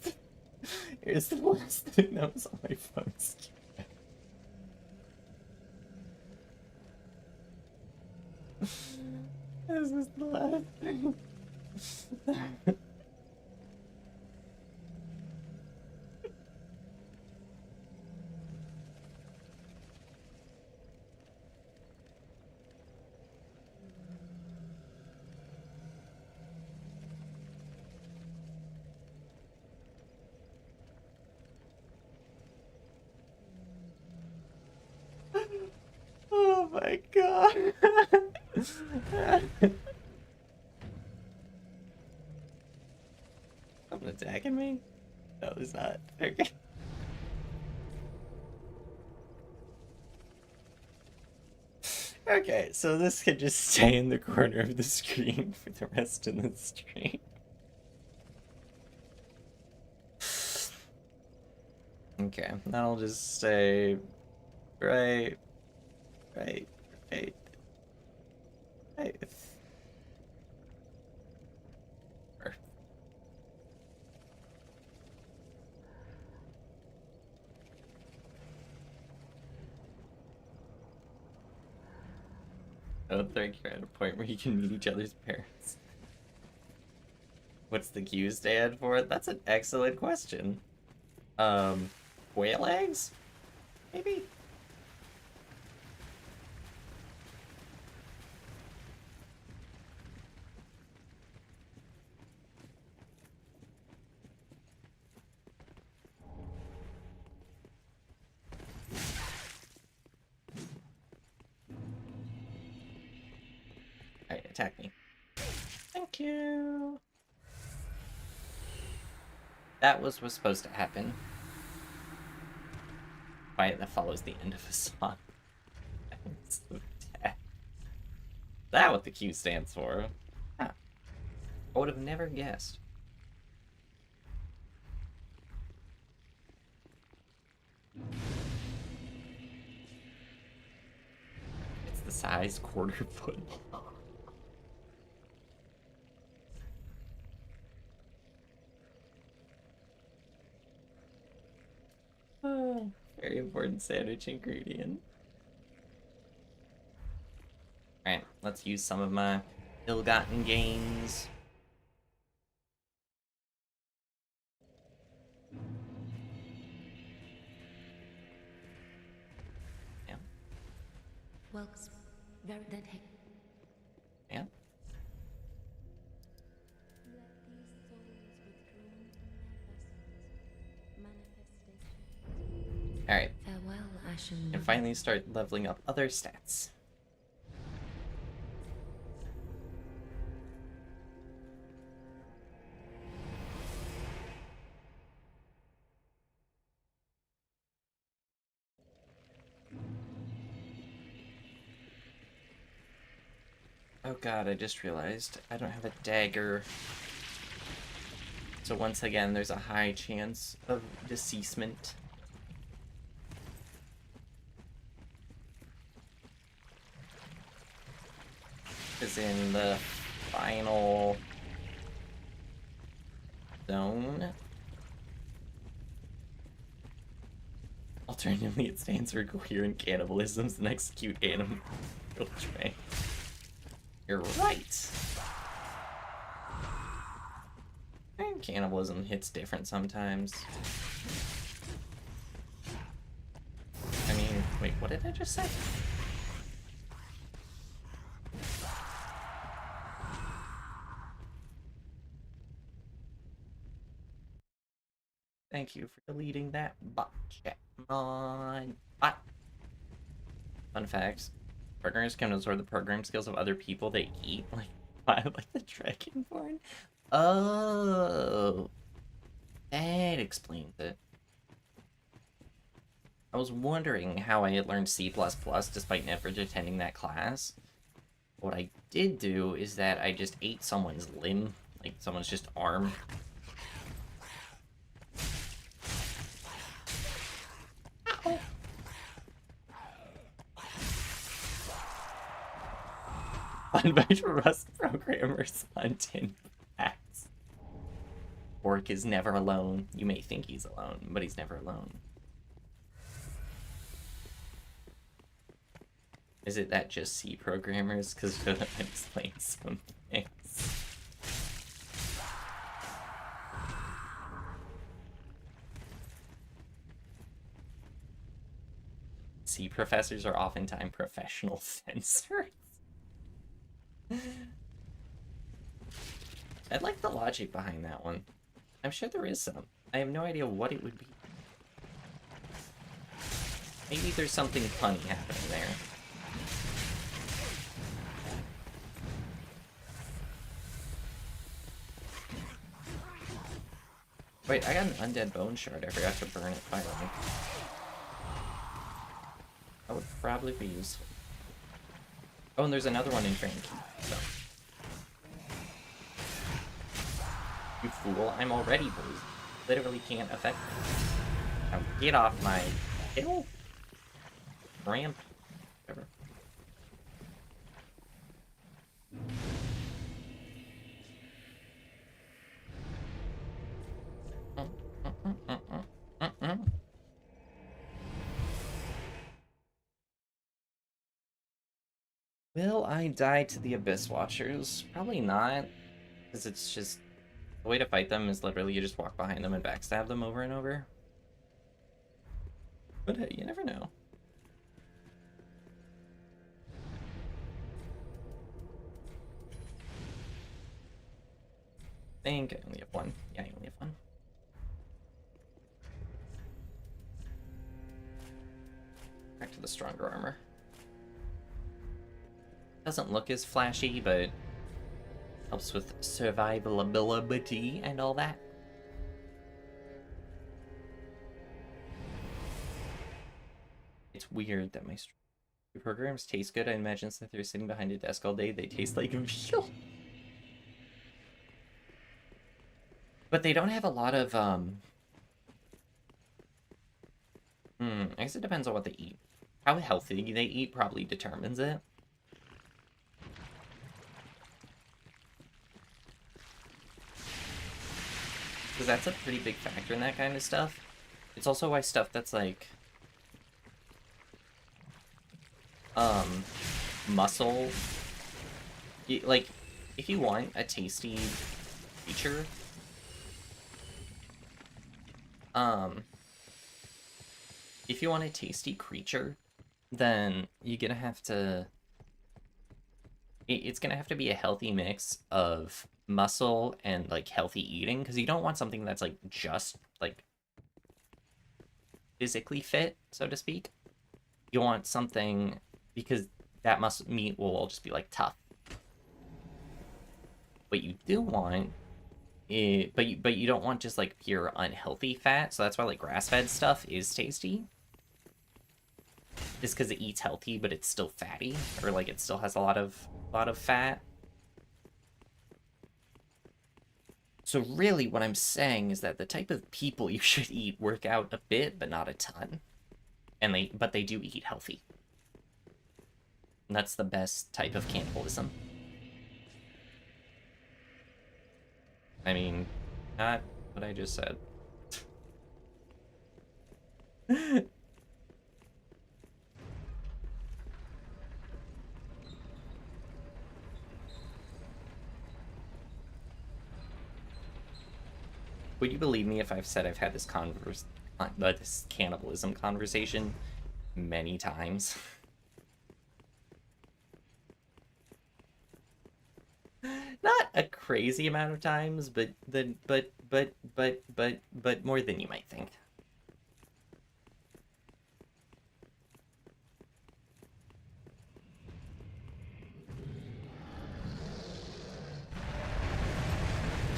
here's the last thing that was on my phone. This This is the last thing. Oh my god. Someone attacking me? No, it's not. Okay. Okay, so this could just stay in the corner of the screen for the rest of the stream. Okay, that'll just stay right. Right. Or- I don't think you're at a point where you can meet each other's parents. What's the Q stand for? That's an excellent question. Whale eggs? Maybe? Alright, attack me. Thank you. That was what's supposed to happen. Quiet that follows the end of a song. So sad. That what the Q stands for. Huh. I would have never guessed. It's the size quarter foot. Oh, very important sandwich ingredient. Alright, let's use some of my ill-gotten gains. Yeah. Welks, very that heck. Yeah. Let these souls withdrawn from their vessels, manifestations. Alright. Farewell, Ashen. And finally start leveling up other stats. Oh god, I just realized I don't have a dagger. So once again, there's a high chance of deceasement. Because in the final zone, alternatively it stands for coherent cannibalisms and execute animal tray. You're right. And cannibalism hits different sometimes. I mean, wait, what did I just say? Thank you for deleting that bot chat mod. Bot. Fun facts. Partners can absorb the program skills of other people they eat, like the Dragonborn. Oh, that explains it. I was wondering how I had learned C++ despite never attending that class. What I did do is that I just ate someone's limb, like someone's just arm. Fun by Rust programmers on tin packs. Orc is never alone. You may think he's alone, but he's never alone. Is it that just C programmers? Because that explains some things. C professors are oftentimes professional censors. I like the logic behind that one. I'm sure there is some. I have no idea what it would be. Maybe there's something funny happening there. Wait, I got an undead bone shard. I forgot to burn it finally. That would probably be useful. Oh, and there's another one in Frank. So. You fool, I'm already poisoned. Literally can't affect me. Now get off my hill. Ramp. Whatever. Will I die to the Abyss Watchers? Probably not. Because it's just... The way to fight them is literally you just walk behind them and backstab them over and over. But hey, you never know. I think I only have one. Yeah, I only have one. Back to the stronger armor. Doesn't look as flashy, but helps with survivability and all that. It's weird that my programs taste good. I imagine since they're sitting behind a desk all day, they taste like veal. But they don't have a lot of, I guess it depends on what they eat. How healthy they eat probably determines it. Because that's a pretty big factor in that kind of stuff. It's also why stuff that's like... muscle... Like, if you want a tasty feature... if you want a tasty creature, then you're gonna have to... It's gonna have to be a healthy mix of muscle and, like, healthy eating, because you don't want something that's, like, just, like, physically fit, so to speak. You want something, because that meat will all just be, like, tough. What you do want... but you don't want just, like, pure unhealthy fat, so that's why, like, grass-fed stuff is tasty. Just because it eats healthy, but it's still fatty, or, like, it still has a lot of fat. So really, what I'm saying is that the type of people you should eat work out a bit, but not a ton. But they do eat healthy. And that's the best type of cannibalism. I mean, not what I just said. Would you believe me if I've said I've had this this cannibalism conversation many times? Not a crazy amount of times, but more than you might think.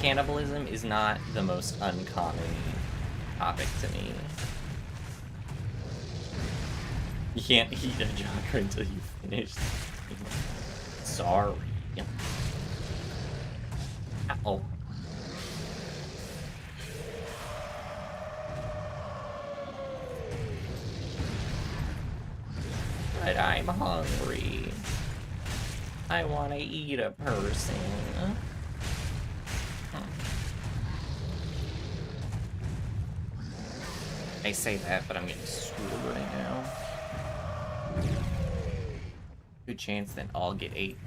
Cannibalism is not the most uncommon topic to me. You can't eat a jogger until you finish. Sorry. Ow. But I'm hungry. I want to eat a person. I say that, but I'm getting schooled right now. Good chance then I'll get 8.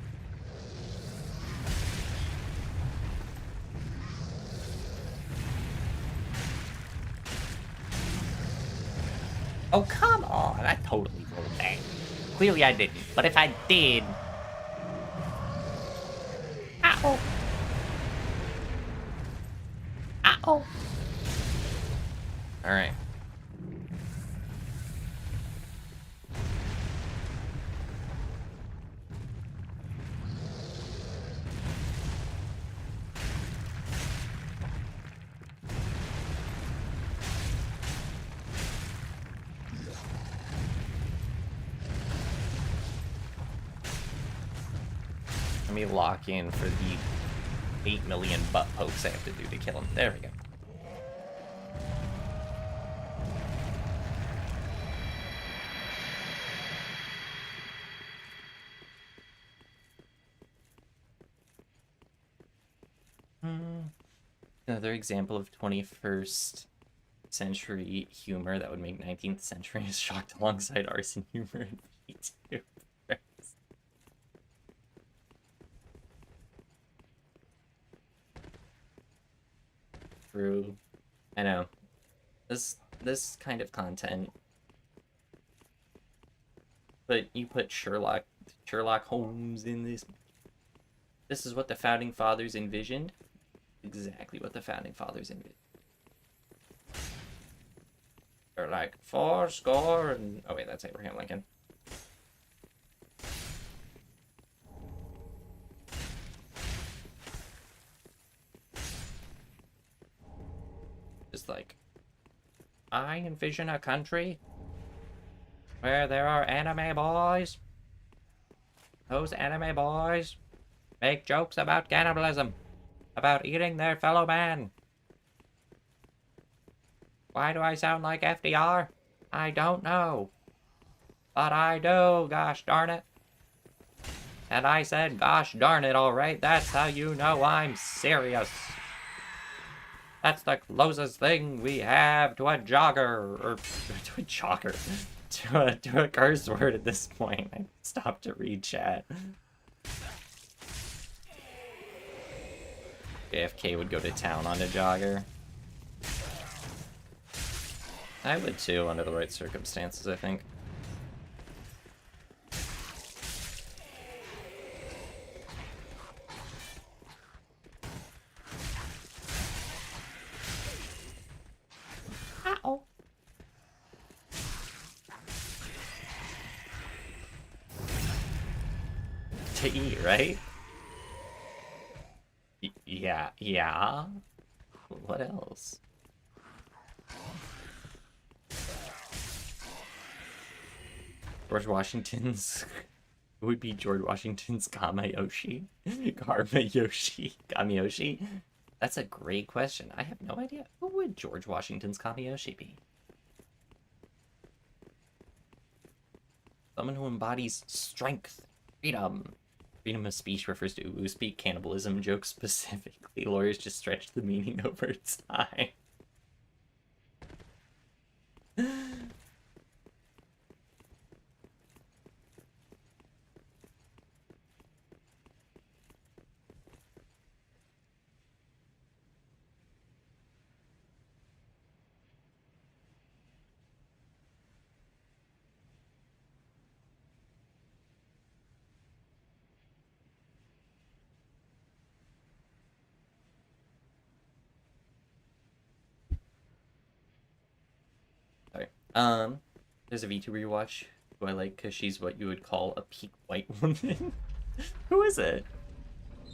Oh, come on! I totally rolled that. Clearly I didn't, but if I did... Ow! Ow! Alright. Let me lock in for the 8 million butt pokes I have to do to kill him. There we go. Another example of 21st century humor that would make 19th century is shocked alongside arson humor and vtubers. True. I know. This kind of content. But you put Sherlock Holmes in this. This is what the founding fathers envisioned. Exactly what the founding fathers envisioned. They're like 4 and oh wait, that's Abraham Lincoln. Just like, I envision a country where there are anime boys. Those anime boys make jokes about cannibalism, about eating their fellow man. Why do I sound like FDR? I don't know. But I do, gosh darn it. And I said, gosh darn it, alright. That's how you know I'm serious. That's the closest thing we have to a jogger, or to a jogger, to a curse word at this point. I stopped to read chat. JFK would go to town on a jogger. I would too, under the right circumstances, I think. Ow. To eat, right? Yeah. What else? George Washington's... Who would be George Washington's Kamayoshi? Kamiyoshi? That's a great question. I have no idea. Who would George Washington's Kamiyoshi be? Someone who embodies strength, freedom. Freedom of speech refers to who speak cannibalism jokes specifically. Lawyers just stretch the meaning over time. Sorry. There's a VTuber you watch who I like because she's what you would call a peak white woman. Who is it?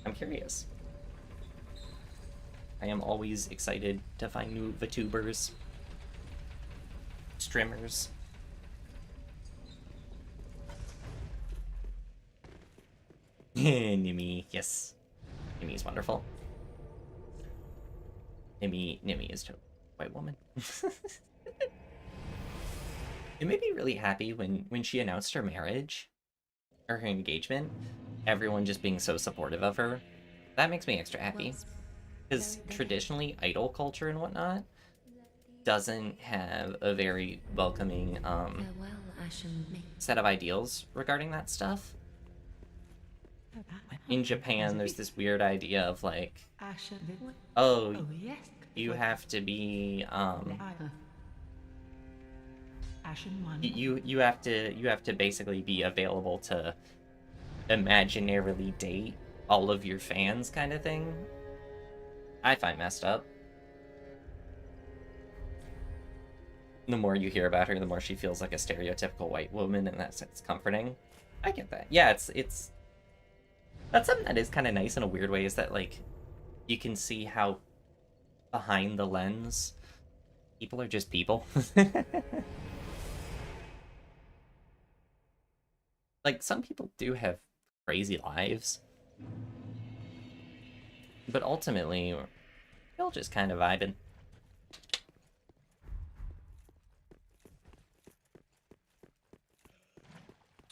I'm curious. I am always excited to find new VTubers. Streamers. Nimi, yes. Nimi is wonderful. Nimi is a white woman. It made me really happy when she announced her marriage, or her engagement, everyone just being so supportive of her. That makes me extra happy. Because traditionally, idol culture and whatnot doesn't have a very welcoming set of ideals regarding that stuff. in Japan, there's this weird idea of like, Ashen. oh, Oh, yes. you have to be Ashen one. you have to basically be available to imaginarily date all of your fans, kind of thing. I find messed up. The more you hear about her, the more she feels like a stereotypical white woman, and that's comforting. I get that. Yeah, it's that's something that is kind of nice in a weird way, is that like you can see how behind the lens people are just people. Like, some people do have crazy lives, but ultimately we're all just kind of vibing.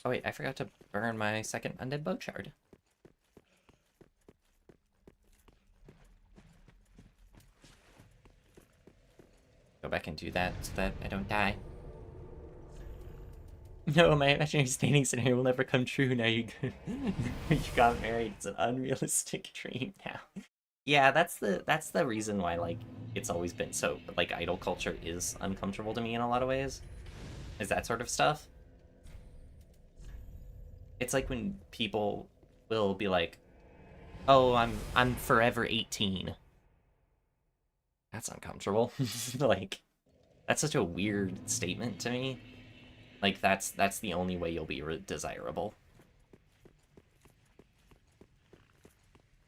Oh wait, I forgot to burn my second undead bug shard. Go back and do that so that I don't die. No, my imaginary standing scenario will never come true. Now you got married. It's an unrealistic dream now. Yeah, that's the reason why, like, it's always been so, like, idol culture is uncomfortable to me in a lot of ways. Is that sort of stuff. It's like when people will be like, "Oh, I'm forever 18." That's uncomfortable. Like, that's such a weird statement to me. Like, that's the only way you'll be desirable.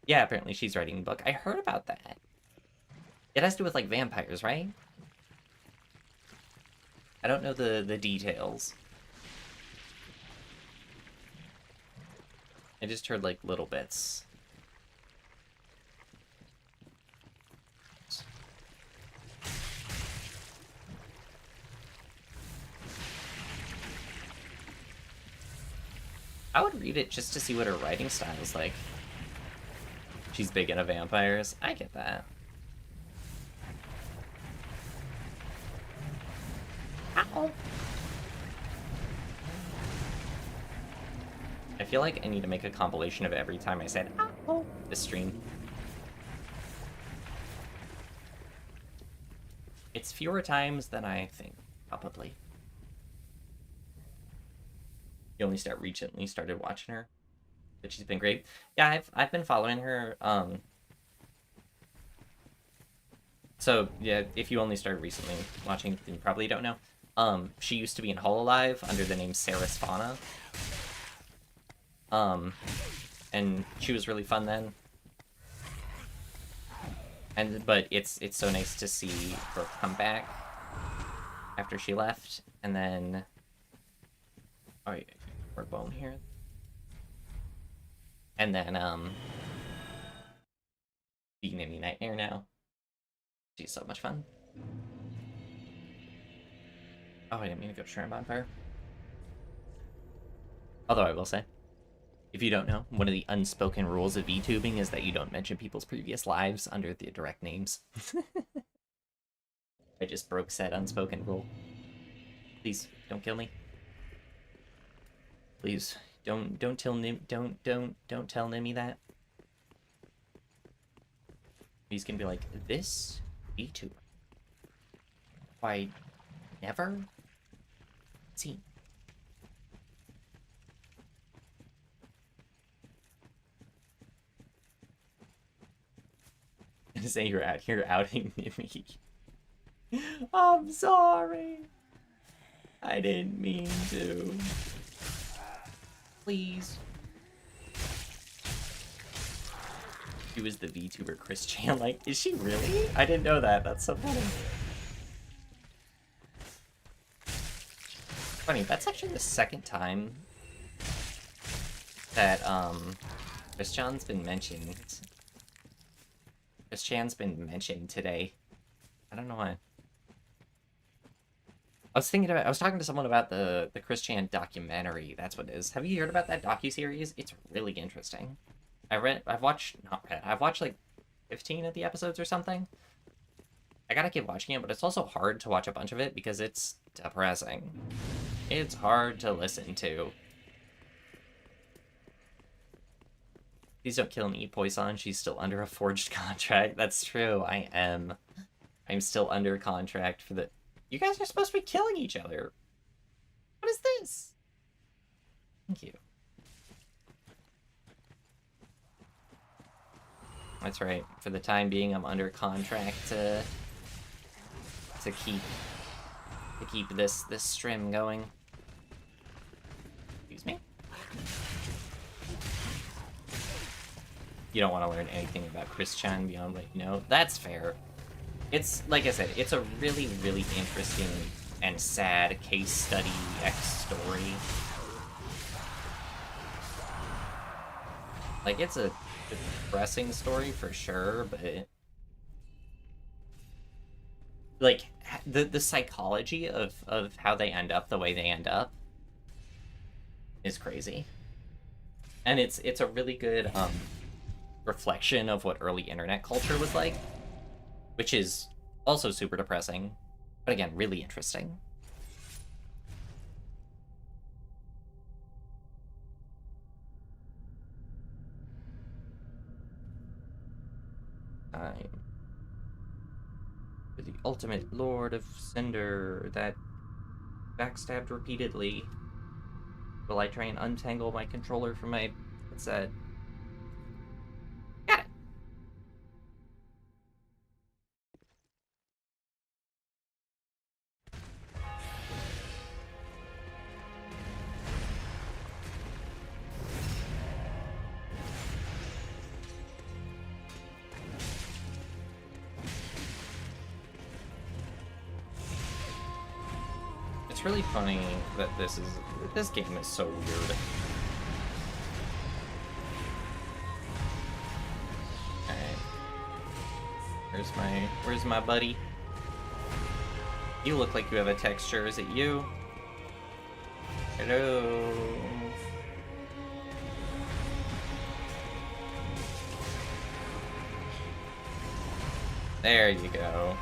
Yeah, apparently she's writing a book. I heard about that. It has to do with, like, vampires, right? I don't know the details. I just heard, like, little bits. I would read it just to see what her writing style is like. She's big into vampires. I get that. Ow. I feel like I need to make a compilation of every time I said ow this stream. It's fewer times than I think, probably. You only recently started watching her, but she's been great. Yeah, I've been following her. So yeah, if you only started recently watching, then you probably don't know. She used to be in Hololive under the name Sarah's Fauna. And she was really fun then. But it's so nice to see her come back after she left, and then oh yeah, we're bone here. And then being any nightmare now. She's so much fun. Oh, I didn't mean to go to Shrine Bonfire. Although I will say, if you don't know, one of the unspoken rules of VTubing is that you don't mention people's previous lives under the direct names. I just broke said unspoken rule. Please don't kill me. Please don't tell Nimi that. He's gonna be like, this VTuber I never seen. To say you're out here outing me. I'm sorry. I didn't mean to. Please. She was the VTuber Chris Chan. Like, is she really? I didn't know that. That's so funny. Funny, that's actually the second time that Chris Chan's been mentioned. Chris Chan's been mentioned today. I don't know why. I was talking to someone about the Chris Chan documentary. That's what it is. Have you heard about that docuseries? It's really interesting. I've watched like 15 of the episodes or something. I gotta keep watching it, but it's also hard to watch a bunch of it because it's depressing. It's hard to listen to. Please don't kill me, Poisson. She's still under a forged contract. That's true. I am. I'm still under contract for the... You guys are supposed to be killing each other. What is this? Thank you. That's right. For the time being, I'm under contract to keep this stream going. Excuse me? You don't want to learn anything about Christian beyond what you know. That's fair. It's, like I said, it's a really, really interesting and sad case study X story. Like, it's a depressing story for sure, but... Like, the psychology of how they end up the way they end up is crazy. And it's a really good, reflection of what early internet culture was like, which is also super depressing, but again, really interesting. I'm the ultimate lord of Cinder that backstabbed repeatedly. Will I try and untangle my controller from my headset? Got it. It's really funny that this game is so weird. Alright. Where's my buddy? You look like you have a texture. Is it you? Hello. There you go.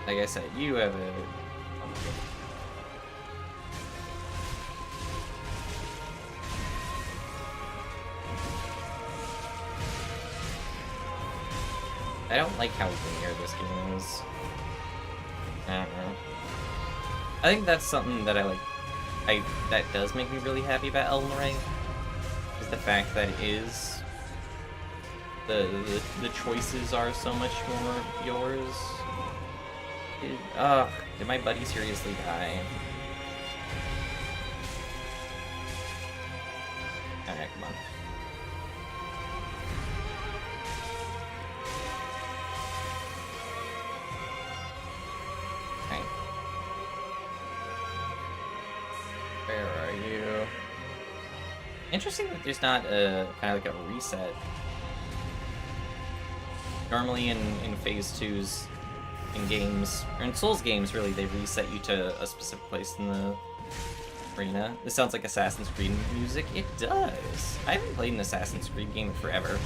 Like I said, you have a... I don't like how linear this game is. I don't know. I think that's something that I like. That does make me really happy about Elden Ring. Is the fact that it is... The choices are so much more yours. Did my buddy seriously die? Alright, come on. Okay. Where are you? Interesting that there's not a kind of like a reset. Normally in phase 2s in games, or in Souls games really, they reset you to a specific place in the arena. This sounds like Assassin's Creed music. It does. I haven't played an Assassin's Creed game in forever.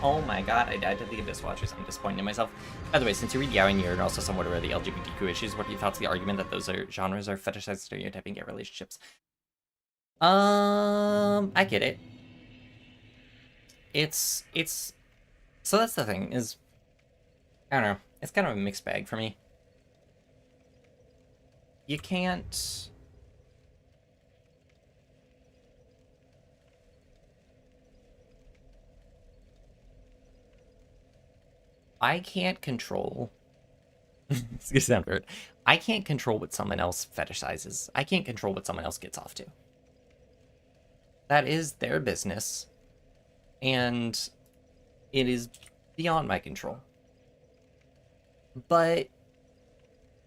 Oh my god, I died to the Abyss Watchers. I'm disappointed in myself. By the way, since you read Yaoi and you're also somewhat aware of the LGBTQ issues, what are your thoughts on the argument that those genres are fetishized stereotyping gay relationships? I get it. It's... So that's the thing, is... I don't know. It's kind of a mixed bag for me. You can't... I can't control... It's gonna sound weird. I can't control what someone else fetishizes. I can't control what someone else gets off to. That is their business. And it is beyond my control. But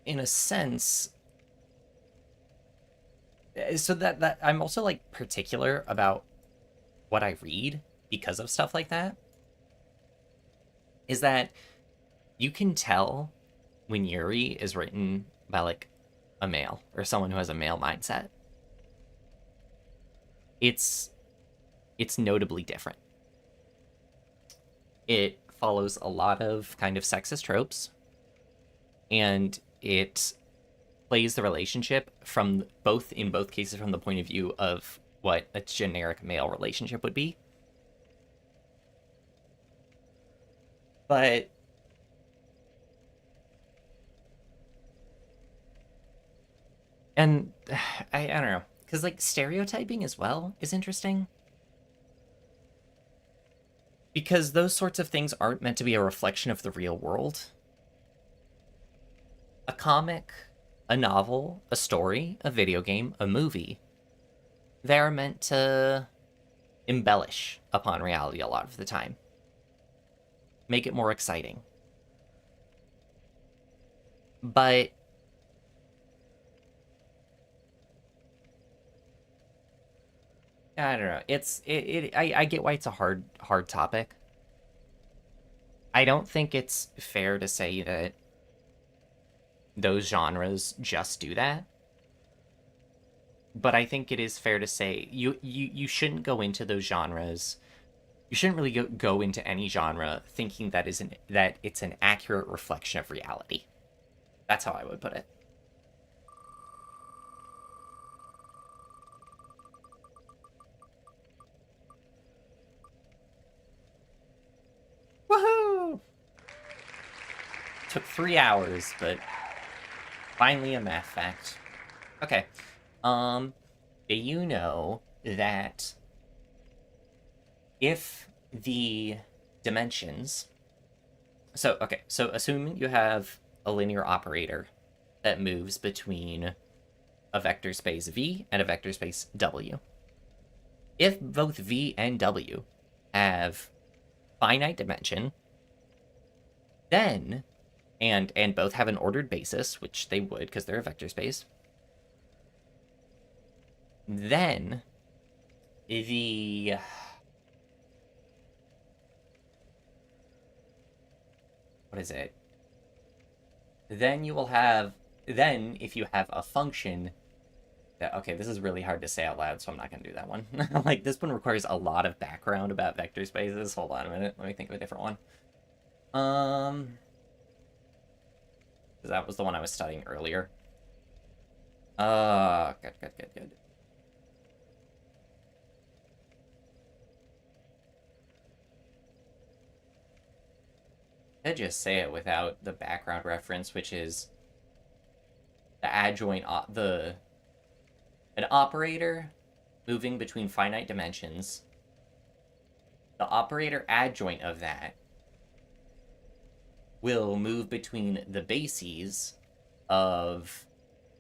in a sense... So that I'm also, like, particular about what I read because of stuff like that. Is that you can tell when Yuri is written by, like, a male or someone who has a male mindset. it's notably different. It follows a lot of kind of sexist tropes, and it plays the relationship from in both cases from the point of view of what a generic male relationship would be. But and I don't know, because like stereotyping as well is interesting, because those sorts of things aren't meant to be a reflection of the real world. A comic, a novel, a story, a video game, a movie, they're meant to embellish upon reality a lot of the time, make it more exciting. But I don't know. I get why it's a hard topic. I don't think it's fair to say that those genres just do that. But I think it is fair to say you shouldn't go into those genres. You shouldn't really go into any genre thinking that it's an accurate reflection of reality. That's how I would put it. Woohoo! Took 3 hours, but finally a math fact. Okay. Do you know that if the dimensions... So assuming you have a linear operator that moves between a vector space V and a vector space W. If both V and W have finite dimension, then, and both have an ordered basis, which they would because they're a vector space, then the what is it? Then you will have, then if you have a function that, okay, this is really hard to say out loud, so I'm not going to do that one. Like, this one requires a lot of background about vector spaces. Hold on a minute. Let me think of a different one. That was the one I was studying earlier. Good. I just say it without the background reference, which is the adjoint, an operator moving between finite dimensions. The operator adjoint of that will move between the bases of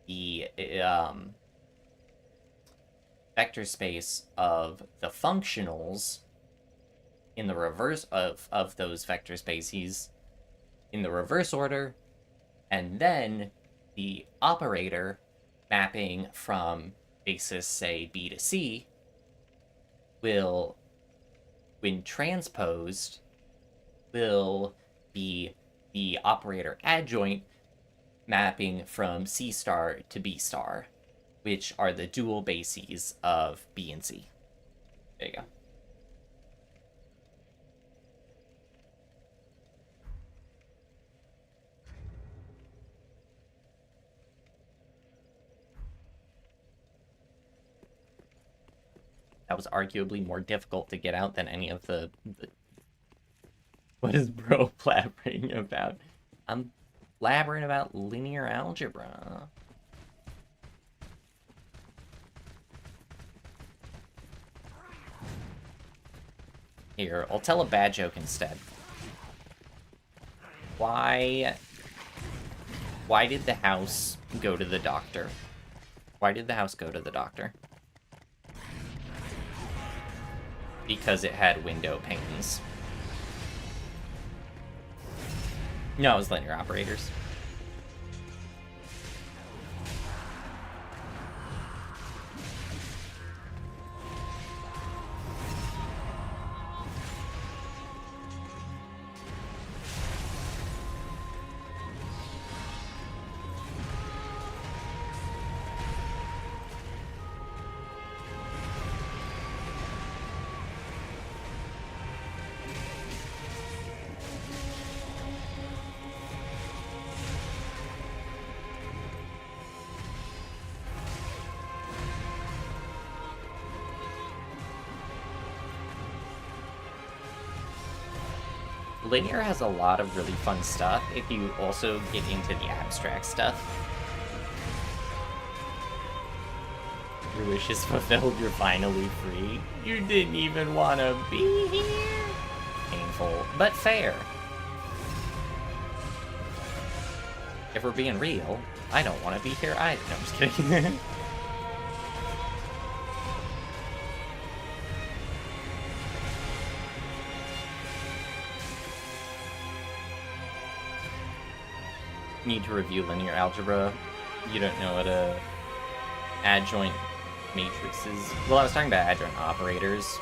the vector space of the functionals in the reverse of those vector spaces in the reverse order, and then the operator mapping from basis, say, B to C, will, when transposed, will be the operator adjoint mapping from C star to B star, which are the dual bases of B and C. There you go. That was arguably more difficult to get out than any of the... What is bro blabbering about? I'm blabbering about linear algebra. Here, I'll tell a bad joke instead. Why did the house go to the doctor? Why did the house go to the doctor? Because it had window panes. No, it was linear operators. linear has a lot of really fun stuff if you also get into the abstract stuff. Your wish is fulfilled, you're finally free. You didn't even want to be here. Painful, but fair. If we're being real, I don't want to be here either. No, I'm just kidding. Need to review linear algebra. You don't know what a adjoint matrix is. Well, I was talking about adjoint operators.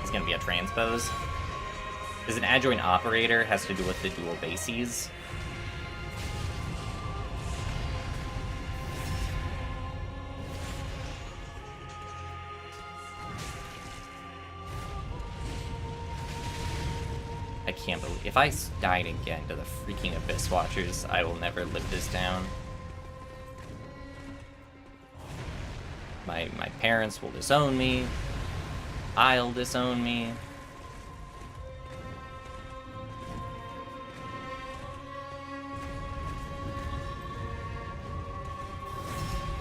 It's going to be a transpose. Because an adjoint operator has to do with the dual bases. I can't believe... If I died again to the freaking Abyss Watchers, I will never live this down. My parents will disown me. I'll disown me.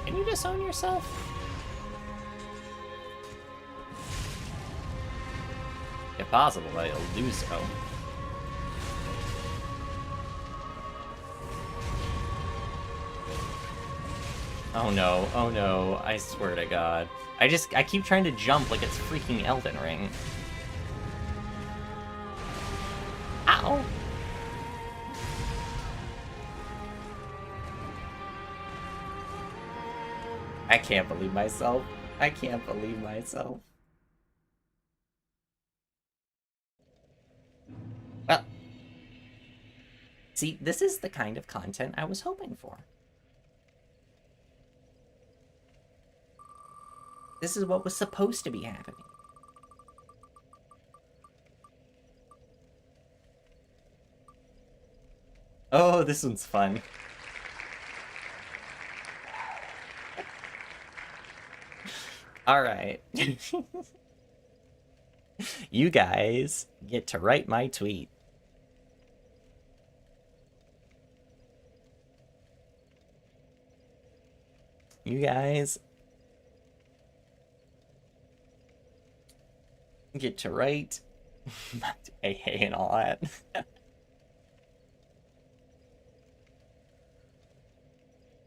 Can you disown yourself? If possible, I'll do so. Oh no, I swear to God. I keep trying to jump like it's freaking Elden Ring. Ow! I can't believe myself. I can't believe myself. Well, see, this is the kind of content I was hoping for. This is what was supposed to be happening. Oh, this one's fun. Alright. You guys get to write my tweet. You guys get to write AA and all that.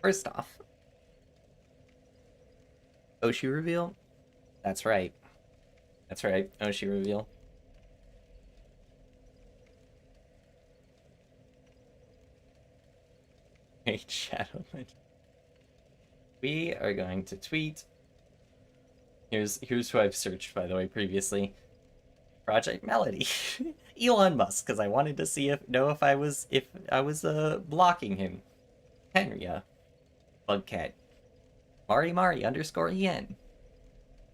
First off, Oshi reveal? That's right. That's right, Oshi reveal. Hey, Shadowman. We are going to tweet. Here's who I've searched, by the way, previously. Project Melody. Elon Musk, because I wanted to see if I was blocking him. Henria. Bugcat. Mari underscore yen.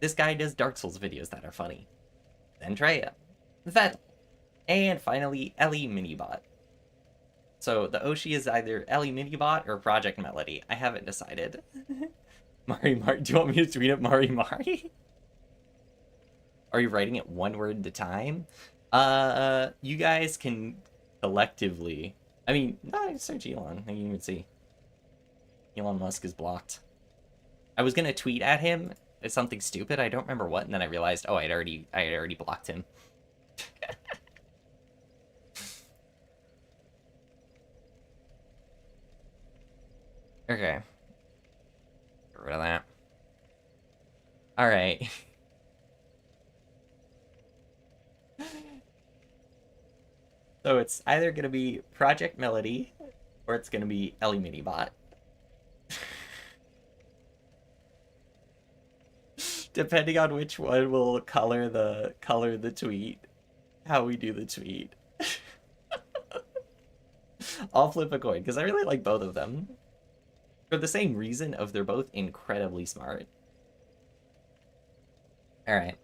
This guy does Dark Souls videos that are funny. Zendrea. Vettel. And finally, Ellie Minibot. So the Oshi is either Ellie Minibot or Project Melody. I haven't decided. Mari. Do you want me to tweet at Mari? Are you writing it one word at a time? You guys can collectively... I mean, no, search Elon. You can even see. Elon Musk is blocked. I was gonna tweet at him. It's something stupid. I don't remember what, and then I realized, oh, I had already blocked him. Okay. Get rid of that. Alright. So it's either gonna be Project Melody, or it's gonna be Ellie Minibot. Depending on which one will color the tweet, how we do the tweet. I'll flip a coin, because I really like both of them. For the same reason of they're both incredibly smart. Alright.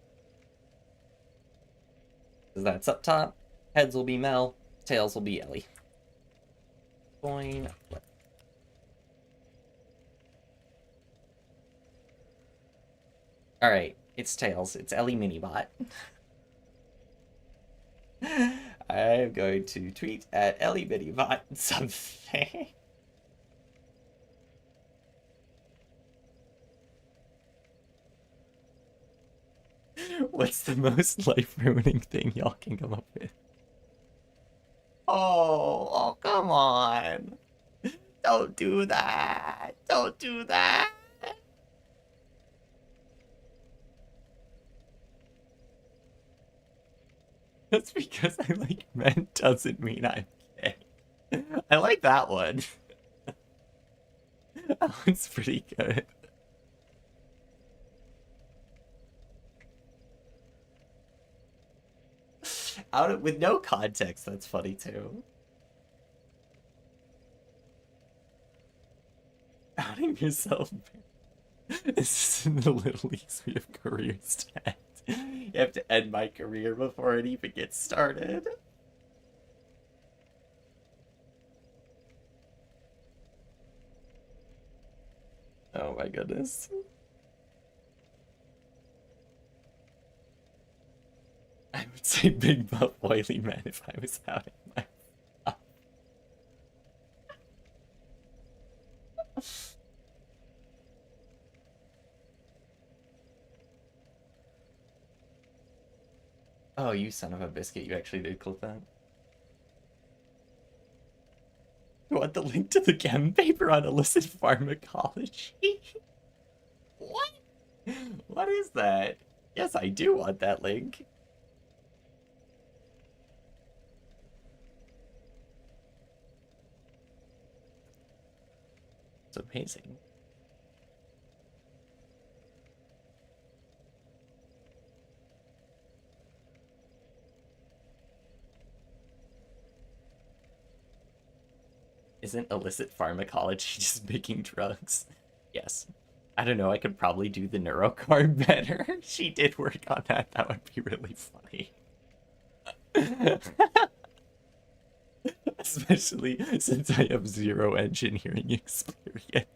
So that's up top. Heads will be Mel. Tails will be Ellie. Coin flip. Alright, it's Tails. It's Ellie Minibot. I'm going to tweet at Ellie Bittybot something. What's the most life-ruining thing y'all can come up with? Oh, come on. Don't do that. Don't do that. Just because I like men doesn't mean I'm gay. I like that one. That one's pretty good. With no context, that's funny too. Outing yourself. This is in the Little Leagues. We have careers to end. You have to end my career before it even gets started. Oh my goodness. I would say big buff oily men if I was outing myself. Oh, you son of a biscuit, you actually did clip that. You want the link to the chem paper on illicit pharmacology? What? What is that? Yes, I do want that link. It's amazing. Isn't illicit pharmacology just making drugs? Yes. I don't know, I could probably do the neurocard better. She did work on that. That would be really funny. Especially since I have 0 engineering experience.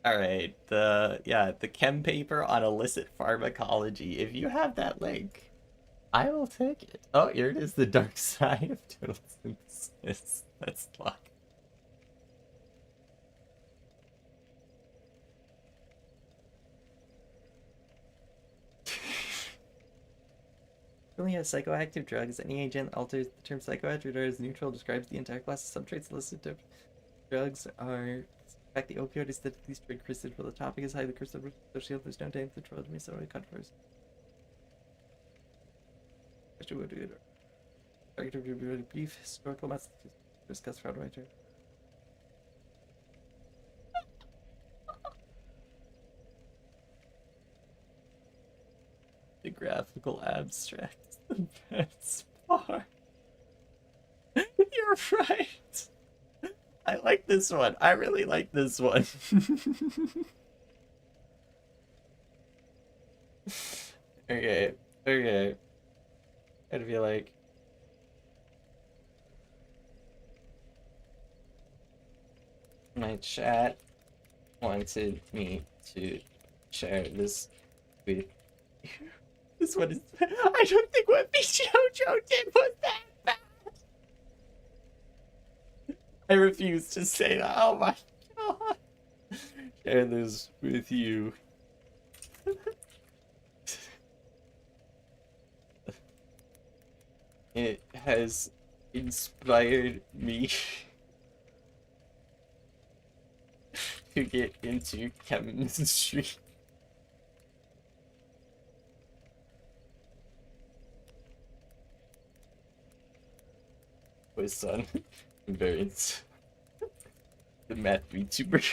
Alright, the chem paper on illicit pharmacology. If you have that link, I will take it. Oh, here it is, the dark side of total synthesis. That's luck. Only has psychoactive drugs. Any agent that alters the term psychoactive or is neutral describes the entire class of subtraits. Illicit drugs are in fact the opioid aesthetically straight crystal, but the topic is highly crystal associated with no time control to me, so controversy. Target of your brief historical message discuss fraud writer. The graphical abstract is the best part. You're right. I like this one. I really like this one. Okay. Okay. I feel like my chat wanted me to share this with you. This one is. I don't think what Jojo did was that bad. I refuse to say that. Oh my god. Share this with you. It has inspired me to get into chemistry. Poisson invariance. The math VTuber.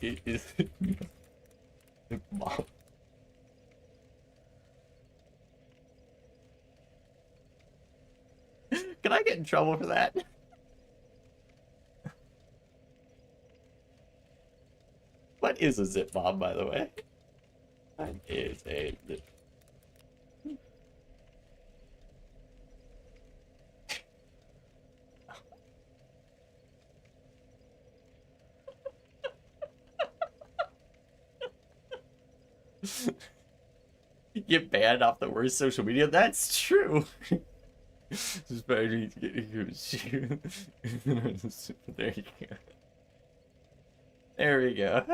It is mom. Can I get in trouble for that? What is a zip bomb, by the way? What is a zip? Get banned off the worst social media? That's true. There you go. There we go.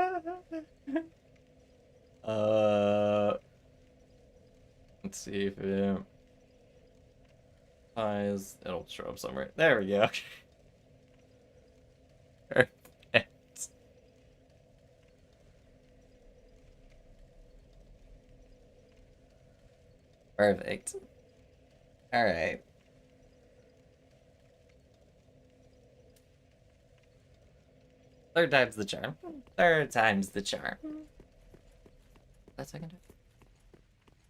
Let's see if it it'll show up somewhere. There we go. Perfect. Perfect. All right. Third time's the charm. Third time's the charm. That second time?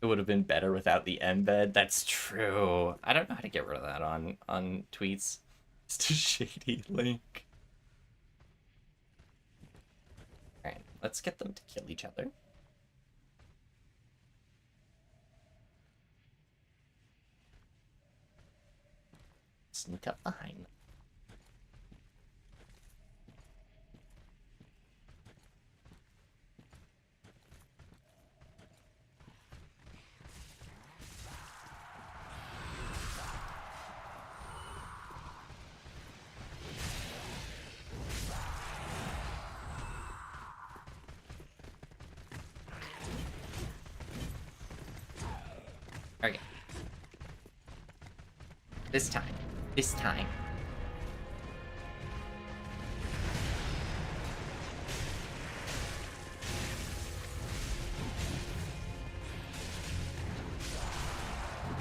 It would have been better without the embed. That's true. I don't know how to get rid of that on tweets. It's a shady link. Alright, let's get them to kill each other. Sneak up behind them. Okay. This time. This time.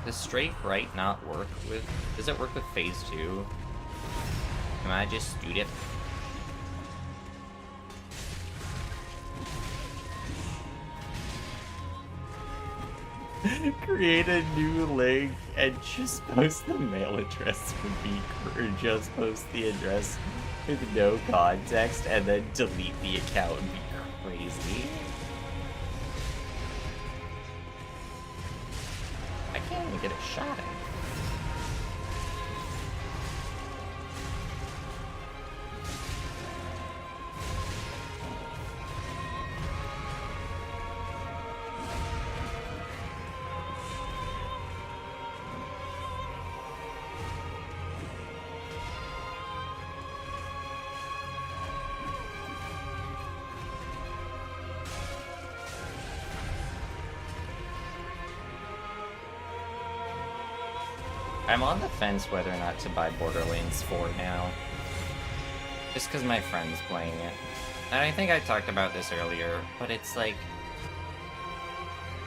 Does straight right not work with... Does it work with phase 2? Am I just stupid? Create a new link and just post the mail address would be, or just post the address with no context and then delete the account would be crazy. I can't even get a shot at it. I'm on the fence whether or not to buy Borderlands 4 now. Just because my friend's playing it. And I think I talked about this earlier, but it's like...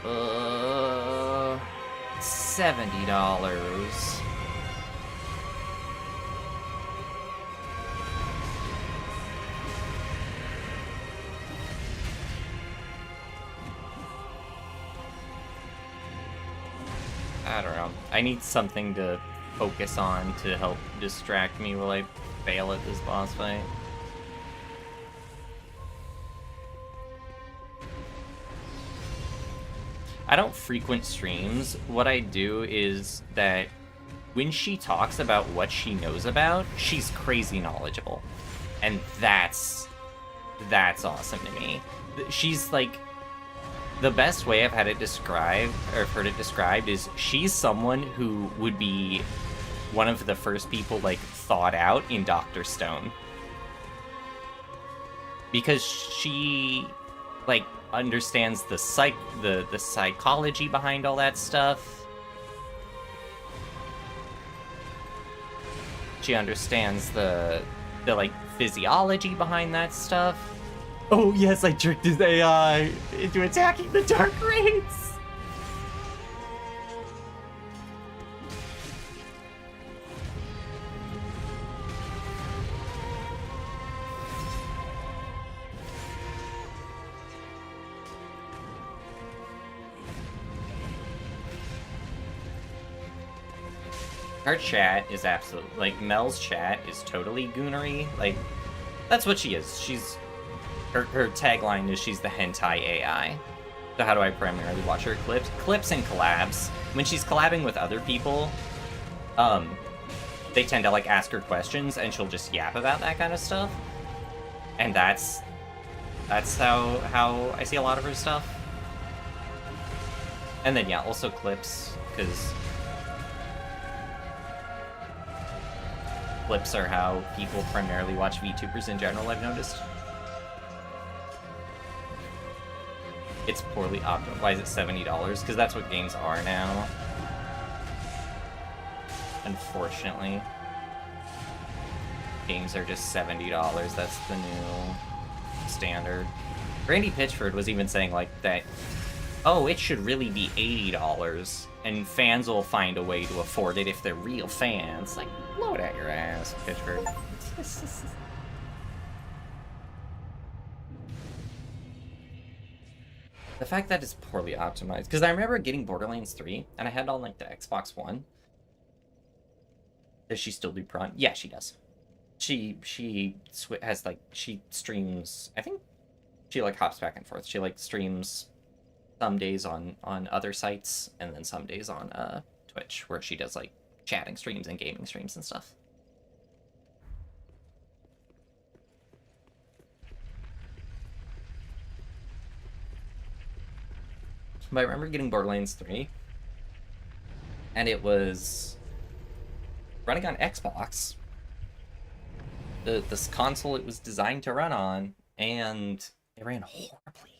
$70. I don't know. I need something to focus on to help distract me while I fail at this boss fight. I don't frequent streams. What I do is that when she talks about what she knows about, she's crazy knowledgeable. And that's awesome to me. She's like... The best way I've had it described, or heard it described, is she's someone who would be one of the first people, like, thought out in Dr. Stone. Because she, like, understands the psychology behind all that stuff. She understands the like, physiology behind that stuff. Oh yes, I tricked his AI into attacking the Dark Raids! Her chat is absolutely, like, Mel's chat is totally goonery. Like, that's what she is. Her tagline is she's the hentai AI. So how do I primarily watch her clips? Clips and collabs. When she's collabing with other people, they tend to like ask her questions and she'll just yap about that kind of stuff. And that's how I see a lot of her stuff. And then yeah, also clips, because clips are how people primarily watch VTubers in general, I've noticed. It's poorly optimized. Why is it $70? Because that's what games are now. Unfortunately. Games are just $70. That's the new standard. Randy Pitchford was even saying like that, oh, it should really be $80, and fans will find a way to afford it if they're real fans. Like, blow it at your ass, Pitchford. The fact that it's poorly optimized, because I remember getting Borderlands 3, and I had it on like the Xbox One. Does she still do Prime? Yeah, she does. She has like, she streams, I think she like hops back and forth. She like streams some days on other sites, and then some days on Twitch, where she does like chatting streams and gaming streams and stuff. But I remember getting Borderlands 3, and it was running on Xbox, this console it was designed to run on, and it ran horribly.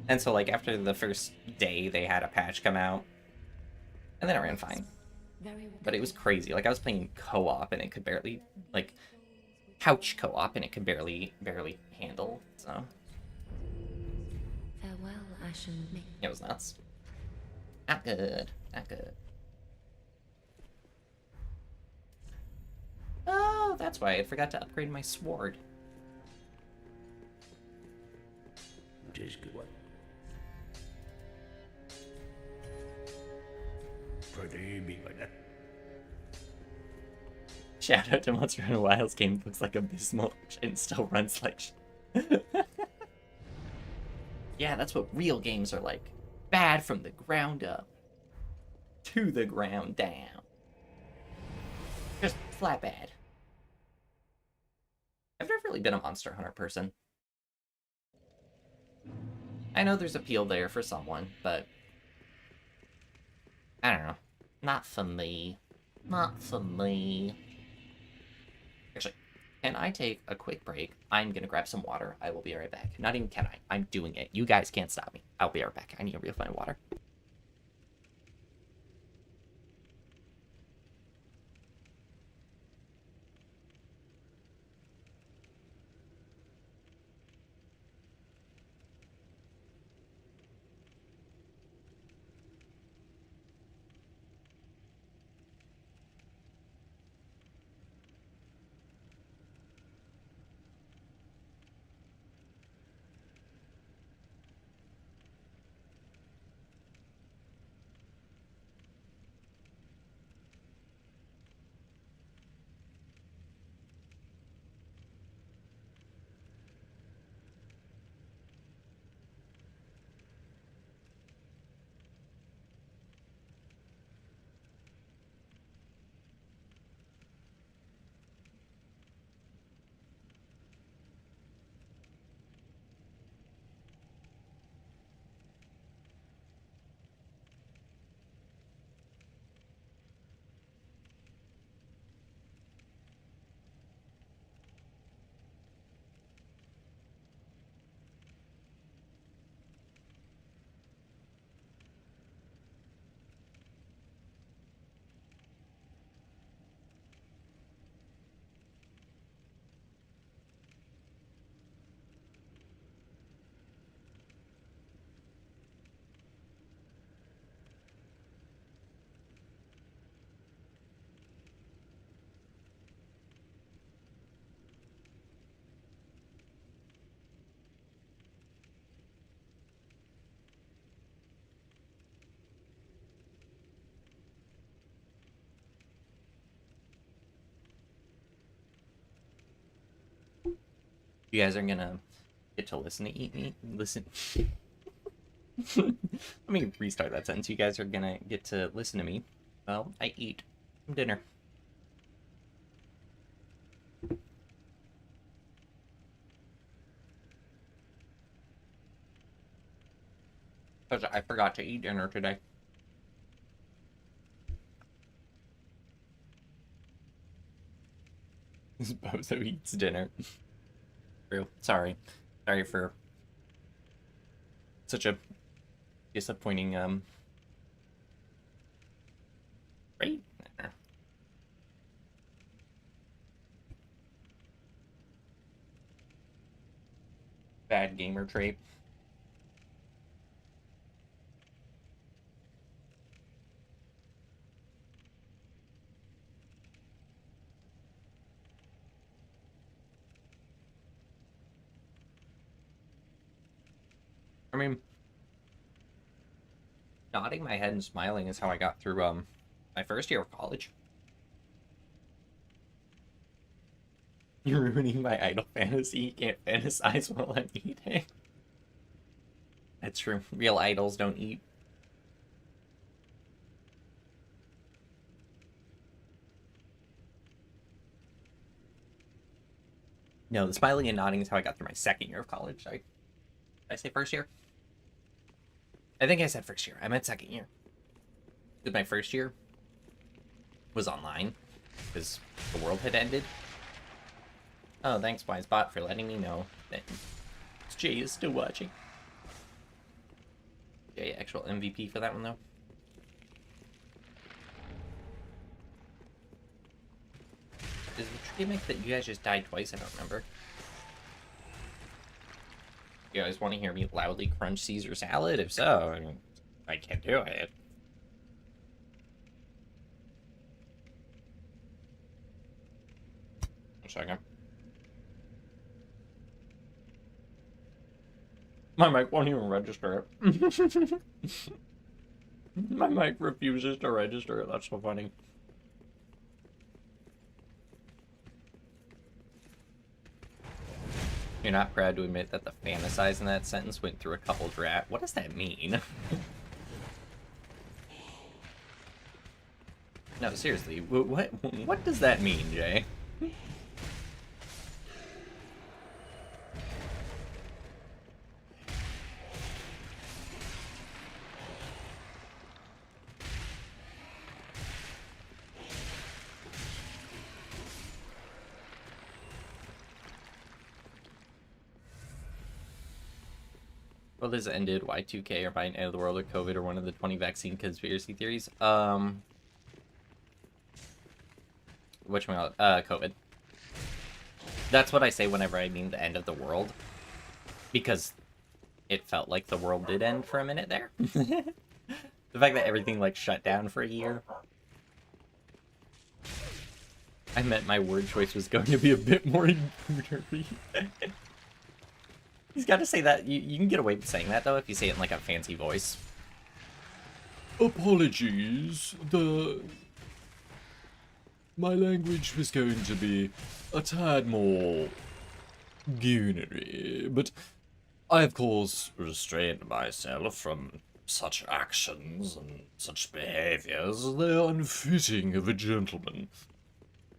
And so like after the first day, they had a patch come out, and then it ran fine. But it was crazy. Like I was playing co-op, and it could barely, like couch co-op, and it could barely handle. So Farewell, Ashen Mick. it was nuts. Not good. Not good. Oh, that's why I forgot to upgrade my sword. Just good one. Pretty big like that. Shout out to Monster Hunter Wilds. Game looks like abysmal and still runs like shit. Yeah, that's what real games are like. Bad from the ground up. To the ground down. Just flat bad. I've never really been a Monster Hunter person. I know there's appeal there for someone, but I don't know. Not for me. Not for me. Actually, can I take a quick break? I'm gonna grab some water. I will be right back. Not even can I. I'm doing it. You guys can't stop me. I'll be right back. I need to refill water. You guys are gonna get to listen to eat me. Listen. Let me restart that sentence. You guys are gonna get to listen to me. Well, I eat dinner. Because I forgot to eat dinner today. Bozo eats dinner. True. Sorry. Sorry for such a disappointing, Right? Bad gamer trait. I mean, nodding my head and smiling is how I got through, my first year of college. You're ruining my idle fantasy. You can't fantasize while I'm eating. That's true. Real idols don't eat. No, the smiling and nodding is how I got through my second year of college. Did I say first year? I think I said first year. I meant second year. Because my first year was online. Because the world had ended. Oh, thanks, WiseBot, for letting me know that Jay is still watching. Jay, actual MVP for that one, though. Is the gimmick that you guys just died twice? I don't remember. You guys want to hear me loudly crunch Caesar salad? If so, I can't do it. A second. My mic won't even register it. My mic refuses to register it. That's so funny. You're not proud to admit that the fantasize in that sentence went through a couple drafts. What does that mean? No, seriously. What does that mean, Jay? Well, this ended. Y2K or by an end of the world or COVID or one of the 20 vaccine conspiracy theories. COVID. That's what I say whenever I mean the end of the world. Because it felt like the world did end for a minute there. The fact that everything, like, shut down for a year. I meant my word choice was going to be a bit more intrudery. He's got to say that. You can get away with saying that, though, if you say it in, like, a fancy voice. Apologies. My language was going to be a tad more goonery, but I, of course, restrained myself from such actions and such behaviors. They are unfitting of a gentleman.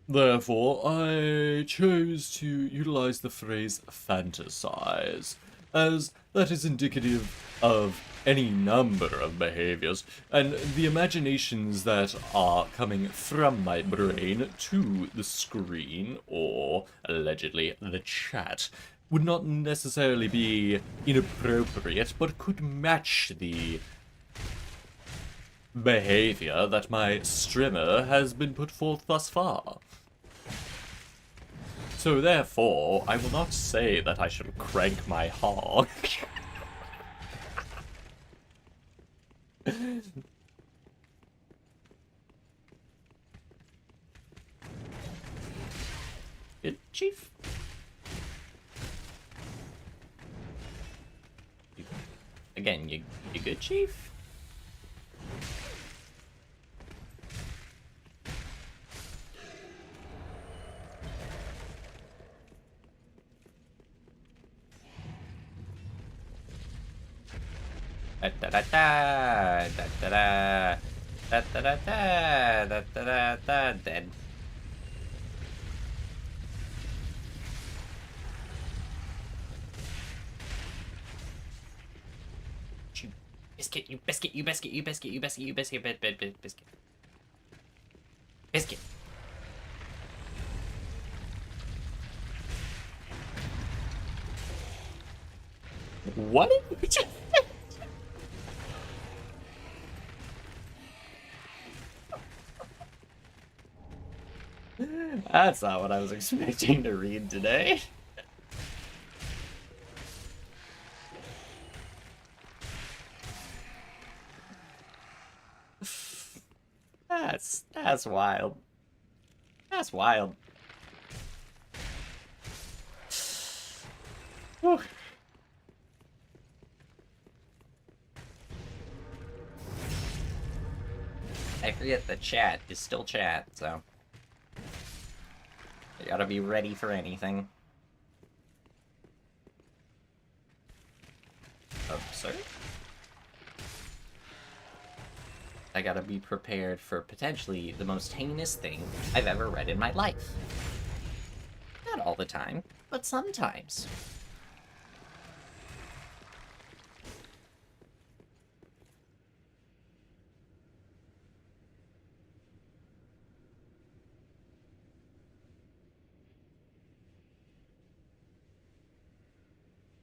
Therefore, I chose to utilize the phrase fantasize, as that is indicative of any number of behaviors, and the imaginations that are coming from my brain to the screen, or allegedly the chat, would not necessarily be inappropriate, but could match the behavior that my streamer has been put forth thus far. So therefore, I will not say that I shall crank my hog. Good, Chief? Again, you good, Chief? Da da da da da da da da da da da da da da dead. You biscuit, you biscuit, you biscuit, you biscuit, you biscuit, you biscuit, biscuit. Biscuit. What did you just That's not what I was expecting to read today. That's wild. That's wild. Whew. I forget the chat is still chat, so you gotta be ready for anything. Absurd? I gotta be prepared for potentially the most heinous thing I've ever read in my life. Not all the time, but sometimes.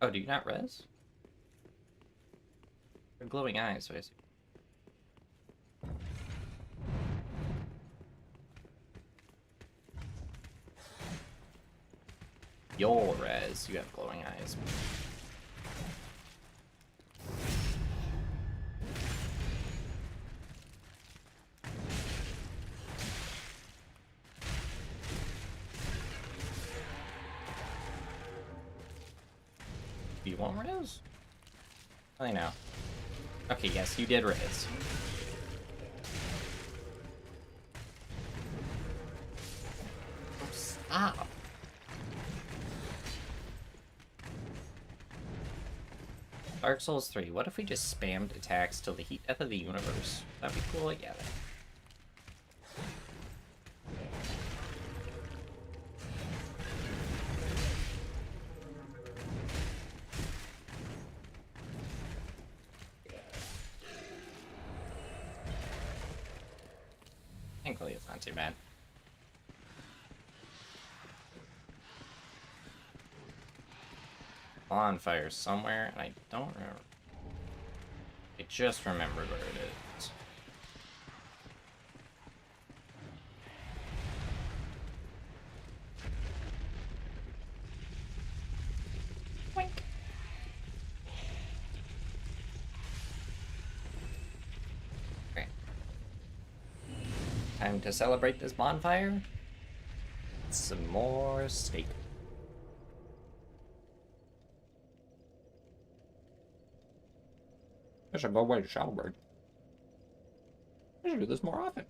Oh, do you not res? They're glowing eyes, so I see. Your res, you have glowing eyes. Do you want res? I know. Okay, yes, you did res. Oh, stop. Dark Souls 3, what if we just spammed attacks till the heat death of the universe? That'd be cool, yeah. Thankfully, it's not too bad. Bonfire somewhere, and I don't remember. I just remembered where it is. Wink. Okay. Time to celebrate this bonfire. Some more steak. I should go away to Shadowbird. I should do this more often.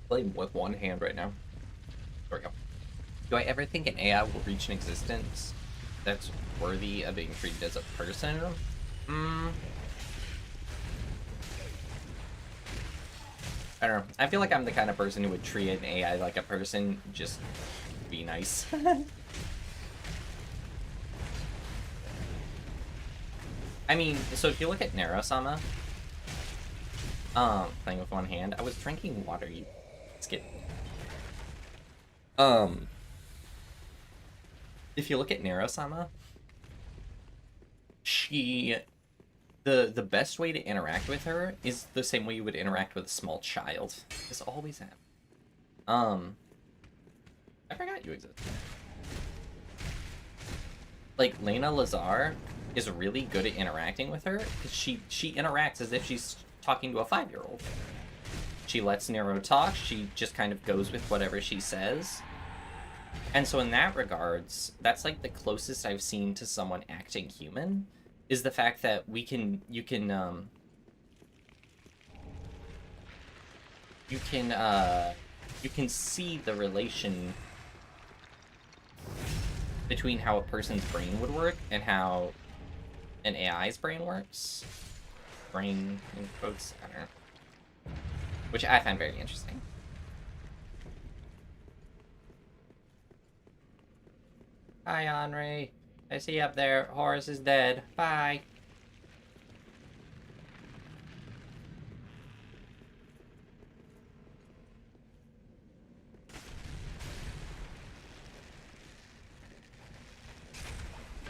Playing with one hand right now. There we go. Do I ever think an AI will reach an existence that's worthy of being treated as a person? I don't know. I feel like I'm the kind of person who would treat an AI like a person, just be nice. I mean, so if you look at Nero-sama, playing with one hand, I was drinking water, you skip. If you look at Nero-sama, the best way to interact with her is the same way you would interact with a small child. This always happens. I forgot you existed. like, Lena Lazar is really good at interacting with her, because she interacts as if she's talking to a 5-year-old. She lets Nero talk, she just kind of goes with whatever she says. And so in that regards, that's like the closest I've seen to someone acting human, is the fact that you can see the relation between how a person's brain would work and how an AI's brain works. Brain, in quotes, I don't know. Which I find very interesting. Hi, Henri. I see you up there. Horace is dead. Bye.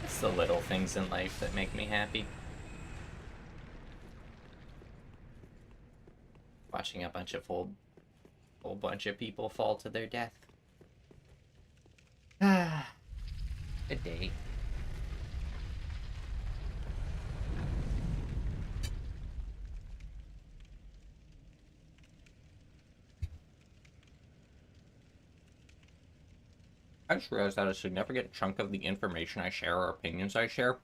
It's the little things in life that make me happy. Watching a bunch of whole bunch of people fall to their death. Ah, good day. I just realized that a significant chunk of the information I share or opinions I share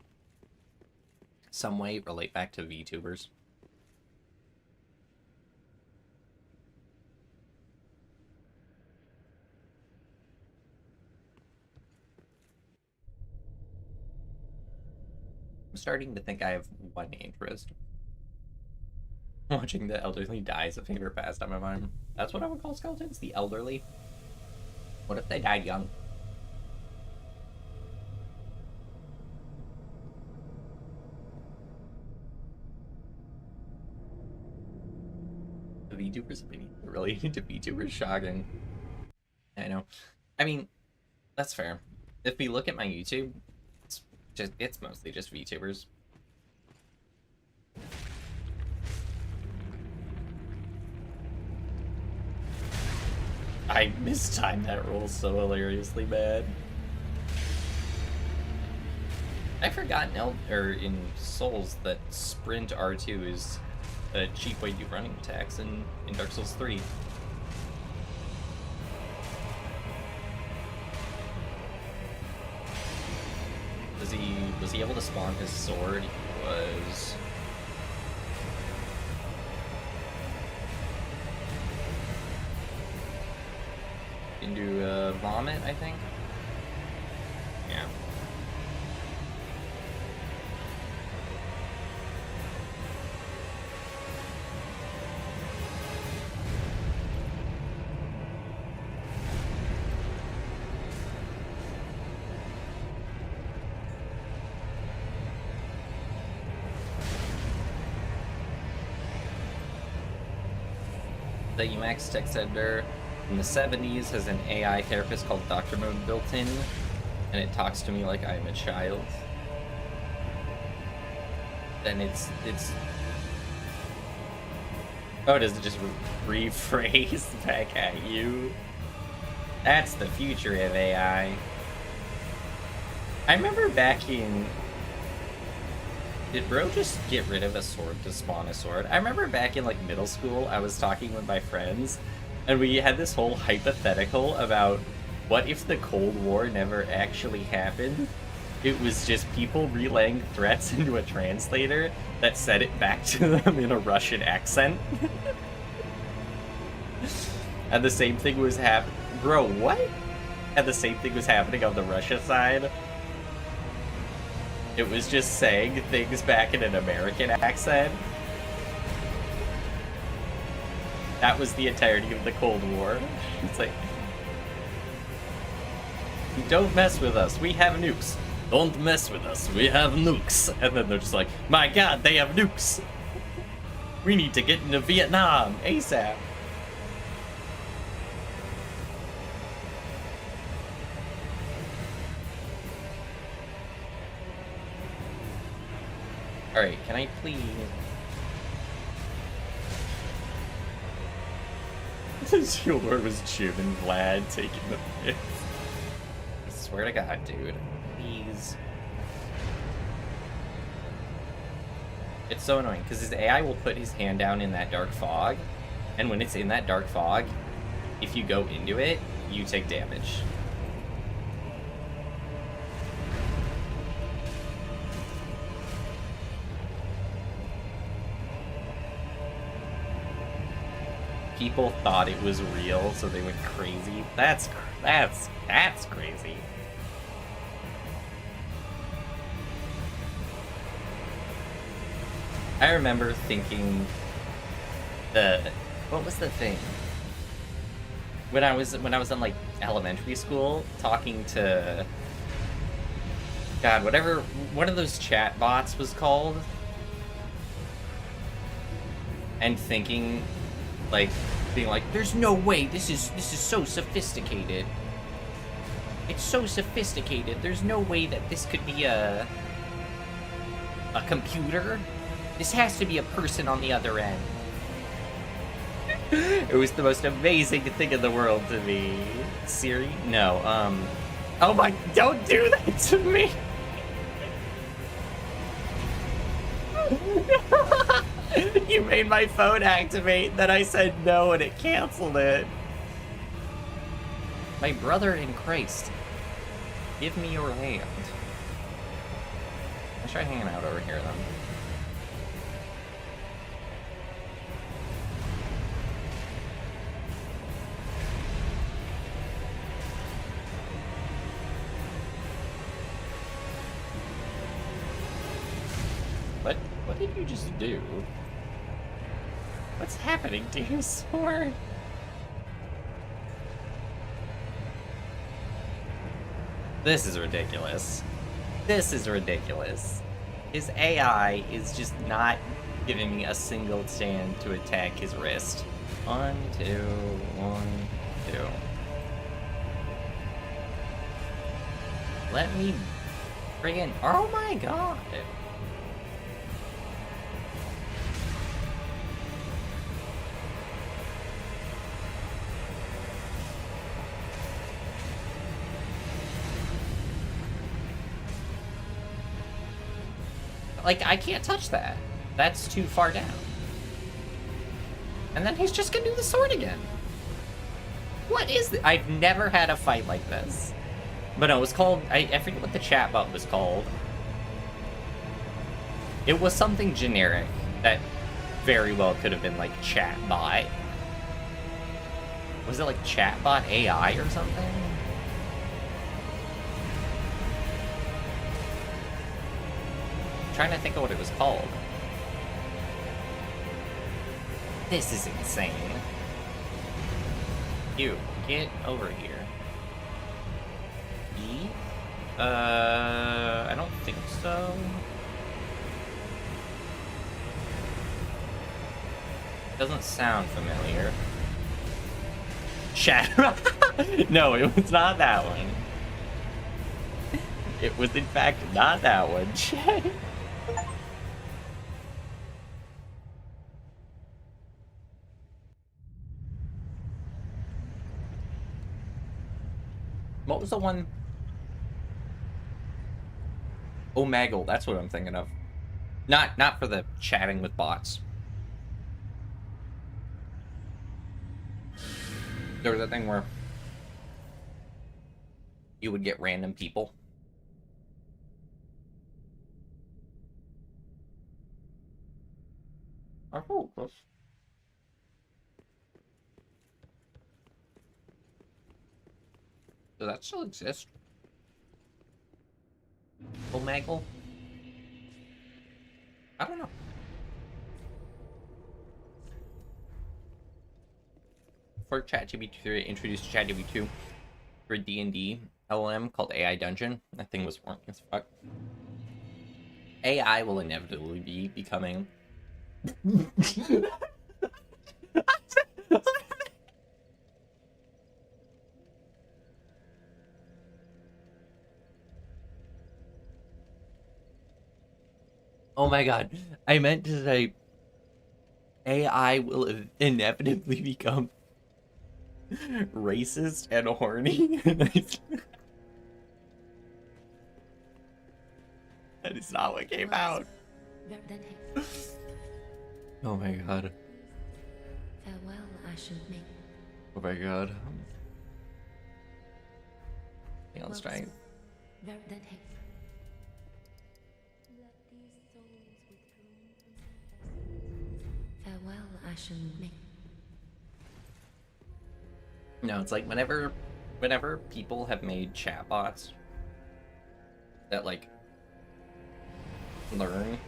some way relate back to VTubers. I'm starting to think I have one interest. Watching the elderly die is a favorite pastime of mine. That's what I would call skeletons, the elderly. What if they died young? The VTuber's opinion relating to VTubers, shocking. I know. I mean, that's fair. If we look at my YouTube, it's mostly just VTubers. I mistimed that roll so hilariously bad. I forgot in Souls that Sprint R2 is a cheap way to do running attacks in Dark Souls 3. Was he able to spawn his sword? He was. Can do vomit, I think. Yeah. The Emacs text editor in the 70s has an AI therapist called Dr. Mode built in, and it talks to me like I'm a child. Then it's oh, does it just rephrase back at you? That's the future of AI. I remember back in... Did bro just get rid of a sword to spawn a sword? I remember back in like middle school, I was talking with my friends, and we had this whole hypothetical about what if the Cold War never actually happened? It was just people relaying threats into a translator that said it back to them in a Russian accent. And the same thing was happening. Bro, what? And the same thing was happening on the Russia side. It was just saying things back in an American accent. That was the entirety of the Cold War. It's like, don't mess with us, we have nukes. Don't mess with us, we have nukes. And then they're just like, my god, they have nukes. We need to get into Vietnam ASAP. Alright, can I please... Zilor was Jim and Vlad taking the piss. I swear to god, dude. Please. It's so annoying, because his AI will put his hand down in that dark fog, and when it's in that dark fog, if you go into it, you take damage. People thought it was real, so they went crazy. That's crazy. I remember thinking what was the thing? When I was in like elementary school, talking to God, whatever one of those chat bots was called, and thinking, like, being like, there's no way this is so sophisticated. It's so sophisticated. There's no way that this could be a computer. This has to be a person on the other end. It was the most amazing thing in the world to me. Siri? No, oh my, don't do that to me! You made my phone activate, then I said no and it canceled it. My brother in Christ, give me your hand. Let's try hanging out over here then. What did you just do? What's happening to your sword? This is ridiculous. This is ridiculous. His AI is just not giving me a single stand to attack his wrist. 1, 2, 1, 2. Let me friggin'. Oh my god. Like, I can't touch that. That's too far down. And then he's just gonna do the sword again. What is this? I've never had a fight like this. But no, it was called, I forget what the chatbot was called. It was something generic that very well could have been like chatbot. Was it like chatbot AI or something? Trying to think of what it was called. This is insane. You, get over here. E? I don't think so. Doesn't sound familiar. Chat. No, it was not that one. It was in fact not that one. Chat. What was the one? Omegle, that's what I'm thinking of. Not for the chatting with bots. There was a thing where you would get random people. Oh, close. Does that still exist? Omegle? I don't know. For ChatGPT, introduced ChatGPT for D&D LLM called AI Dungeon. That thing was boring as fuck. AI will inevitably be becoming... Oh my god, I meant to say AI will inevitably become racist and horny. That is not what came out. Then Oh my god. farewell I should make. Oh my god. Hang on, strength. Then farewell I should make. No, it's like whenever people have made chatbots that like learn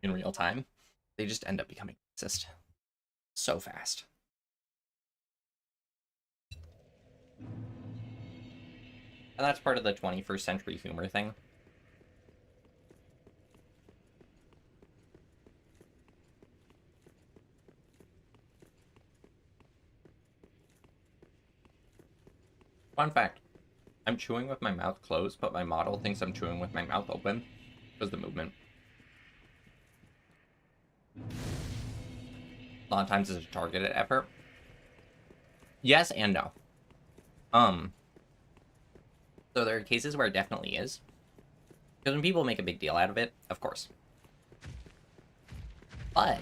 in real time, they just end up becoming racist so fast. And that's part of the 21st century humor thing. Fun fact, I'm chewing with my mouth closed, but my model thinks I'm chewing with my mouth open because of the movement. A lot of times it's a targeted effort. Yes and no. So there are cases where it definitely is. Because when people make a big deal out of it, of course. But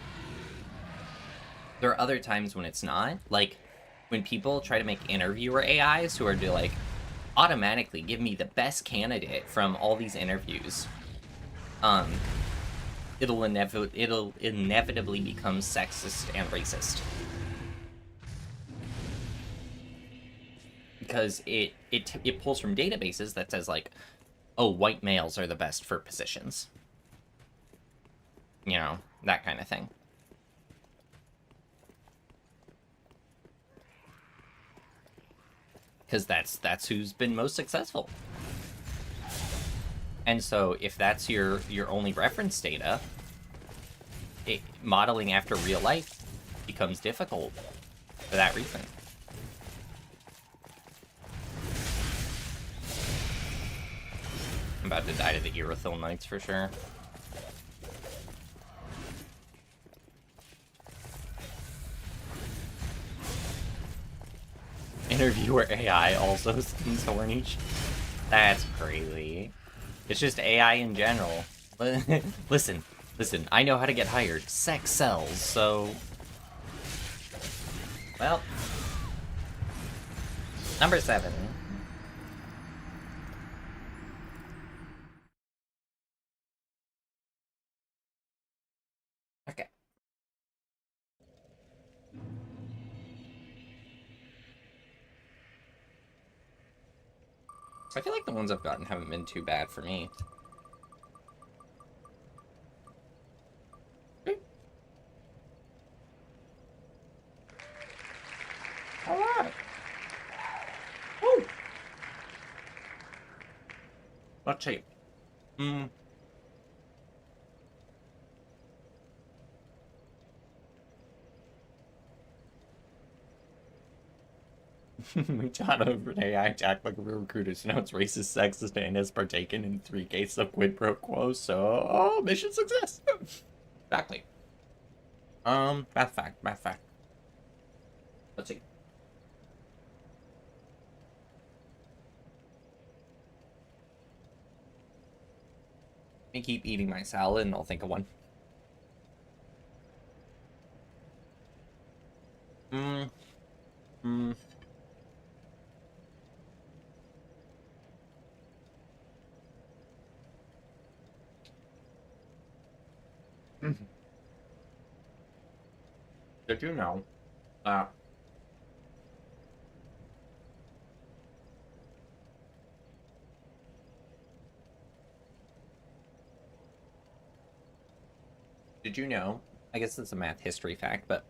there are other times when it's not. Like, when people try to make interviewer AIs who are to, like, automatically give me the best candidate from all these interviews, it'll inevitably become sexist and racist. Because it pulls from databases that says, like, oh, white males are the best for positions. You know, that kind of thing. Because that's who's been most successful. And so if that's your only reference data, modeling after real life becomes difficult for that reason. I'm about to die to the Erythil Knights for sure. Interviewer AI also seems horny. That's crazy. It's just AI in general. Listen, I know how to get hired. Sex sells, so... Well. Number 7. Okay. I feel like the ones I've gotten haven't been too bad for me. Alright. Woo! Let's see. We taught over an AI attack like a recruiter, so now it's racist, sexist, and has partaken in 3 cases of quid pro quo, so mission success. Exactly. Math fact. Let's see. Let me keep eating my salad and I'll think of one. Did you know that I guess it's a math history fact, but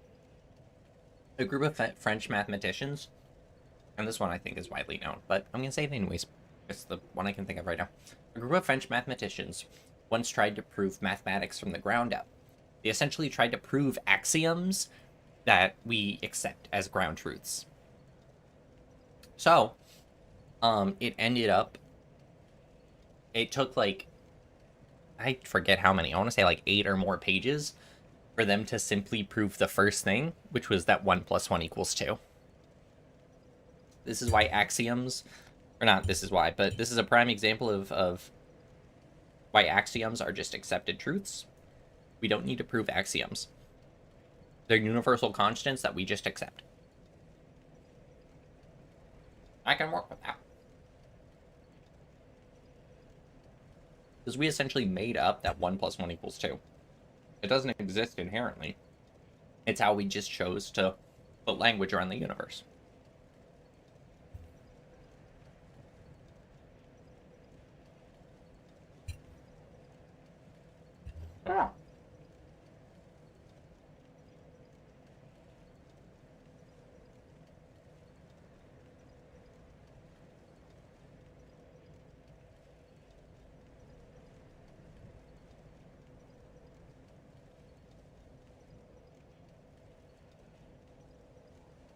a group of French mathematicians, and this one I think is widely known, but I'm going to say it anyways. It's the one I can think of right now. A group of French mathematicians once tried to prove mathematics from the ground up. They essentially tried to prove axioms that we accept as ground truths. So, it ended up, it took like, I forget how many, I want to say like 8 or more pages for them to simply prove the first thing, which was that 1 + 1 = 2. This is why axioms, or not this is why, but this is a prime example of why axioms are just accepted truths. We don't need to prove axioms. They're universal constants that we just accept. I can work with that. Because we essentially made up that 1 + 1 = 2. It doesn't exist inherently. It's how we just chose to put language around the universe. Yeah.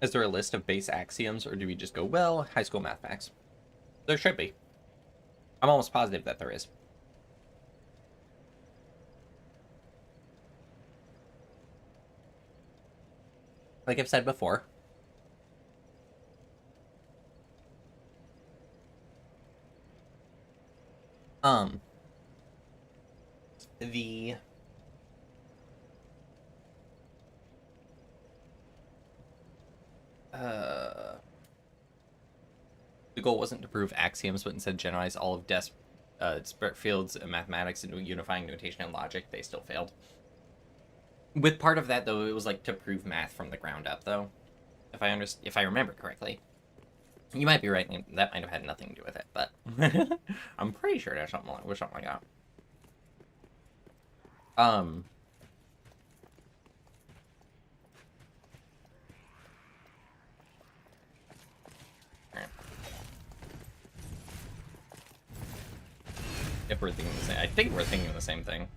Is there a list of base axioms, or do we just go, well, high school math facts? There should be. I'm almost positive that there is. Like I've said before, the goal wasn't to prove axioms, but instead generalize all of disparate fields of mathematics into a unifying notation and logic. They still failed. With part of that, though, it was like to prove math from the ground up, though. If I remember correctly. You might be right, that might have had nothing to do with it, but I'm pretty sure there's something like that. If we're thinking the same, I think we're thinking the same thing.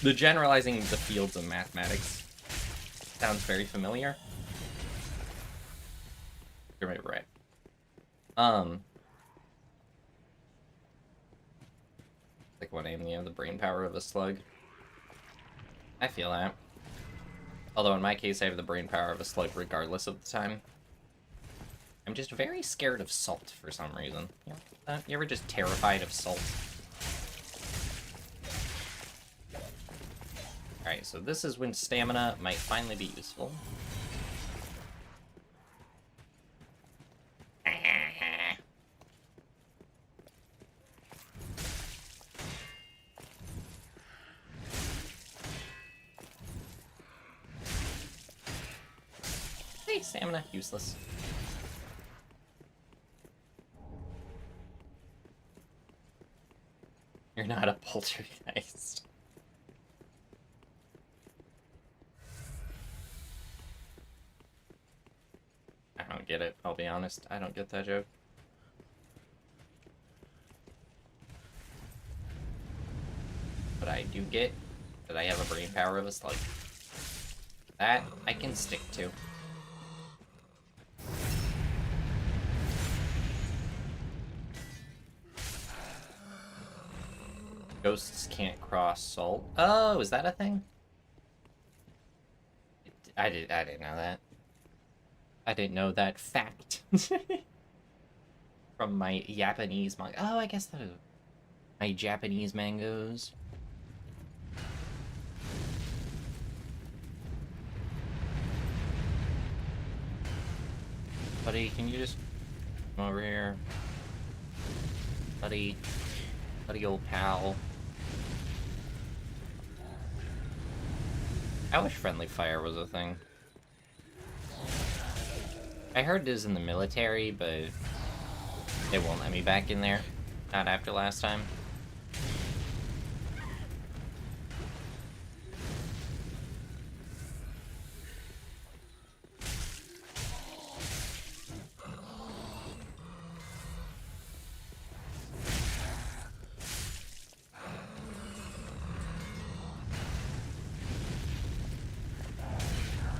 The generalizing the fields of mathematics sounds very familiar. You're maybe right. Like what aim you have the brain power of a slug. I feel that. Although in my case I have the brain power of a slug regardless of the time. I'm just very scared of salt for some reason. You ever just terrified of salt? Alright, so this is when stamina might finally be useful. Hey, stamina, useless. You're not a poltergeist. I don't get it, I'll be honest. I don't get that joke. But I do get that I have a brain power of a slug. That I can stick to. Ghosts can't cross salt. Oh, is that a thing? I didn't know that. I didn't know that fact. From my Japanese manga. Oh, I guess that is my Japanese mangoes. Buddy, can you just come over here? Buddy old pal. I wish friendly fire was a thing. I heard it is in the military, but they won't let me back in there. Not after last time.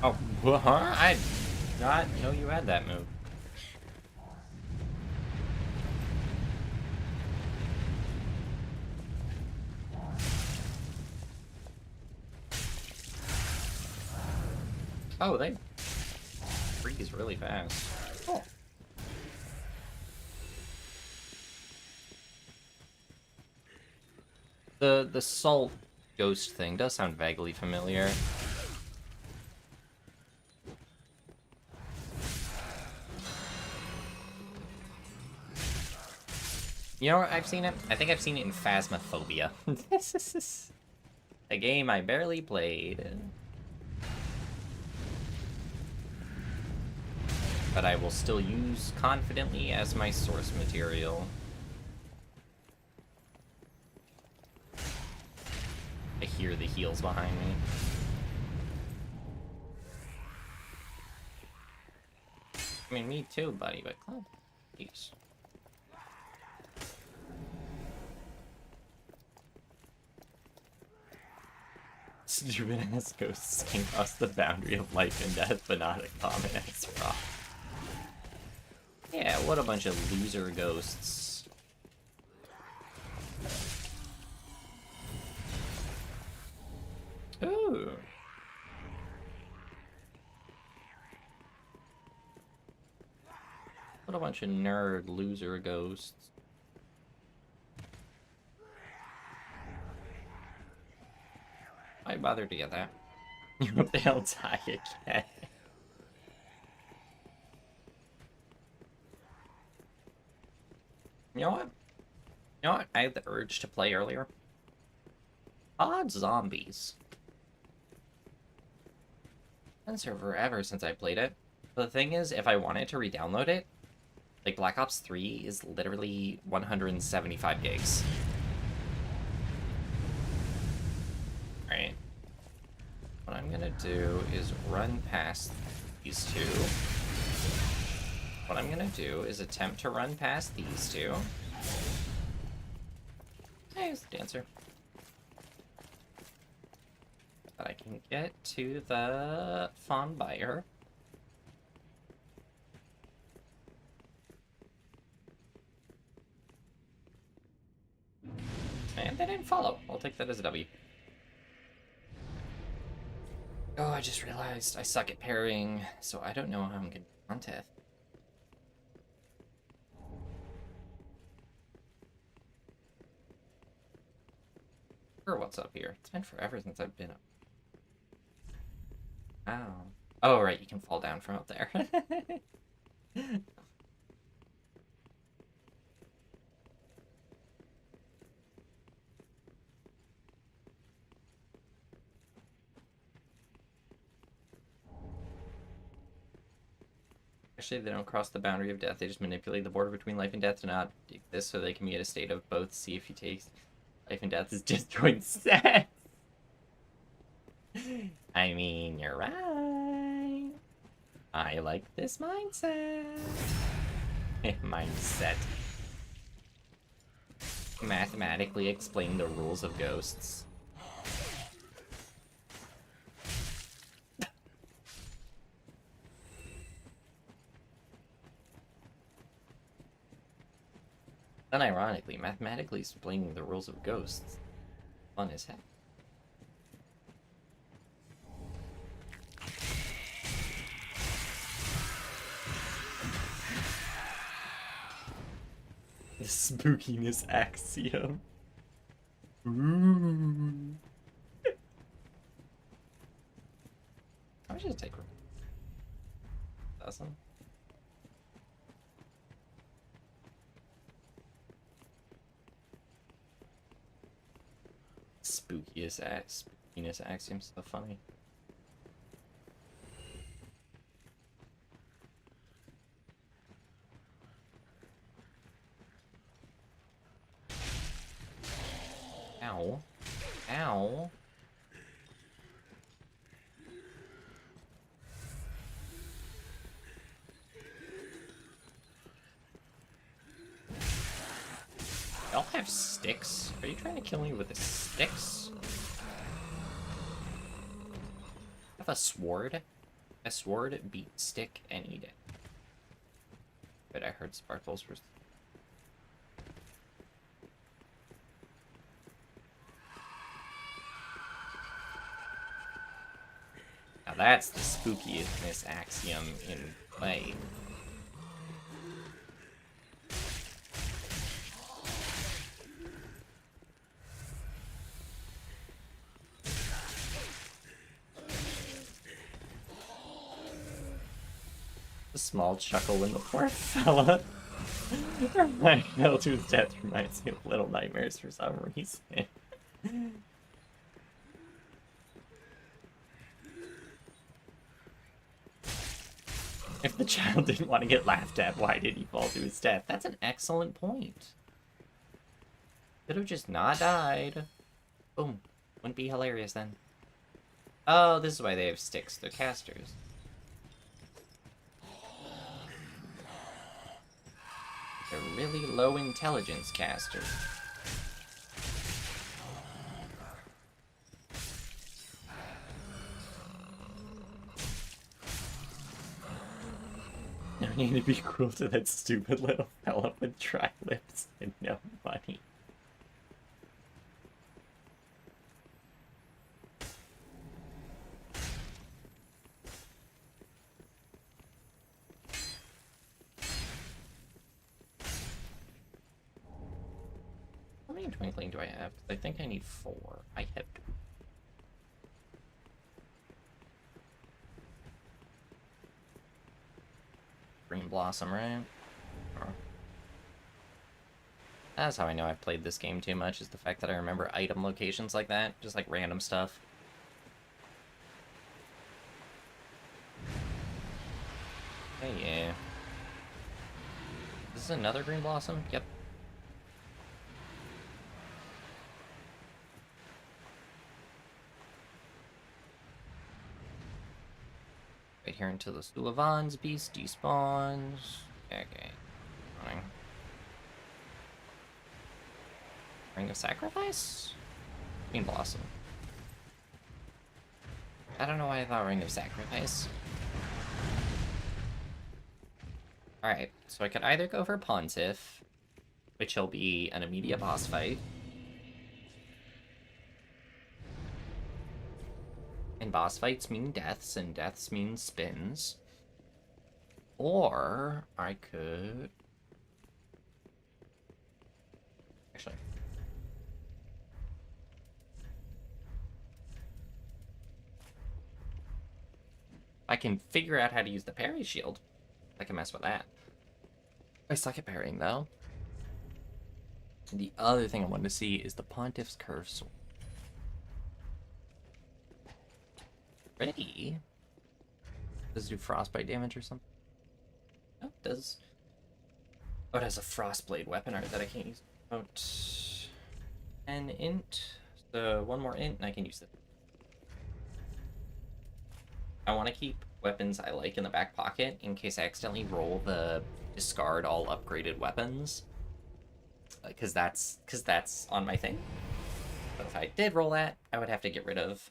Oh, what? I did not know you had that move. Oh, they freeze really fast. Oh. The salt ghost thing does sound vaguely familiar. You know where I've seen it? I think I've seen it in Phasmophobia. This is a game I barely played. But I will still use confidently as my source material. I hear the heels behind me. I mean, me too, buddy, but club. Jeez. Stupid ass ghosts can cross the boundary of life and death, but not a common ass rock. Yeah, what a bunch of loser ghosts. Ooh. What a bunch of nerd loser ghosts. Why bother to get that? You hope they'll die again. You know what? You know what I had the urge to play earlier? Odd Zombies. It's been forever since I played it. But the thing is, if I wanted to re-download it, like Black Ops 3 is literally 175 gigs. Alright. What I'm gonna do is run past these two. What I'm gonna do is attempt to run past these two. Hey, there's the dancer. But I can get to the fawn buyer. And they didn't follow. I'll take that as a W. Oh, I just realized I suck at parrying, so I don't know how I'm gonna contest. Or what's up here? It's been forever since I've been up. Wow. Oh, right, you can fall down from up there. Actually, they don't cross the boundary of death. They just manipulate the border between life and death to not exist so they can be at a state of both. See if you take life and death is disjoint set. I mean, you're right. I like this mindset. Mindset. Mathematically explain the rules of ghosts. Unironically, mathematically explaining the rules of ghosts. Fun as heck. The spookiness axiom. Ooh. I should take her. Awesome. Spookiness axiom, so funny. Ow. Ow. Y'all have sticks? Are you trying to kill me with the sticks? I have a sword. A sword, beat stick, and eat it. But I heard sparkles were... Now that's the spookiness axiom in play. small chuckle when the poor fella fell to his death reminds me of Little Nightmares for some reason. If the child didn't want to get laughed at, why did he fall to his death? That's an excellent point. Could have just not died. Boom. Wouldn't be hilarious then. Oh, this is why they have sticks. They're casters. They're really low intelligence casters. No need to be cruel to that stupid little fella with dry lips and no money. How many twinkling do I have? I think I need 4. I have 2. Green Blossom, right? Or... That's how I know I've played this game too much, is the fact that I remember item locations like that. Just like random stuff. Hey, yeah. This is another Green Blossom? Yep. Right here until the Sulavan's beast despawns. Okay. Fine. Ring of Sacrifice? Green Blossom. I don't know why I thought Ring of Sacrifice. Alright, so I could either go for Pontiff, which will be an immediate boss fight. And boss fights mean deaths, and deaths mean spins. Or I could... Actually... I can figure out how to use the parry shield. I can mess with that. I suck at parrying, though. The other thing I wanted to see is the Pontiff's Curve Sword. Ready? Does it do frostbite damage or something? No, it does. Oh, it has a frostblade weapon art that I can't use. About an int. So one more int and I can use it. I want to keep weapons I like in the back pocket in case I accidentally roll the discard all upgraded weapons. Because that's on my thing. But if I did roll that, I would have to get rid of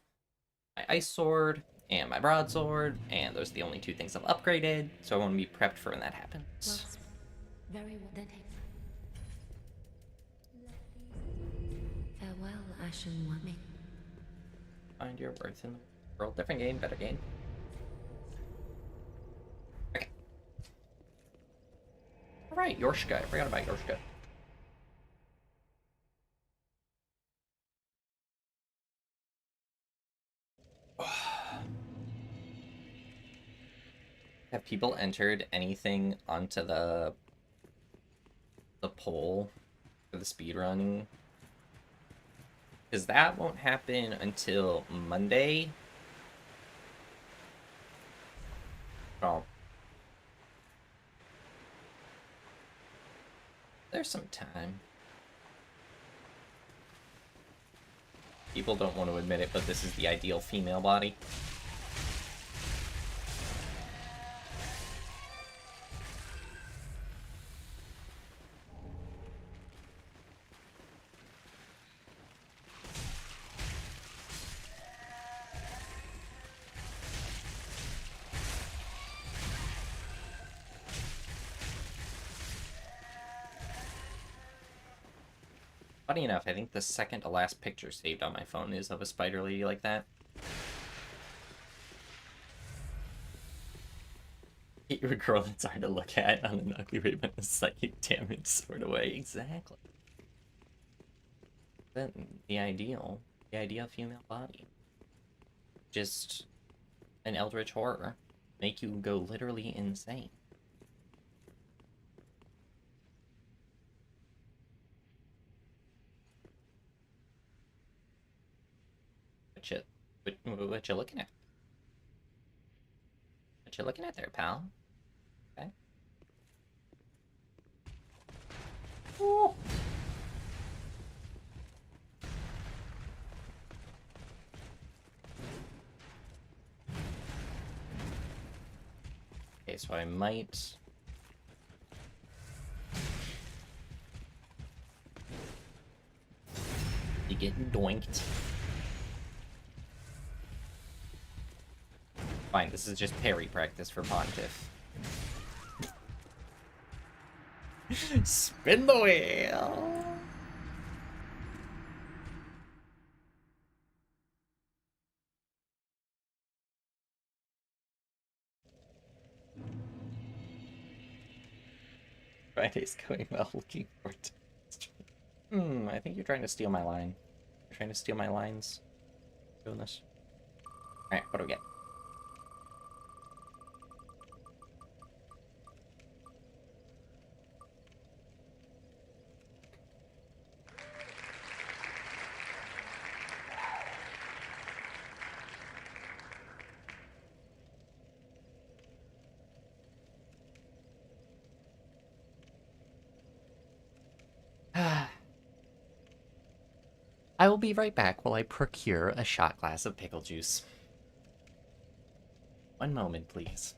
my ice sword and my broadsword, and those are the only 2 things I've upgraded, so I want to be prepped for when that happens. Well, very well then. Farewell, Ashen One. Find your worth in the world. Different game, better game. Okay. Alright, Yorshka. I forgot about Yorshka. Have people entered anything onto the poll for the speedrunning? Because that won't happen until Monday. Oh. There's some time. People don't want to admit it, but this is the ideal female body. Funny enough, I think the second to last picture saved on my phone is of a spider lady like that. You're a girl that's hard to look at on an ugly raven, a psychic damage sort of way. Exactly. But the ideal female body. Just an eldritch horror. Make you go literally insane. What you looking at? What you looking at there, pal? Okay. Ooh. Okay, so I might... be getting doinked. Fine, this is just parry practice for Pontiff. Spin the wheel! Friday's going well, looking forward to it. I think you're trying to steal my line. You're trying to steal my lines. Doing this. Alright, what do we get? I will be right back while I procure a shot glass of pickle juice. One moment, please.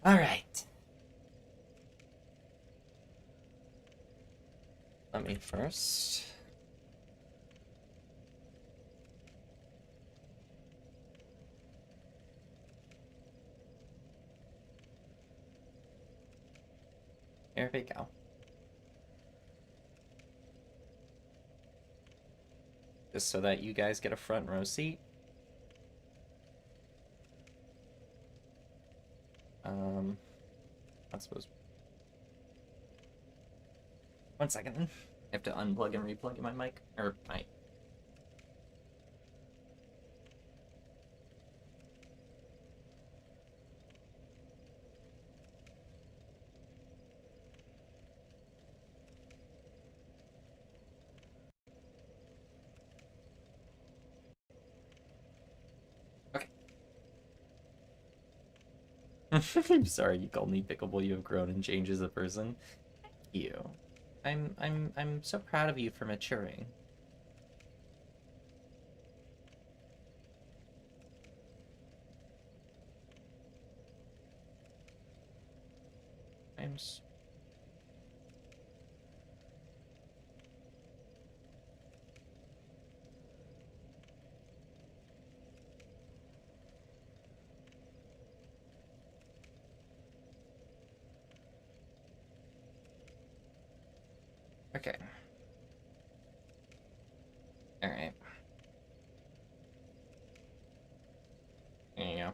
Alright. Let me first. There we go. Just so that you guys get a front row seat. Not supposed. One second. I have to unplug and replug my mic or my. Okay. I'm sorry, you called me pickable. You have grown and changed as a person. Thank you. I'm so proud of you for maturing. Okay. All right. There you go.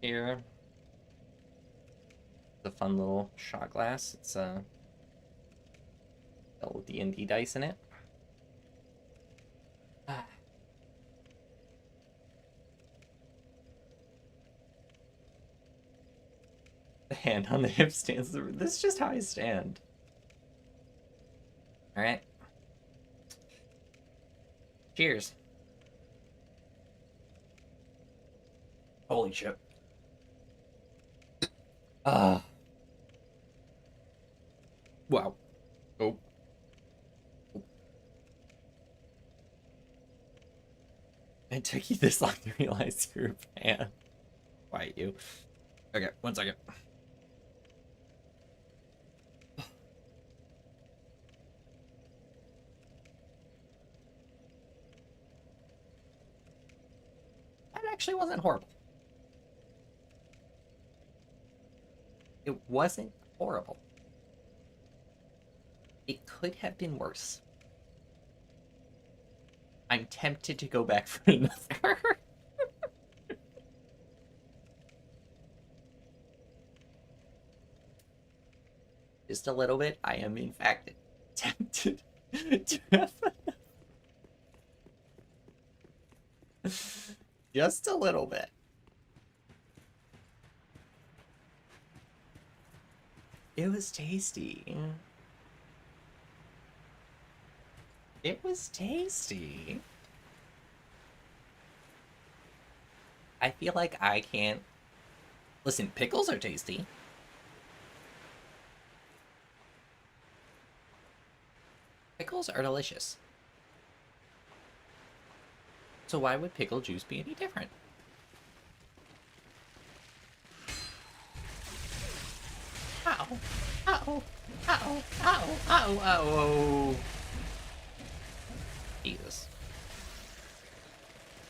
Here. The fun little shot glass. It's little D&D dice in it. The hand on the hip stands. This is just how I stand. All right. Cheers. Holy shit. Wow. Oh. It took you this long to realize you're a fan. Why you? Okay, one second. That actually wasn't horrible. It wasn't horrible. It could have been worse. I'm tempted to go back for another. Just a little bit. I am, in fact, tempted to have just a little bit. It was tasty. It was tasty. I feel like I can't... Listen, pickles are tasty. Pickles are delicious. So why would pickle juice be any different? Ow. Ow. Ow. Ow. Ow. Ow. Jesus.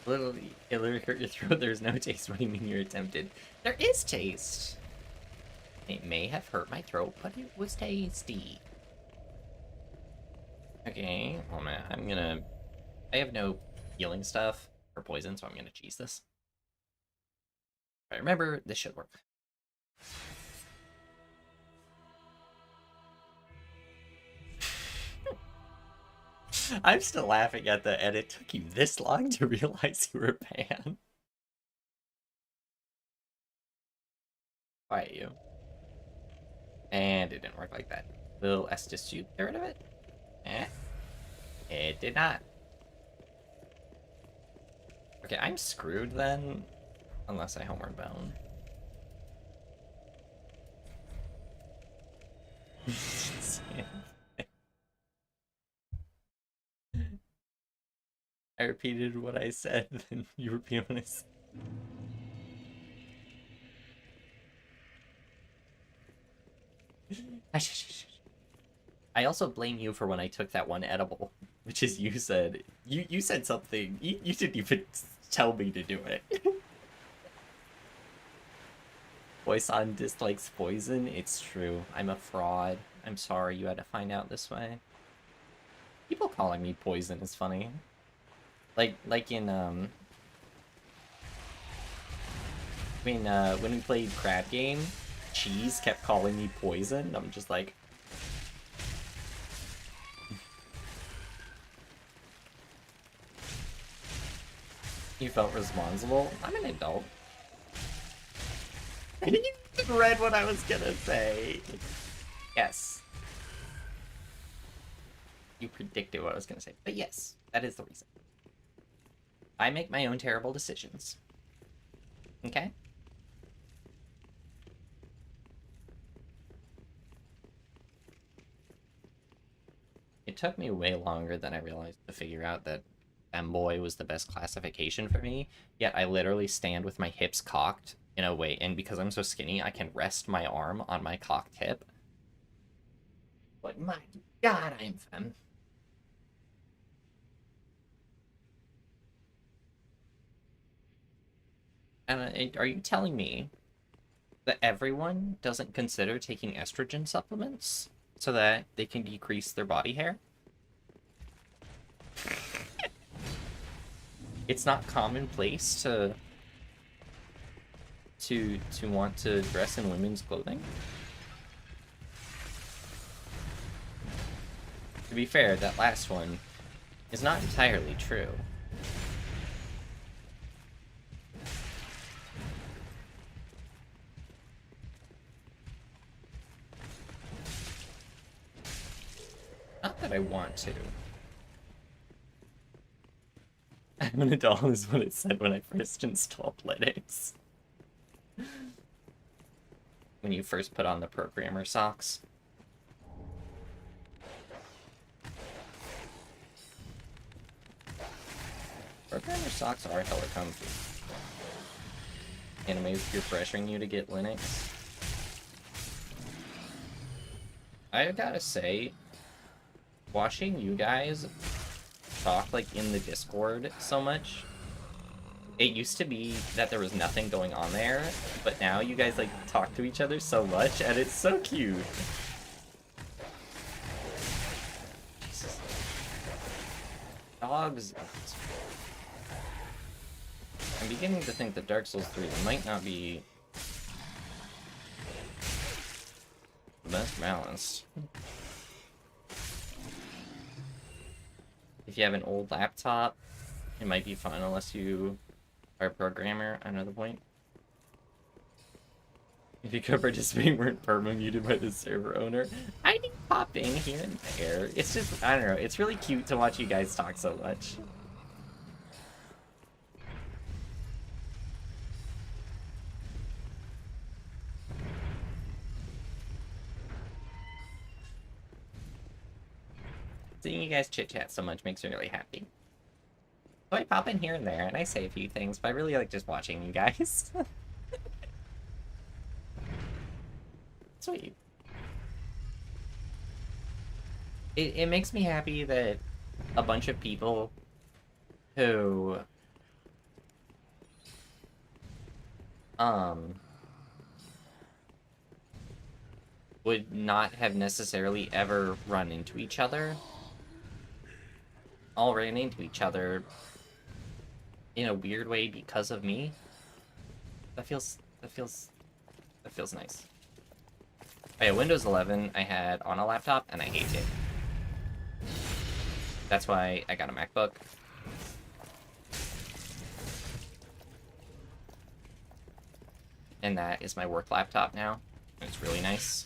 Literally, it literally hurt your throat. There's no taste. What do you mean you're tempted? There is taste. It may have hurt my throat, but it was tasty. Okay, hold on. I have no healing stuff for poison, so I'm gonna cheese this. If I remember, this should work. I'm still laughing at the, and it took you this long to realize you were a pan. Quiet you. And it didn't work like that. Will Estes you get rid of it? Eh? It did not. Okay, I'm screwed then. Unless I homeward bound. I repeated what I said, then you repeat what I said. I also blame you for when I took that one edible, which is you said you said something. You didn't even tell me to do it. Poisson dislikes poison. It's true. I'm a fraud. I'm sorry you had to find out this way. People calling me Poison is funny. Like in when we played Crab Game, Cheese kept calling me Poison. I'm just like, you felt responsible. I'm an adult. You read what I was gonna say. Yes. You predicted what I was gonna say. But yes, that is the reason. I make my own terrible decisions. Okay? It took me way longer than I realized to figure out that femboy was the best classification for me, yet I literally stand with my hips cocked in a way, and because I'm so skinny, I can rest my arm on my cocked hip. But my god, I'm femme. And are you telling me that everyone doesn't consider taking estrogen supplements so that they can decrease their body hair? It's not commonplace to want to dress in women's clothing? To be fair, that last one is not entirely true. Not that I want to. I'm an adult is what it said when I first installed Linux. When you first put on the programmer socks. Programmer socks are hella comfy. Anime, if you're pressuring you to get Linux. I gotta say, watching you guys talk like in the Discord so much, it used to be that there was nothing going on there, but now you guys like talk to each other so much, and it's so cute. Jesus. Dogs. I'm beginning to think that Dark Souls 3 might not be the best balanced. If you have an old laptop, it might be fun unless you are a programmer. Another point. If you could participate, weren't perma-muted by the server owner. I do pop in here and there. It's just, I don't know, it's really cute to watch you guys talk so much. Seeing you guys chit-chat so much makes me really happy. So I pop in here and there, and I say a few things, but I really like just watching you guys. Sweet. It makes me happy that a bunch of people who... would not have necessarily ever run into each other all ran into each other in a weird way because of me. That feels nice. Oh yeah, Windows 11 I had on a laptop and I hate it. That's why I got a MacBook. And that is my work laptop now. It's really nice.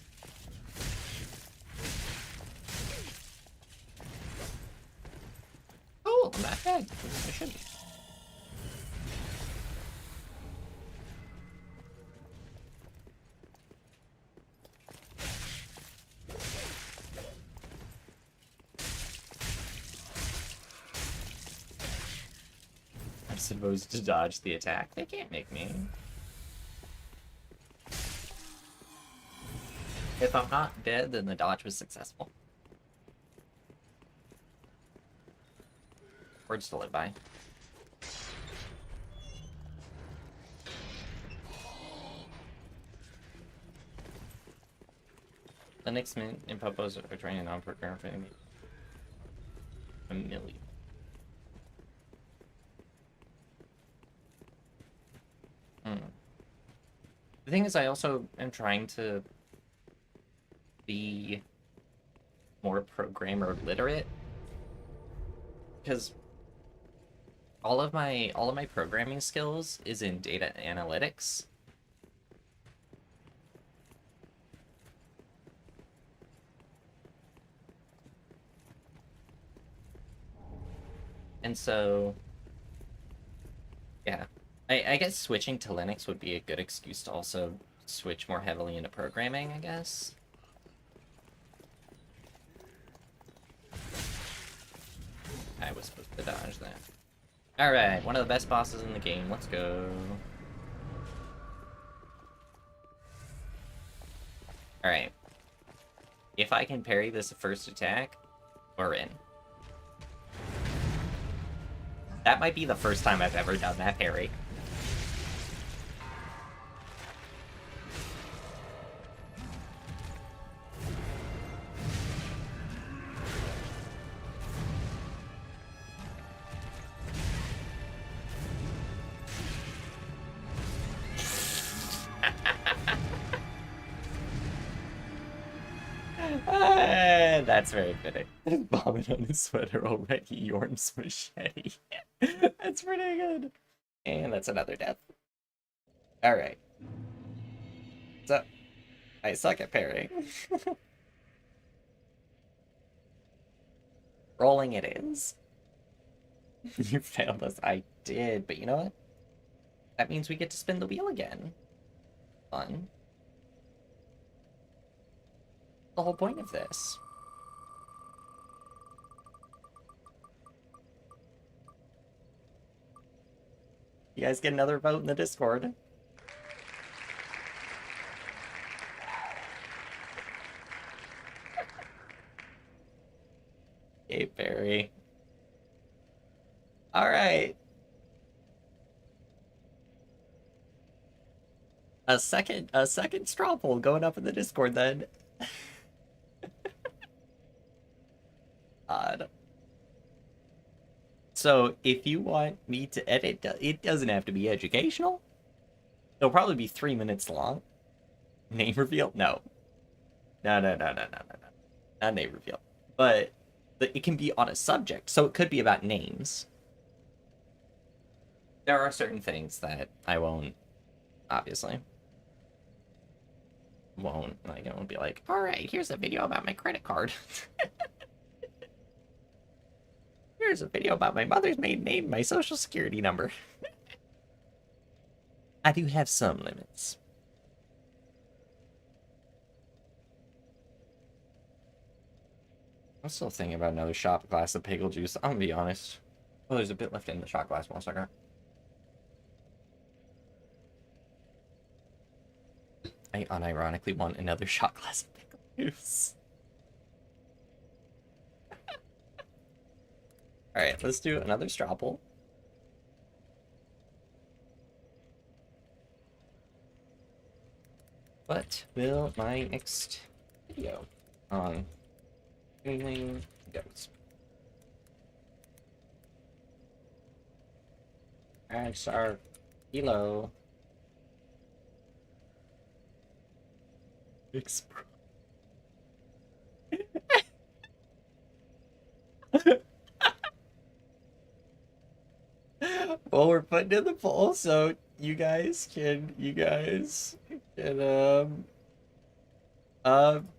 Cool, I'm not bad. I should be. I'm supposed to dodge the attack. They can't make me. If I'm not dead, then the dodge was successful. Words to live by. Linux Mint and Popos are training non-program for a million. The thing is, I also am trying to be more programmer literate, because all of my programming skills is in data analytics. And so, yeah, I guess switching to Linux would be a good excuse to also switch more heavily into programming, I guess. I was supposed to dodge that. Alright, one of the best bosses in the game. Let's go. Alright. If I can parry this first attack, we're in. That might be the first time I've ever done that parry. That's very fitting. Vomit on his sweater already. Yorm's machete. That's pretty good. And that's another death. Alright. So, I suck at parrying. Rolling it is. You failed us. I did, but you know what? That means we get to spin the wheel again. Fun. The whole point of this. You guys get another vote in the Discord. Hey, Barry. Alright. A second straw poll going up in the Discord then. Odd. So, if you want me to edit, it doesn't have to be educational. It'll probably be 3 minutes long. Name reveal? No. No. Not name reveal. But it can be on a subject, so it could be about names. There are certain things that I won't, obviously. Won't, like, I won't be like, alright, here's a video about my credit card. Here's a video about my mother's maiden name, my social security number. I do have some limits. I'm still thinking about another shot glass of pickle juice, I'm gonna be honest. Oh, there's a bit left in the shot glass, 1 second. I unironically want another shot glass of pickle juice. Alright, let's do another straw poll. What will my next video on streaming goes? Ads are below. Well, we're putting in the poll, so you guys can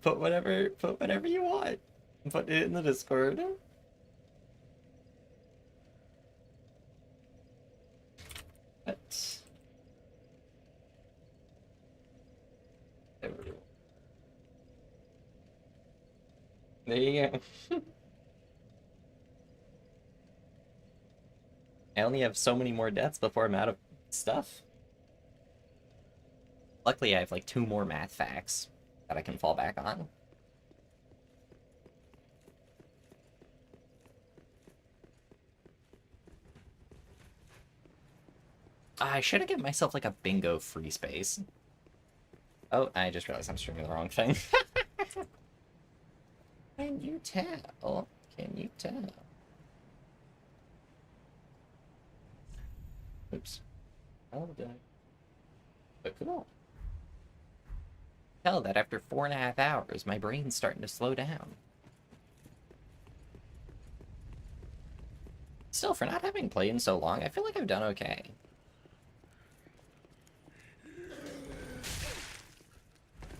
put whatever you want. Put it in the Discord. But there you go. I only have so many more deaths before I'm out of stuff. Luckily, I have like 2 more math facts. that I can fall back on. I should have given myself like a bingo free space. Oh, I just realized I'm streaming the wrong thing. Can you tell? Can you tell? Oops. Oh, did I? But cool. Tell that after 4.5 hours, my brain's starting to slow down. Still, for not having played in so long, I feel like I've done okay.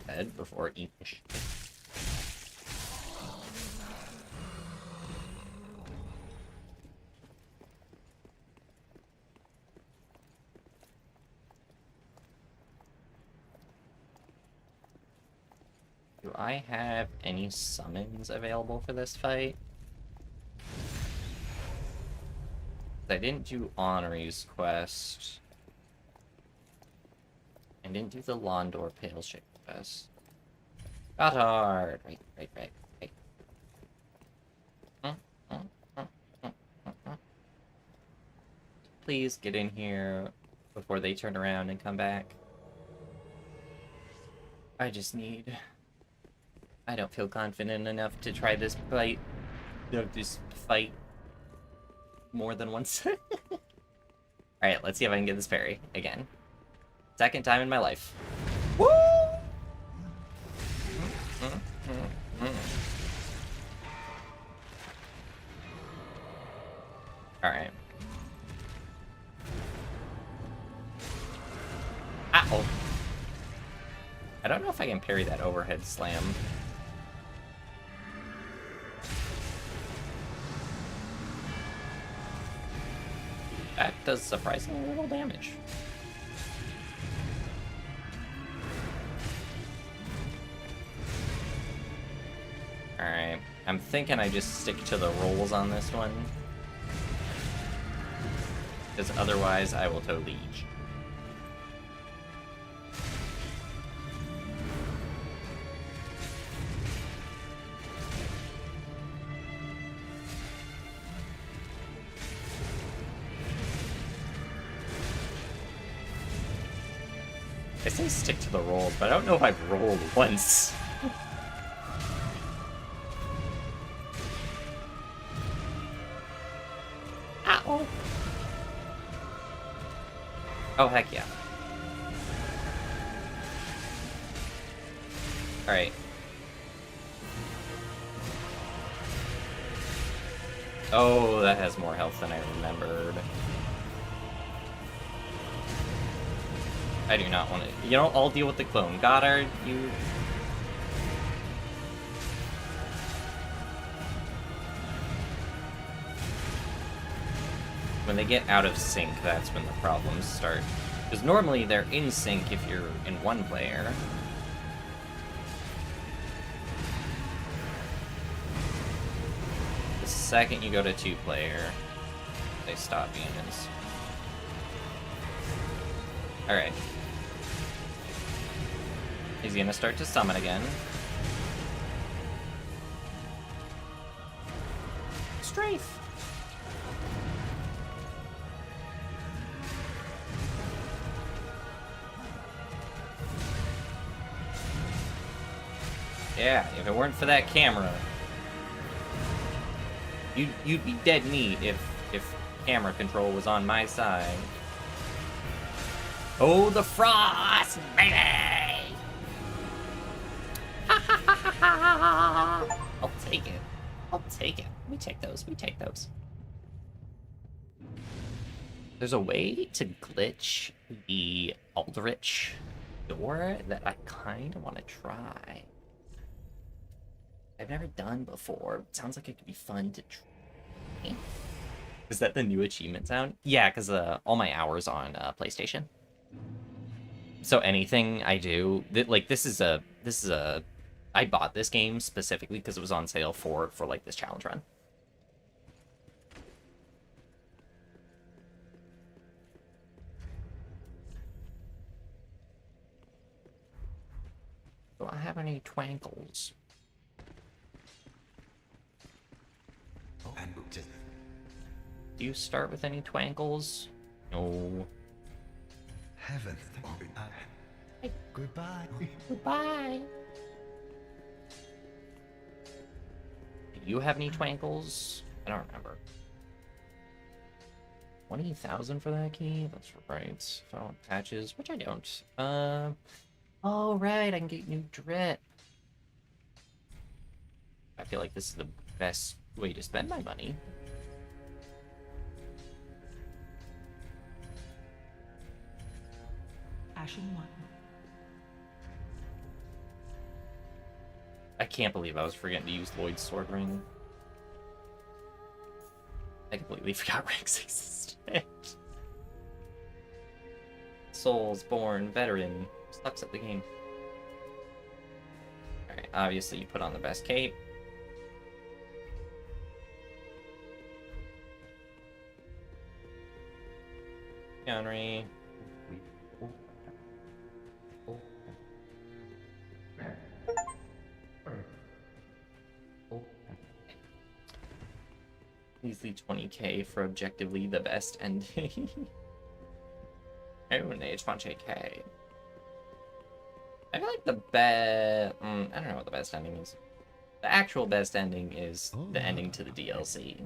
Bed before each. Do I have any summons available for this fight? I didn't do Honoree's quest. I didn't do the Londor Pale Shape quest. Got hard. Right. Please get in here before they turn around and come back. I just need... I don't feel confident enough to try this fight. This fight more than once. Alright, let's see if I can get this parry again. Second time in my life. Woo! Alright. Ow! I don't know if I can parry that overhead slam. That does surprisingly little damage. Alright, I'm thinking I just stick to the rolls on this one. Because otherwise I will totally eat. I say stick to the rolls, but I don't know if I've rolled once. Ow! Oh, heck yeah. Alright. Oh, that has more health than I remembered. I do not want to... You know, I'll deal with the clone. Goddard, you... When they get out of sync, that's when the problems start. Because normally they're in sync if you're in one player. The second you go to two player, they stop being in sync. Alright. He's gonna start to summon again. Strafe! Yeah, if it weren't for that camera, you'd be dead meat if camera control was on my side. Oh, the frost, baby! I'll take it. I'll take it. We take those. We take those. There's a way to glitch the Aldrich door that I kind of want to try. I've never done before. It sounds like it could be fun to try. Is that the new achievement sound? Yeah, because all my hours on PlayStation. So anything I do, this is a. I bought this game specifically because it was on sale for like this challenge run. So I have any twankles? And just Do you start with any twankles? No. heaven. Goodbye. Goodbye. Do you have any twankles? I don't remember. 20,000 for that key? That's right. Phone patches, which I don't. Oh, right, I can get new drip. I feel like this is the best way to spend my money. Ashen one. I can't believe I was forgetting to use Lloyd's sword ring. I completely forgot ranks existed. Souls born veteran sucks at the game. Alright, obviously you put on the best cape. Henry. Easily 20k for objectively the best ending. Oh, an H1JK. I feel like the best... I don't know what the best ending is. The actual best ending is the ending to the DLC.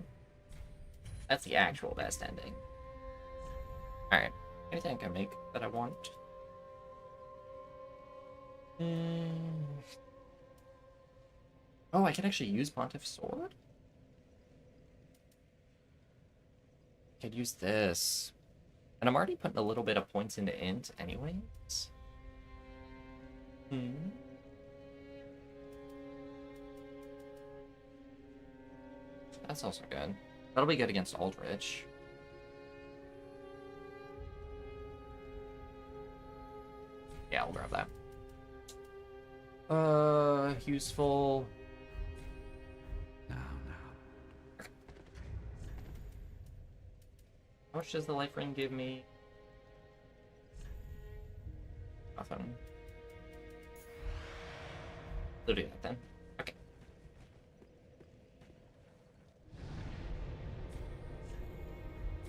That's the actual best ending. Alright. Anything I can make that I want? Oh, I can actually use Pontiff's Sword? I could use this. And I'm already putting a little bit of points into int anyways. That's also good. That'll be good against Aldrich. Yeah, I'll grab that. Useful. Now. How much does the life ring give me? Nothing. We'll do that then. Okay.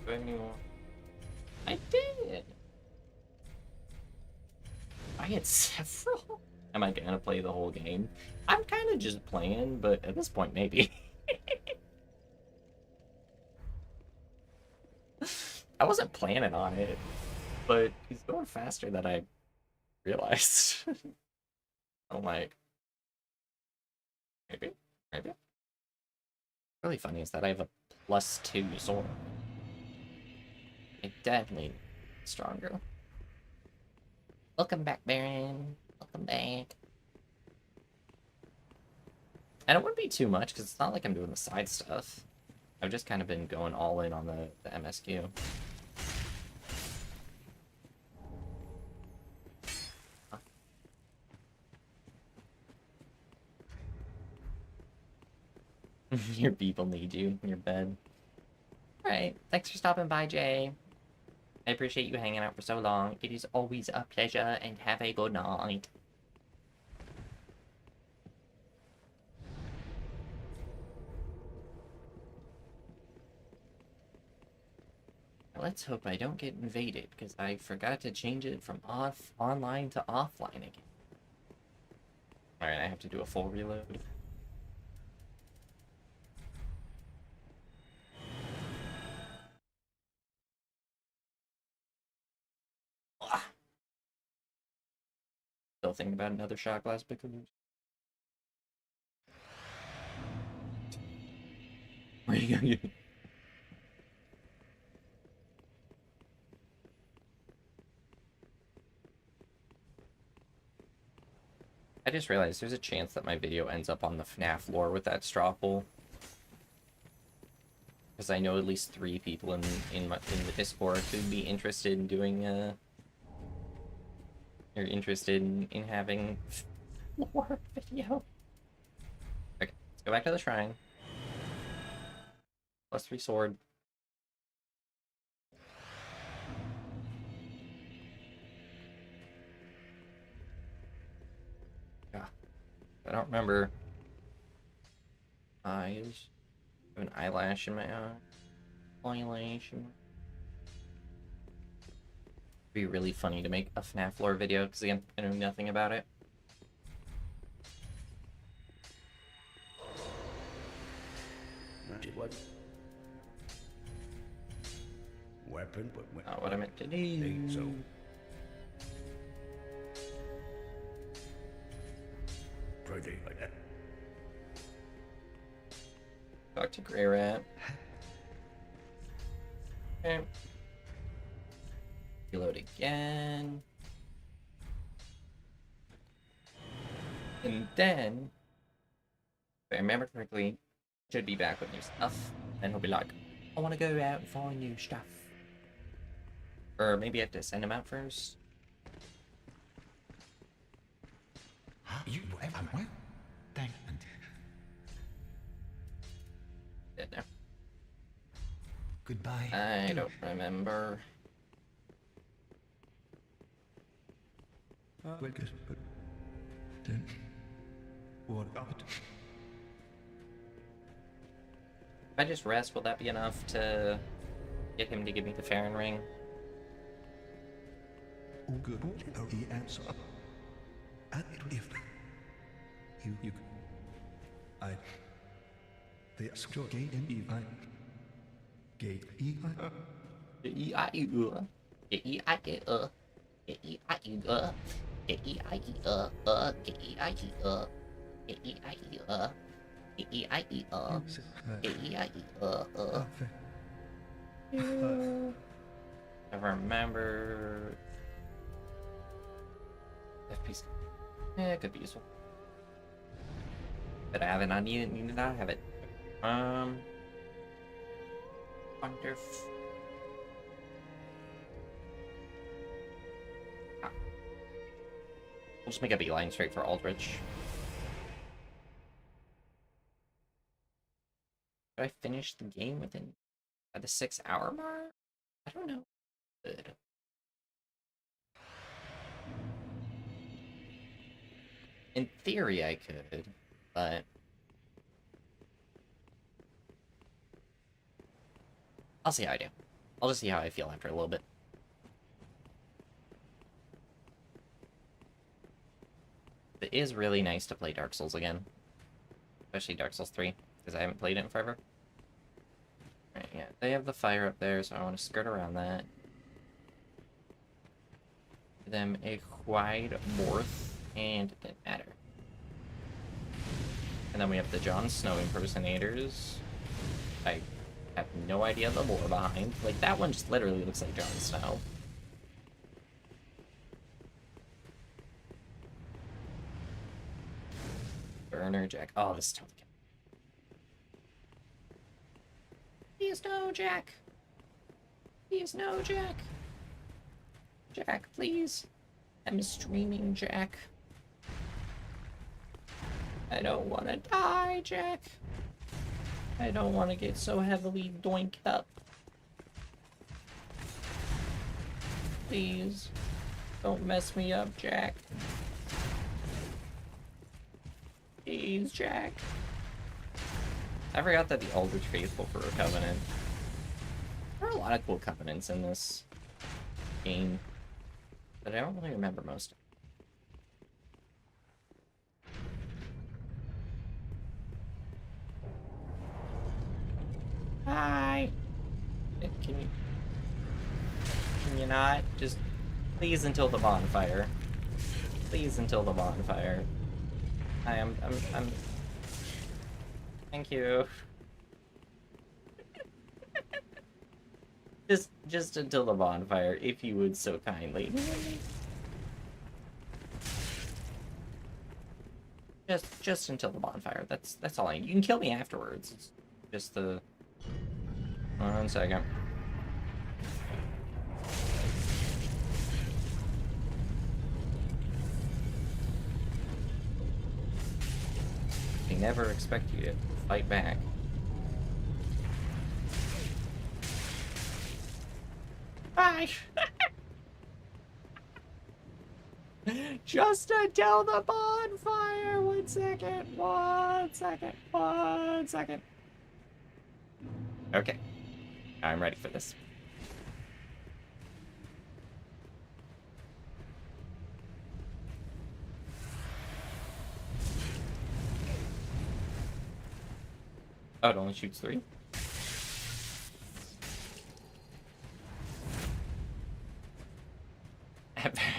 Do I have any more? I did! I had several? Am I gonna play the whole game? I'm kind of just playing, but at this point, maybe. I wasn't planning on it, but he's going faster than I realized. I'm like, maybe. Really funny is that I have a +2 sword. I definitely stronger. Welcome back, Baron. Welcome back. And it wouldn't be too much, because it's not like I'm doing the side stuff. I've just kind of been going all in on the MSQ. Huh. Your people need you in your bed. Alright, thanks for stopping by, Jay. I appreciate you hanging out for so long. It is always a pleasure, and have a good night. Let's hope I don't get invaded, because I forgot to change it from online to offline again. Alright, I have to do a full reload. Still thinking about another shot glass because where you going? I just realized there's a chance that my video ends up on the FNAF lore with that straw poll. Because I know at least 3 people in the Discord who'd be interested in doing or interested in having lore video. Okay, let's go back to the shrine. +3 sword. Yeah. I don't remember. Eyes. I have an eyelash in my eye. Eyelash. It'd be really funny to make a FNAF lore video because again, I know nothing about it. What? Weapon, but Not what I meant to do. think so. Pretty like that. Talk to Grey Rat. Okay. Reload again. And then, if I remember correctly, should be back with new stuff. And he'll be like, I want to go out and find new stuff. Or maybe I have to send him out first. You everywhere? Thank you. Dead now. Goodbye. I don't remember. Well, good, but then what about it? If I just rest, will that be enough to get him to give me the Farron ring? Oh, good. The answer. And if you I the gate and even gate I remember. FPC. Yeah, it could be useful. But I have it. I need to not have it. Wonder if... Ah. We'll just make a beeline straight for Aldrich. Did I finish the game within the 6-hour mark? I don't know. Good. In theory, I could, but I'll see how I do. I'll just see how I feel after a little bit. It is really nice to play Dark Souls again, especially Dark Souls 3, because I haven't played it in forever. Right, yeah, they have the fire up there, so I want to skirt around that. Give them a wide berth. And it didn't matter. And then we have the Jon Snow impersonators. I have no idea the lore behind. Like, that one just literally looks like Jon Snow. Burner Jack. Oh, this is totally good. Please no, Jack. Please no, Jack. Jack, please. I'm streaming, Jack. I don't want to die, Jack. I don't want to get so heavily doinked up. Please, don't mess me up, Jack. Please, Jack. I forgot that the Aldrich Faithful for a Covenant. There are a lot of cool Covenants in this game, but I don't really remember most of them. Hi. Can you not just please until the bonfire? Please until the bonfire. I'm thank you. just until the bonfire, if you would so kindly. Just until the bonfire. That's all I need. You can kill me afterwards. It's just the 1 second. They never expect you to fight back. Bye. Just until the bonfire! 1 second, 1 second, 1 second. Okay. I'm ready for this. Oh, it only shoots 3?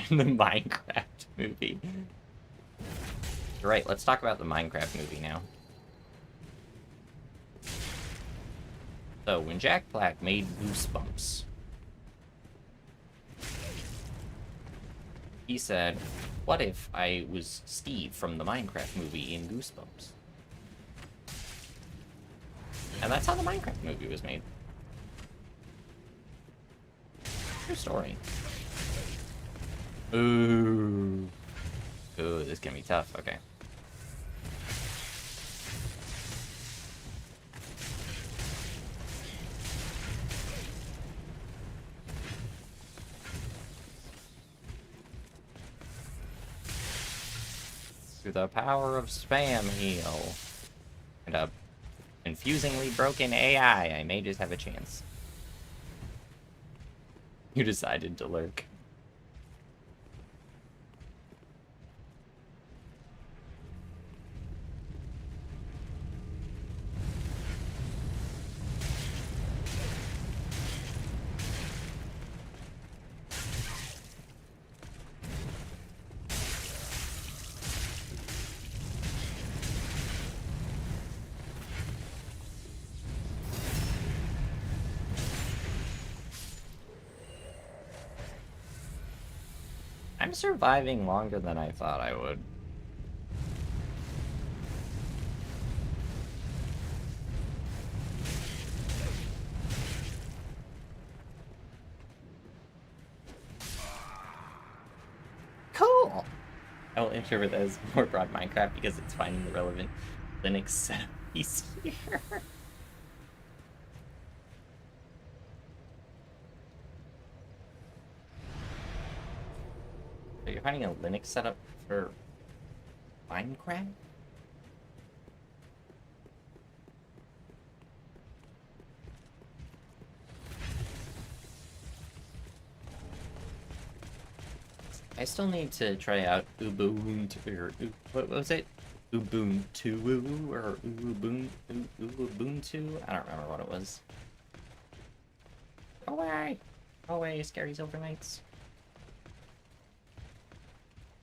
The Minecraft movie. You're right, let's talk about the Minecraft movie now. So, when Jack Black made Goosebumps, he said, what if I was Steve from the Minecraft movie in Goosebumps? And that's how the Minecraft movie was made. True story. Ooh. Ooh, this can be tough. Okay. Through the power of spam heal and a confusingly broken AI, I may just have a chance. You decided to lurk. I'm surviving longer than I thought I would. Cool! I will interpret that as more broad Minecraft because it's finding the relevant Linux setup easier. So you're finding a Linux setup for Minecraft? I still need to try out Ubuntu, or what was it? Ubuntu, or Ubuntu? I don't remember what it was. Go away! Go away, scary silver knights.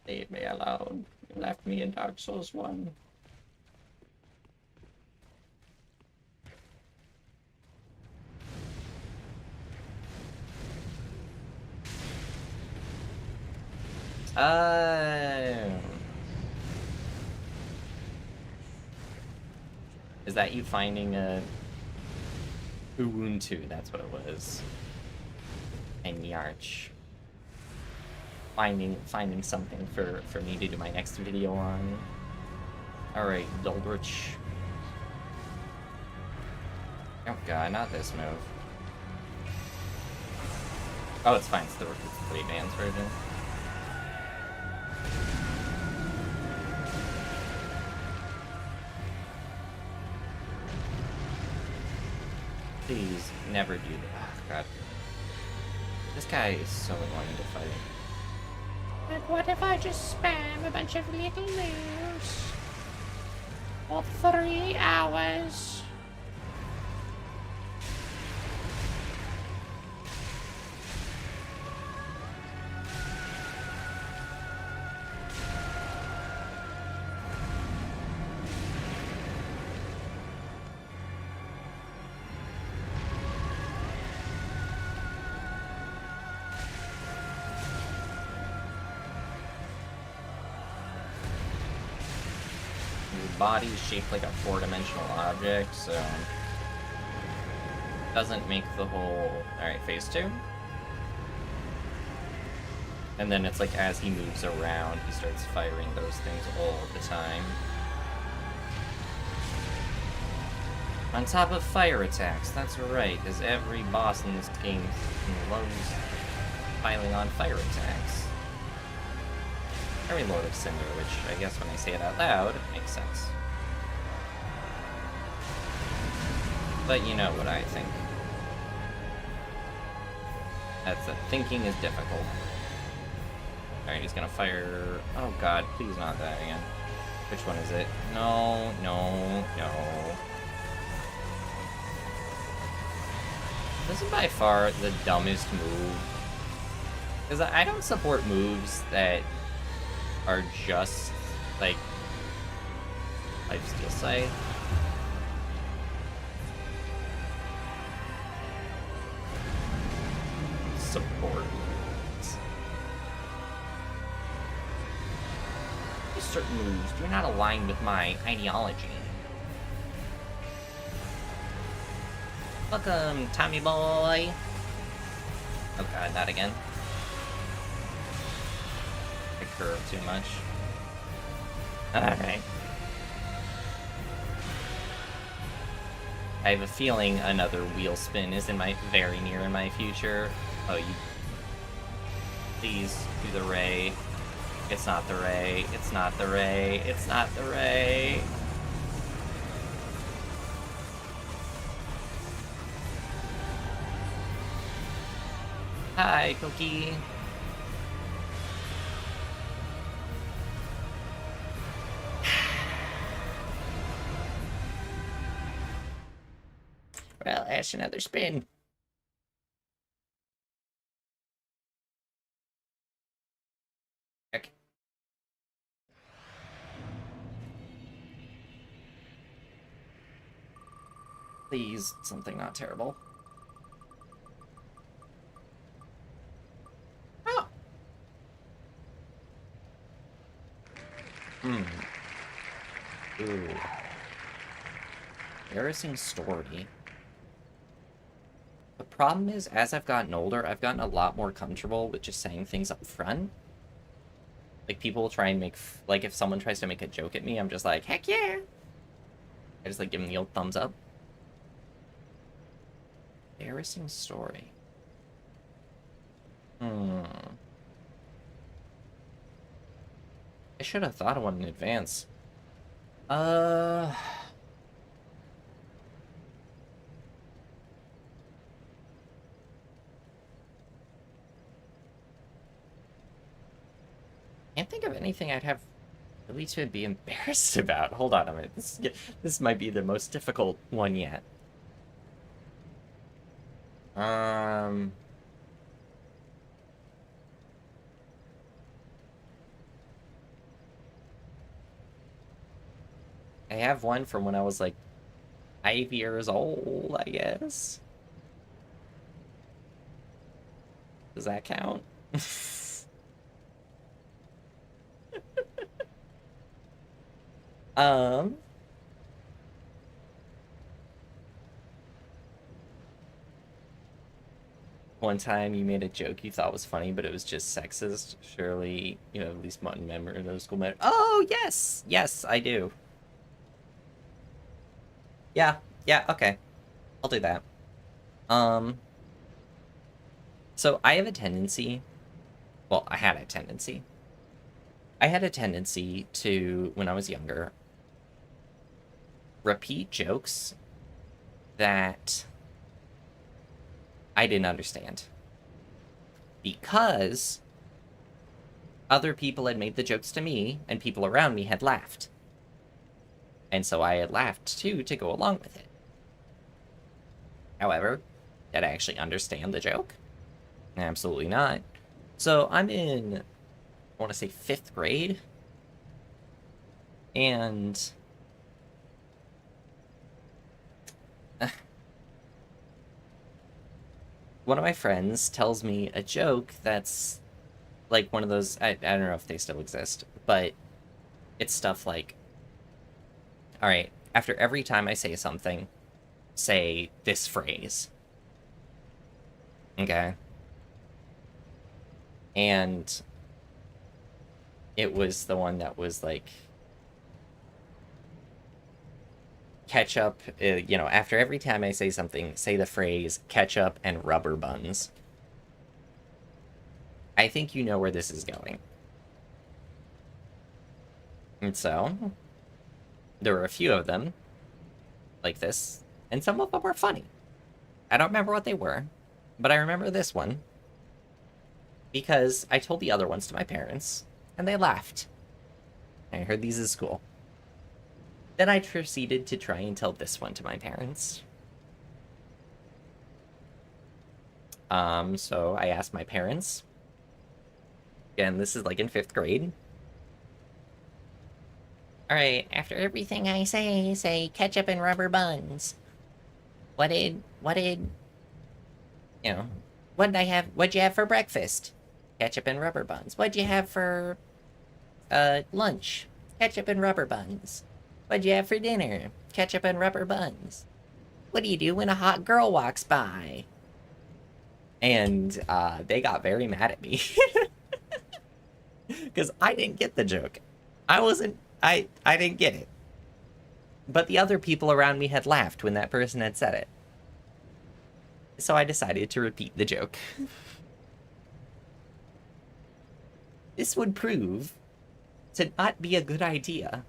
Leave me alone. You left me in Dark Souls 1. Is that you finding a Ubuntu? That's what it was. And Yarch. Finding something for me to do my next video on. Alright, Duldrich. Oh god, not this move. Oh, it's fine, it's the advanced version. Please never do that. Oh god. This guy is so annoying to fight. And what if I just spam a bunch of little moves for 3 hours? Body is shaped like a 4-dimensional object, so doesn't make the whole... Alright, phase 2. And then it's like as he moves around, he starts firing those things all the time. On top of fire attacks, that's right, because every boss in this game loves piling on fire attacks. Very Lord of Cinder, which I guess when I say it out loud, makes sense. But you know what I think. That's it. Thinking is difficult. Alright, he's gonna fire... Oh god, please not that again. Which one is it? No, no, no. This is by far the dumbest move. Because I don't support moves that are just, like, Lifesteal Scythe. Support. Certain moves do not align with my ideology. Welcome, Tommy boy. Oh god, not again. I curve too much. Alright. I have a feeling another wheel spin is very near in my future. Oh, you... Please do the ray. It's not the ray. It's not the ray. It's not the ray. Hi, Cookie. Well, Ash, another spin. Okay. Please, something not terrible. Oh. Ooh. Embarrassing story. The problem is, as I've gotten older, I've gotten a lot more comfortable with just saying things up front. Like, people will try and make... Like, if someone tries to make a joke at me, I'm just like, heck yeah! I just, like, give them the old thumbs up. Embarrassing story. I should have thought of one in advance. Can't think of anything I'd have really to be embarrassed about. Hold on a minute. This might be the most difficult one yet. I have one from when I was like 5 years old, I guess. Does that count? One time you made a joke you thought was funny, but it was just sexist. Surely, you know, at least one member of those school members. Oh, yes! Yes, I do. Yeah, okay. I'll do that. So I have a tendency... Well, I had a tendency. I had a tendency to, when I was younger, repeat jokes that I didn't understand. Because other people had made the jokes to me, and people around me had laughed. And so I had laughed, too, to go along with it. However, did I actually understand the joke? Absolutely not. So I'm in, I want to say 5th grade. And one of my friends tells me a joke that's like one of those, I don't know if they still exist, but it's stuff like, all right, after every time I say something, say this phrase. Okay? And it was the one that was like, ketchup, you know, after every time I say something, say the phrase ketchup and rubber buns. I think you know where this is going. And so, there were a few of them like this, and some of them were funny. I don't remember what they were, but I remember this one because I told the other ones to my parents, and they laughed. I heard these at school. Then I proceeded to try and tell this one to my parents. So I asked my parents. Again, this is like in 5th grade. Alright, after everything I say ketchup and rubber buns. What did, you know, what'd you have for breakfast? Ketchup and rubber buns. What'd you have for, lunch? Ketchup and rubber buns. What'd you have for dinner? Ketchup and rubber buns. What do you do when a hot girl walks by? And, they got very mad at me. Because I didn't get the joke. I didn't get it. But the other people around me had laughed when that person had said it. So I decided to repeat the joke. This would prove to not be a good idea.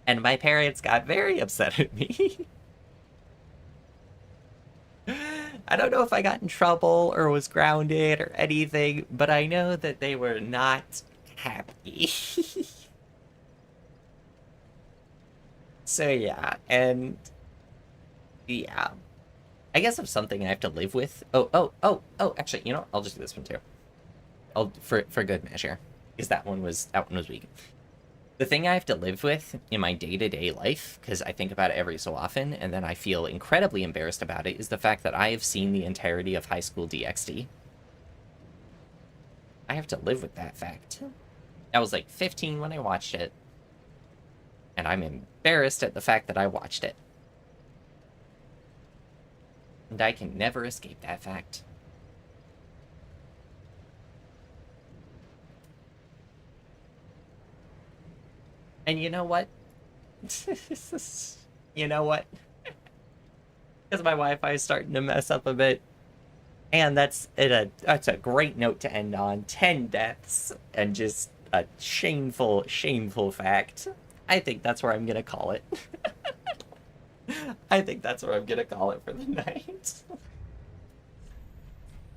And my parents got very upset at me. I don't know if I got in trouble or was grounded or anything, but I know that they were not happy. So yeah, and yeah. I guess of something I have to live with. Oh, actually, you know, I'll just do this one too. For good measure. Because that one was weak. The thing I have to live with in my day-to-day life, because I think about it every so often, and then I feel incredibly embarrassed about it, is the fact that I have seen the entirety of High School DxD. I have to live with that fact. I was like 15 when I watched it, and I'm embarrassed at the fact that I watched it. And I can never escape that fact. And you know what? You know what? Because my Wi-Fi is starting to mess up a bit. And that's a great note to end on. 10 deaths and just a shameful, shameful fact. I think that's where I'm gonna call it. I think that's where I'm gonna call it for the night.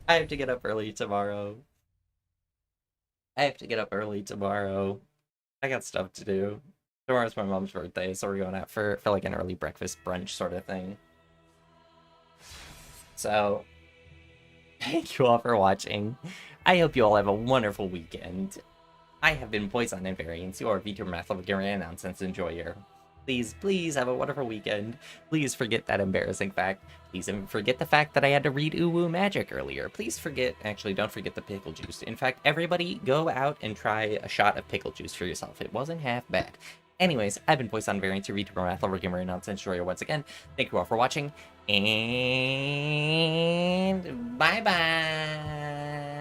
I have to get up early tomorrow. I got stuff to do. Tomorrow's my mom's birthday, so we're going out for like an early breakfast brunch sort of thing. So, thank you all for watching. I hope you all have a wonderful weekend. I have been Poisson and Variance, your VTuber math level gamer and nonsense enjoyer. Please have a wonderful weekend. Please forget that embarrassing fact. Please forget the fact that I had to read Uwu Magic earlier. Please actually don't forget the pickle juice. In fact, everybody go out and try a shot of pickle juice for yourself. It wasn't half bad. Anyways, I've been Poisson Variant, your VTuber math level gamer and nonsense enjoyer once again. Thank you all for watching, and bye-bye!